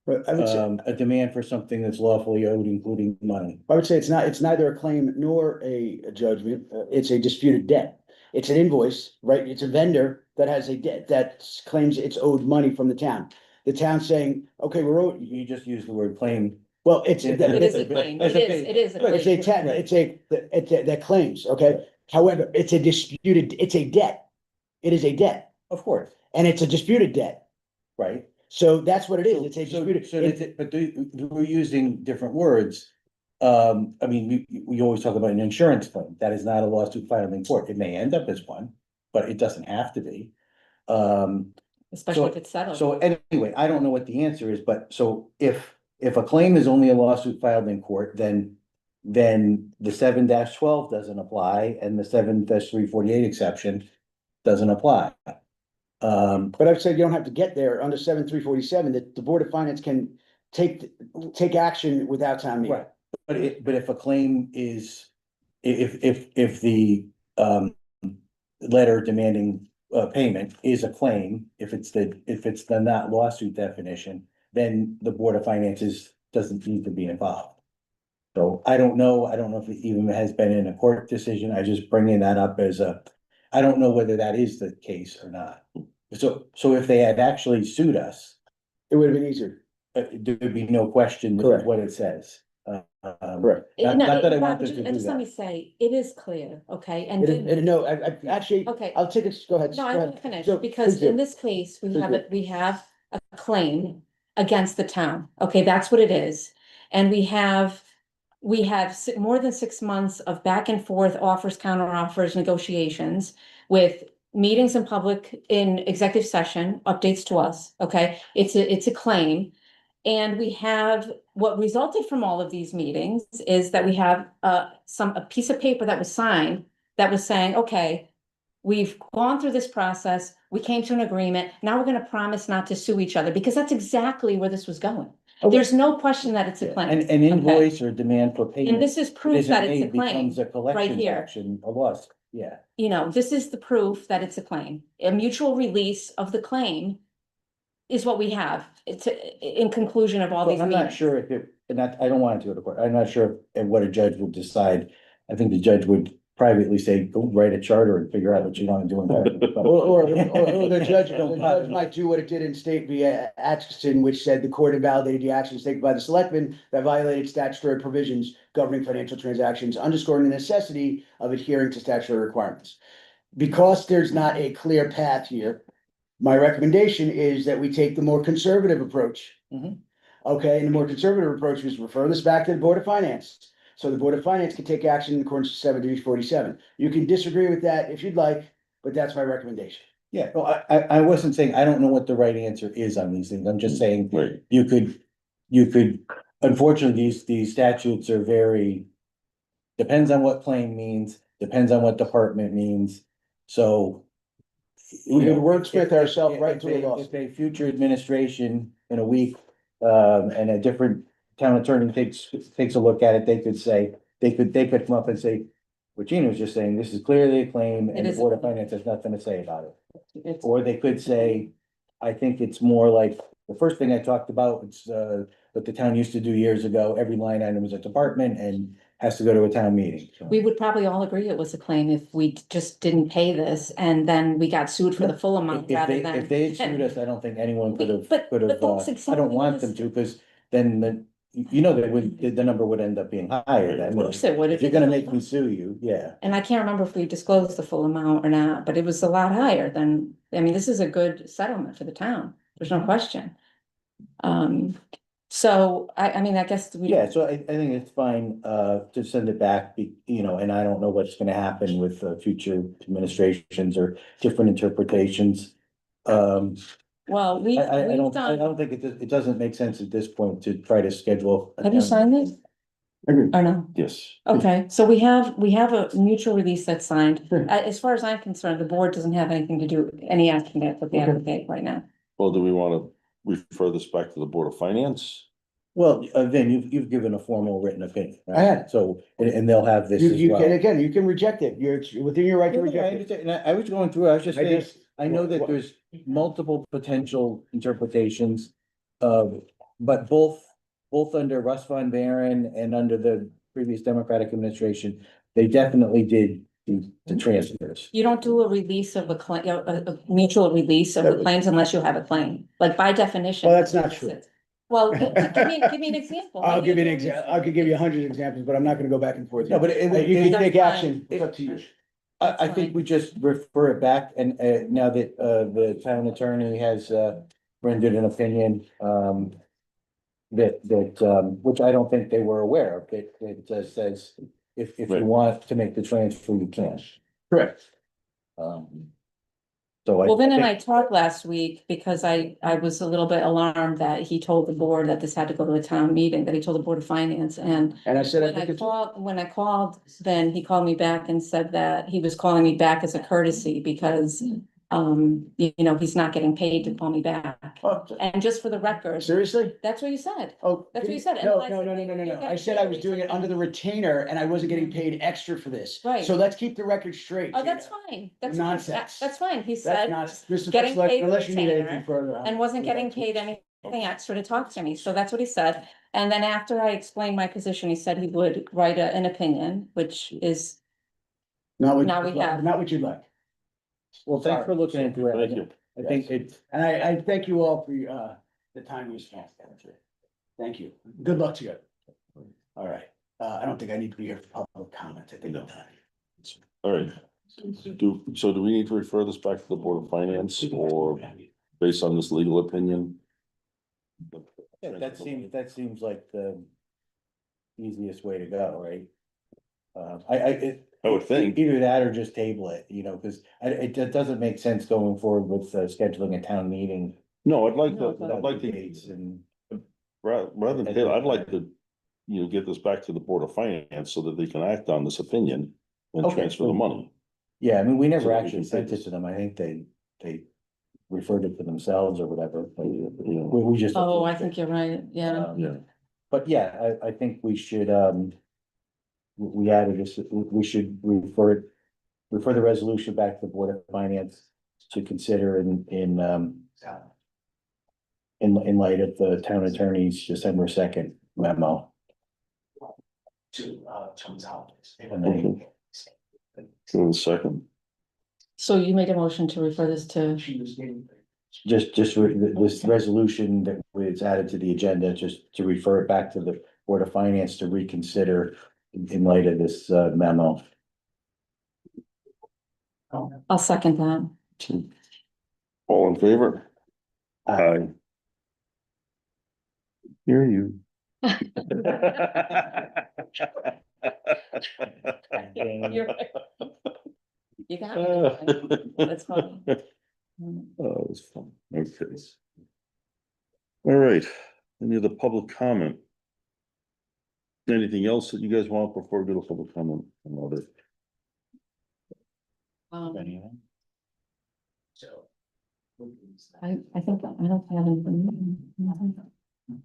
Speaker 8: But I would say,
Speaker 2: a demand for something that's lawfully owed, including money.
Speaker 8: I would say it's neither a claim nor a judgment, it's a disputed debt. It's an invoice, right? It's a vendor that has a debt that claims it's owed money from the town. The town saying, okay, we're owed,
Speaker 2: You just used the word claim.
Speaker 8: well, it's.
Speaker 4: It is a claim, it is a
Speaker 8: It's a
Speaker 4: claim.
Speaker 8: ten, that claims, okay? However, it's a disputed, it's a debt. It is a debt,
Speaker 2: Of course,
Speaker 8: and it's a disputed debt.
Speaker 2: right?
Speaker 8: So that's what it is. It's a
Speaker 2: So,
Speaker 8: disputed.
Speaker 2: but we're using different words. I mean, we always talk about an insurance claim. That is not a lawsuit filed in court. It may end up as one, but it doesn't have to be.
Speaker 4: Especially if it's settled.
Speaker 2: So anyway, I don't know what the answer is, but so if a claim is only a lawsuit filed in court, then the 7-12 doesn't apply, and the 7-348 exception doesn't apply.
Speaker 8: But I've said you don't have to get there under 7347, that the Board of Finance can take action without town meeting.
Speaker 2: Right, but if a claim is, if the letter demanding payment is a claim, if it's the not lawsuit definition, then the Board of Finances doesn't need to be involved. So I don't know if it even has been in a court decision. I just bringing that up as I don't know whether that is the case or not. So if they had actually sued us,
Speaker 8: It would have been easier.
Speaker 2: there would be no question, this is
Speaker 8: Correct.
Speaker 2: what it says.
Speaker 8: Correct.
Speaker 2: Not that I
Speaker 4: Bob,
Speaker 2: want them to do
Speaker 4: just let me
Speaker 2: that.
Speaker 4: say, it is clear, okay, and.
Speaker 8: No, I actually,
Speaker 4: Okay.
Speaker 8: I'll take it, go ahead.
Speaker 4: No,
Speaker 8: go
Speaker 4: I
Speaker 8: ahead.
Speaker 4: will finish,
Speaker 8: So,
Speaker 4: because
Speaker 8: please do.
Speaker 4: in this case, we
Speaker 8: Please
Speaker 4: have
Speaker 8: do.
Speaker 4: we have a claim against the town, okay, that's what it is. And we have more than 6 months of back and forth offers, counter offers, negotiations with meetings in public, in executive session, updates to us, okay? It's a claim. And we have, what resulted from all of these meetings is that we have a piece of paper that was signed that was saying, okay, we've gone through this process, we came to an agreement, now we're gonna promise not to sue each other, because that's exactly where this was going.
Speaker 8: Okay.
Speaker 4: There's no question that it's a claim.
Speaker 2: An invoice or demand for payment.
Speaker 4: And this is proof
Speaker 2: isn't
Speaker 4: that it's a
Speaker 2: made,
Speaker 4: claim,
Speaker 2: becomes a collection
Speaker 4: here.
Speaker 2: action, a loss, yeah.
Speaker 4: You know, this is the proof that it's a claim. A mutual release of the claim is what we have. It's in conclusion of all
Speaker 2: So
Speaker 4: these
Speaker 2: I'm not
Speaker 4: meetings.
Speaker 2: sure if it, and I don't want it to go to court, I'm not sure what a judge would decide. I think the judge would privately say, go write a charter and figure out what you wanna do in private. But-
Speaker 8: Or the judge might do what it did in State v. Atchison, which said the court invalidated the actions taken by the selectmen that violated statutory provisions governing financial transactions, underscoring the necessity of adhering to statutory requirements. Because there's not a clear path here, my recommendation is that we take the more conservative approach.
Speaker 2: Mhm.
Speaker 8: Okay, and the more conservative approach was refer this back to the Board of Finance. So the Board of Finance can take action in accordance with 7347. You can disagree with that if you'd like, but that's my recommendation.
Speaker 2: Yeah, well, I wasn't saying, I don't know what the right answer is on these things, I'm just saying,
Speaker 10: Right.
Speaker 2: you could, unfortunately, these statutes are very. Depends on what claim means, depends on what department means, so.
Speaker 8: We
Speaker 2: you
Speaker 8: could
Speaker 2: know,
Speaker 8: wordsmith
Speaker 2: if-
Speaker 8: ourselves
Speaker 2: if-
Speaker 8: right
Speaker 2: if
Speaker 8: to a
Speaker 2: a-
Speaker 8: loss.
Speaker 2: If a future administration in a week, and a different town attorney takes a look at it, they could say, they could come up and say. What Gina was just saying, this is clearly a claim
Speaker 4: It
Speaker 2: and the
Speaker 4: is a
Speaker 2: Board of
Speaker 4: claim.
Speaker 2: Finance has nothing to say about it.
Speaker 4: It's-
Speaker 2: Or they could say, I think it's more like, the first thing I talked about, it's what the town used to do years ago, every line item is a department and has to go to a town meeting. So-
Speaker 4: We would probably all agree it was a claim if we just didn't pay this and then we got sued for the full amount
Speaker 2: If
Speaker 4: rather
Speaker 2: they,
Speaker 4: than.
Speaker 2: if they had sued us, I don't think anyone could have,
Speaker 4: But that's
Speaker 2: I
Speaker 4: exactly
Speaker 2: don't want
Speaker 4: what
Speaker 2: them
Speaker 4: it's-
Speaker 2: to, because then the number would end up being higher then.
Speaker 4: Of course it would.
Speaker 2: If you're gonna make me sue you, yeah.
Speaker 4: And I can't remember if we disclosed the full amount or not, but it was a lot higher than, I mean, this is a good settlement for the town. There's no question. So I mean, I guess we.
Speaker 2: Yeah, so I think it's fine, to send it back, and I don't know what's gonna happen with, future administrations or different interpretations.
Speaker 4: Well,
Speaker 2: I
Speaker 4: we've
Speaker 2: don't
Speaker 4: done,
Speaker 2: think it doesn't make sense at this point to try to schedule. a
Speaker 4: have you
Speaker 2: town-
Speaker 4: signed this?
Speaker 8: Agreed.
Speaker 4: or no?
Speaker 10: Yes.
Speaker 4: Okay, so we have a mutual release that's signed.
Speaker 8: Sure.
Speaker 4: As far as I'm concerned, the board doesn't have anything to do, any action with the
Speaker 8: Okay.
Speaker 4: applicant right now.
Speaker 10: Well, do we want to refer this back to the Board of Finance?
Speaker 2: Well, then you've given a formal written opinion, right?
Speaker 8: I have.
Speaker 2: So, and they'll have this
Speaker 8: You,
Speaker 2: as
Speaker 8: you
Speaker 2: well.
Speaker 8: can, again, you can reject it. It's within your right to
Speaker 2: I
Speaker 8: reject it.
Speaker 2: understand. And I was going through, I was just
Speaker 8: I
Speaker 2: saying,
Speaker 8: just-
Speaker 2: I know that there's multiple potential interpretations of, but both under Russ von Baron and under the previous Democratic administration, they definitely did the transfers.
Speaker 4: You don't do a release of a claim, a mutual release of the claims unless you have a claim, like by definition.
Speaker 8: Well, that's not true.
Speaker 4: Well, give me an example.
Speaker 8: I'll give you an example. I could give you 100 examples, but I'm not gonna go back and forth.
Speaker 2: No, but
Speaker 8: You can take action.
Speaker 2: It's
Speaker 8: up to you.
Speaker 2: I think we just refer it back and, now that, the town attorney has, rendered an opinion, which I don't think they were aware of, it says, if you
Speaker 10: Right.
Speaker 2: want to make the transfer, you can.
Speaker 8: Correct.
Speaker 2: So
Speaker 4: Well, Vin and I
Speaker 2: think-
Speaker 4: talked last week because I was a little bit alarmed that he told the board that this had to go to a town meeting, that he told the Board of Finance and
Speaker 8: And I said, I
Speaker 4: when
Speaker 8: think it's.
Speaker 4: when I called, then he called me back and said that he was calling me back as a courtesy because, he's not getting paid to call me back. And just for the record,
Speaker 8: Seriously?
Speaker 4: that's what you said.
Speaker 8: Oh.
Speaker 4: That's what you said. And
Speaker 8: No,
Speaker 4: I
Speaker 8: no,
Speaker 4: said,
Speaker 8: no, no, no, no,
Speaker 4: you
Speaker 8: no.
Speaker 4: got
Speaker 8: I said I was
Speaker 4: paid.
Speaker 8: doing it under the retainer and I wasn't getting paid extra for this.
Speaker 4: Right.
Speaker 8: So let's keep the record straight.
Speaker 4: Oh, that's fine. That's fine.
Speaker 8: Nonsense.
Speaker 4: That's fine. He
Speaker 8: That's
Speaker 4: said
Speaker 8: not, Mr.
Speaker 4: getting
Speaker 8: Selectman,
Speaker 4: paid
Speaker 8: unless you need
Speaker 4: retainer
Speaker 8: anything further.
Speaker 4: and wasn't getting paid anything extra to talk to me. So that's what he said. And then after I explained my position, he said he would write an opinion, which is,
Speaker 8: Not what,
Speaker 4: Now we have-
Speaker 8: not what you'd like.
Speaker 2: Well, thanks for looking into it.
Speaker 10: Thank you.
Speaker 2: I think it's,
Speaker 8: And I thank you all for the time you spent. Thank you. Good luck to you. All right. I don't think I need to be here for public comment. I think I'm done.
Speaker 10: All right. Do we need to refer this back to the Board of Finance or based on this legal opinion?
Speaker 2: that seems like the easiest way to go, right?
Speaker 10: I would think.
Speaker 2: Either that or just table it, because it doesn't make sense going forward with scheduling a town meeting.
Speaker 10: No, I'd like
Speaker 4: No,
Speaker 10: to,
Speaker 4: but-
Speaker 10: I'd like to,
Speaker 2: Dates and,
Speaker 10: rather than, I'd like to, get this back to the Board of Finance so that they can act on this opinion and
Speaker 2: Okay,
Speaker 10: transfer the money.
Speaker 2: yeah, I mean, we
Speaker 10: So
Speaker 2: never
Speaker 10: we
Speaker 2: actually
Speaker 10: can
Speaker 2: sent
Speaker 10: take
Speaker 2: it to them. I think they referred it to themselves or whatever. But
Speaker 10: You know,
Speaker 2: we just.
Speaker 4: oh, I think you're right. Yeah.
Speaker 10: Yeah.
Speaker 2: But yeah, I think we should, we added this, we should refer the resolution back to the Board of Finance to consider in light of the town attorney's December 2nd memo. And then,
Speaker 10: Give it a second.
Speaker 4: So you made a motion to refer this to,
Speaker 2: this resolution that was added to the agenda, just to refer it back to the Board of Finance to reconsider in light of this memo.
Speaker 4: I'll second that.
Speaker 10: All in favor? Aye. Hear you.
Speaker 4: You're right. You got me. That's fine.
Speaker 10: Oh, it was fun. Okay. All right, any other public comment? Anything else that you guys want before we go to public comment? Another.
Speaker 4: I think, I don't have anything.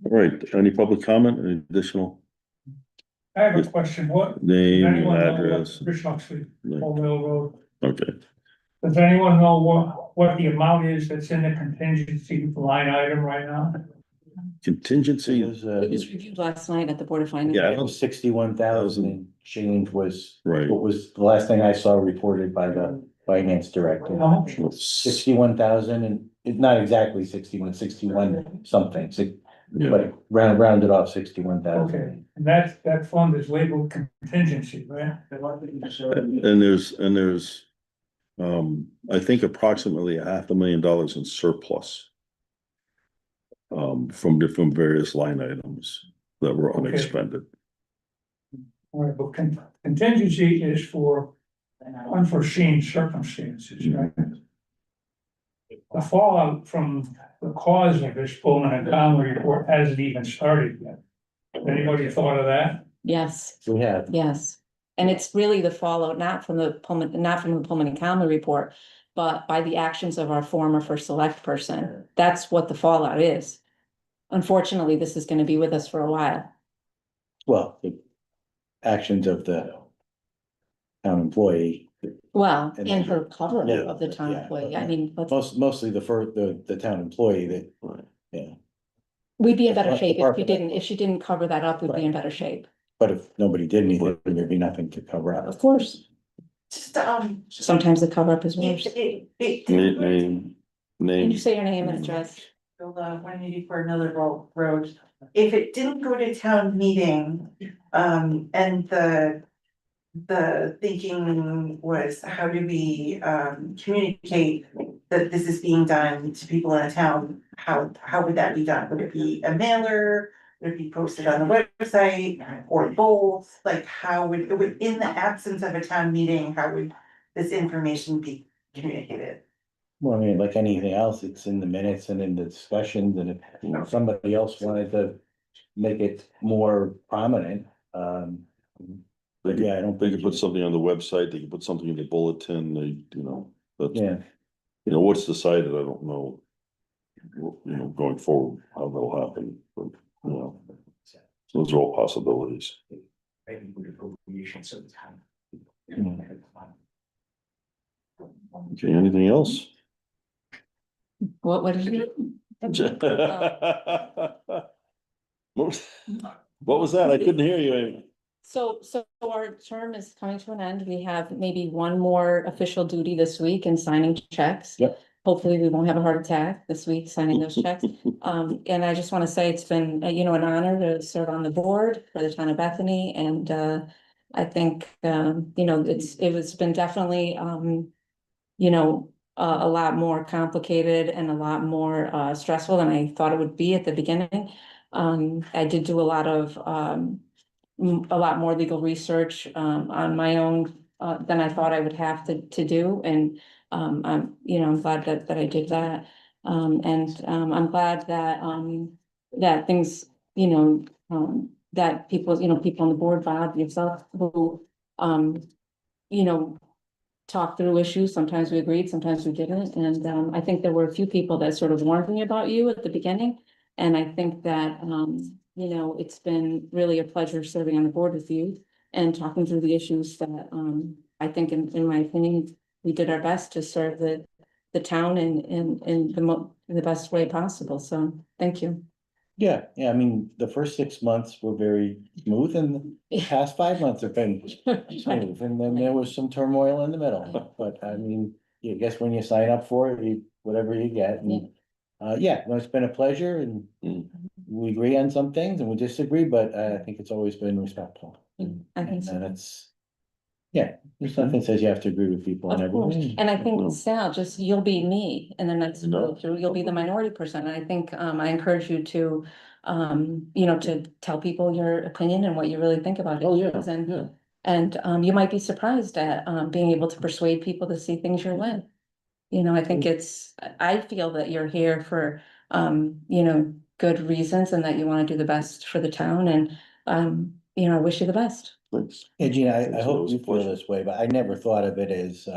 Speaker 10: All right, any public comment, any additional
Speaker 16: I have a question, what, does
Speaker 10: name and
Speaker 16: anyone know
Speaker 10: address?
Speaker 16: what, Rich Oxley,
Speaker 10: Like,
Speaker 16: Old Mill Road,
Speaker 10: okay,
Speaker 16: does anyone know what the amount is that's in the contingency line item right now?
Speaker 10: contingency,
Speaker 2: It was,
Speaker 4: It was reviewed last night at the Board of Finance.
Speaker 10: Yeah.
Speaker 2: it was 61,000 and change was
Speaker 10: right,
Speaker 2: what was the last thing I saw reported by the finance director.
Speaker 16: How much?
Speaker 2: 61,000 and it's not exactly 61 something,
Speaker 10: yeah,
Speaker 2: but rounded off 61,000.
Speaker 16: Okay, and that fund is labeled contingency, right?
Speaker 10: and there's, I think approximately $500,000 in surplus. From different various line items that were
Speaker 16: Okay.
Speaker 10: unexpended.
Speaker 16: All right, but contingency is for unforeseen circumstances, right? The fallout from the cause of this Pullman and Conley report hasn't even started yet. Anybody thought of that?
Speaker 4: Yes,
Speaker 2: We have.
Speaker 4: yes. And it's really the fallout, not from the Pullman and Calma report, but by the actions of our former first select person. That's what the fallout is. Unfortunately, this is gonna be with us for a while.
Speaker 2: Well, the actions of the town employee.
Speaker 4: Well,
Speaker 2: And
Speaker 4: and
Speaker 2: then-
Speaker 4: her cover
Speaker 2: Yeah,
Speaker 4: of the town
Speaker 2: yeah,
Speaker 4: employee, I mean,
Speaker 2: Mostly the town employee that, yeah,
Speaker 4: we'd be in better
Speaker 2: Apart-
Speaker 4: shape
Speaker 2: apart from that.
Speaker 4: if she didn't cover that up, we'd be in better shape.
Speaker 2: but if nobody did anything, there'd be nothing to cover up.
Speaker 4: Of course,
Speaker 6: Just,
Speaker 4: sometimes the cover up is worse.
Speaker 10: Name,
Speaker 4: Can you say your name and address?
Speaker 6: 184 another road. If it didn't go to town meeting, and the thinking was, how do we, communicate that this is being done to people in a town? How would that be done? Would it be a mailer? Would it be posted on the website or both? Like, in the absence of a town meeting, how would this information be communicated?
Speaker 2: Well, I mean, like anything else, it's in the minutes and in the discussions, and if somebody else wanted to make it more prominent, but yeah, I don't
Speaker 10: They
Speaker 2: think.
Speaker 10: could put something on the website, they could put something in the bulletin, that's,
Speaker 2: Yeah,
Speaker 10: what's decided, I don't know. Going forward, how that'll happen, but, so those are all possibilities. Okay, anything else?
Speaker 4: What did you?
Speaker 10: What was that? I couldn't hear you, Amy.
Speaker 4: So our term is coming to an end. We have maybe one more official duty this week in signing checks.
Speaker 2: Yep.
Speaker 4: Hopefully, we won't have a heart attack this week signing those checks. And I just want to say it's been, an honor to serve on the board for the town of Bethany, and I think, it's been definitely, a lot more complicated and a lot more stressful than I thought it would be at the beginning. I did do a lot more legal research on my own than I thought I would have to do, and I'm glad that I did that. And I'm glad that things, that people on the board, Bob, yourself, who you know talk through issues. Sometimes we agreed, sometimes we didn't. And I think there were a few people that sort of warned me about you at the beginning. And I think that, it's been really a pleasure serving on the board with you and talking through the issues that, I think in my opinion, we did our best to serve the town in the best way possible. So thank you.
Speaker 2: yeah, I mean, the first 6 months were very smooth, and the past 5 months have been smooth, and then there was some turmoil in the middle, but I mean, I guess when you sign up for it, whatever you get, and no, it's been a pleasure, and we agree on some things and we disagree, but I think it's always been respectful.
Speaker 4: I think so.
Speaker 2: And it's, there's nothing that says you have to agree with people on
Speaker 4: Of course,
Speaker 2: everything.
Speaker 4: and I think Sal, you'll be me, and then next go through, you'll be the minority person, and I think, I encourage you to, to tell people your opinion and what you really think about it.
Speaker 10: Oh, yeah,
Speaker 4: And you might be surprised at, being able to persuade people to see things your way. I think I feel that you're here for, good reasons, and that you want to do the best for the town, and, I wish you the best.
Speaker 10: Thanks.
Speaker 2: Yeah, Gina, I
Speaker 10: It
Speaker 2: hope
Speaker 10: was
Speaker 2: you
Speaker 10: a
Speaker 2: feel
Speaker 10: pleasure.
Speaker 2: this way, but I never thought of it as,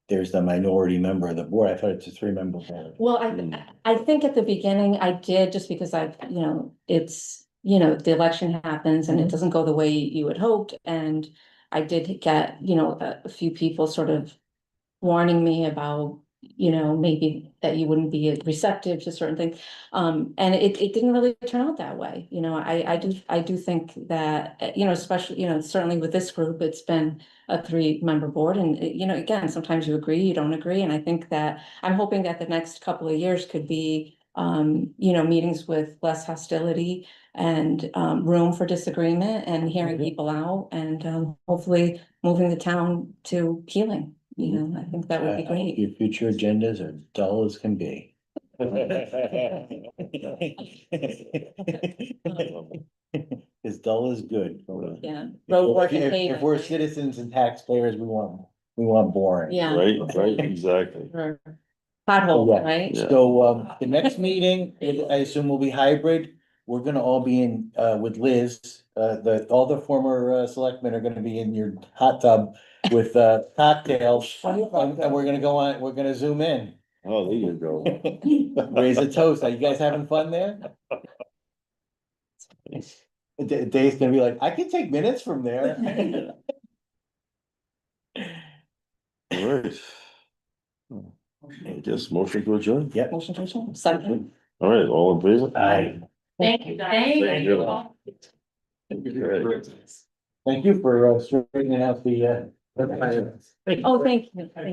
Speaker 2: there's the minority member of the board. I thought it's a 3-member board.
Speaker 4: Well, I think at the beginning I did, just because it's, the election happens and it doesn't go the way you had hoped. And I did get, a few people sort of warning me about, maybe that you wouldn't be receptive to certain things. And it didn't really turn out that way. I do think that, especially, certainly with this group, it's been a 3-member board, and, again, sometimes you agree, you don't agree. And I think that I'm hoping that the next couple of years could be, meetings with less hostility and, room for disagreement and hearing people out, and, hopefully moving the town to healing. I think that would be great.
Speaker 2: Your future agendas are dull as can be. As dull as good.
Speaker 4: Yeah. Road work and
Speaker 2: If
Speaker 4: paving,
Speaker 2: we're
Speaker 4: right?
Speaker 2: citizens and taxpayers, we want boring.
Speaker 4: Yeah.
Speaker 10: Right, exactly.
Speaker 4: Or pothole,
Speaker 2: Yeah.
Speaker 4: right?
Speaker 10: Yeah.
Speaker 2: So, the next meeting, I assume will be hybrid. we're gonna all be in, with Liz, all the former, selectmen are gonna be in your hot tub with, cocktails. And we're gonna we're gonna zoom in.
Speaker 10: Oh, there you go.
Speaker 2: Raise a toast. Are you guys having fun there? Dave's gonna be like, I can take minutes from there.
Speaker 10: All right. I guess motion to adjourn.
Speaker 2: Yep.
Speaker 4: Motion to adjourn. Second.
Speaker 10: All right, all in favor?
Speaker 2: Aye.
Speaker 14: Thank you, guys.
Speaker 10: Thank you.
Speaker 2: Thank you for, straightening out the,
Speaker 4: Oh, thank you.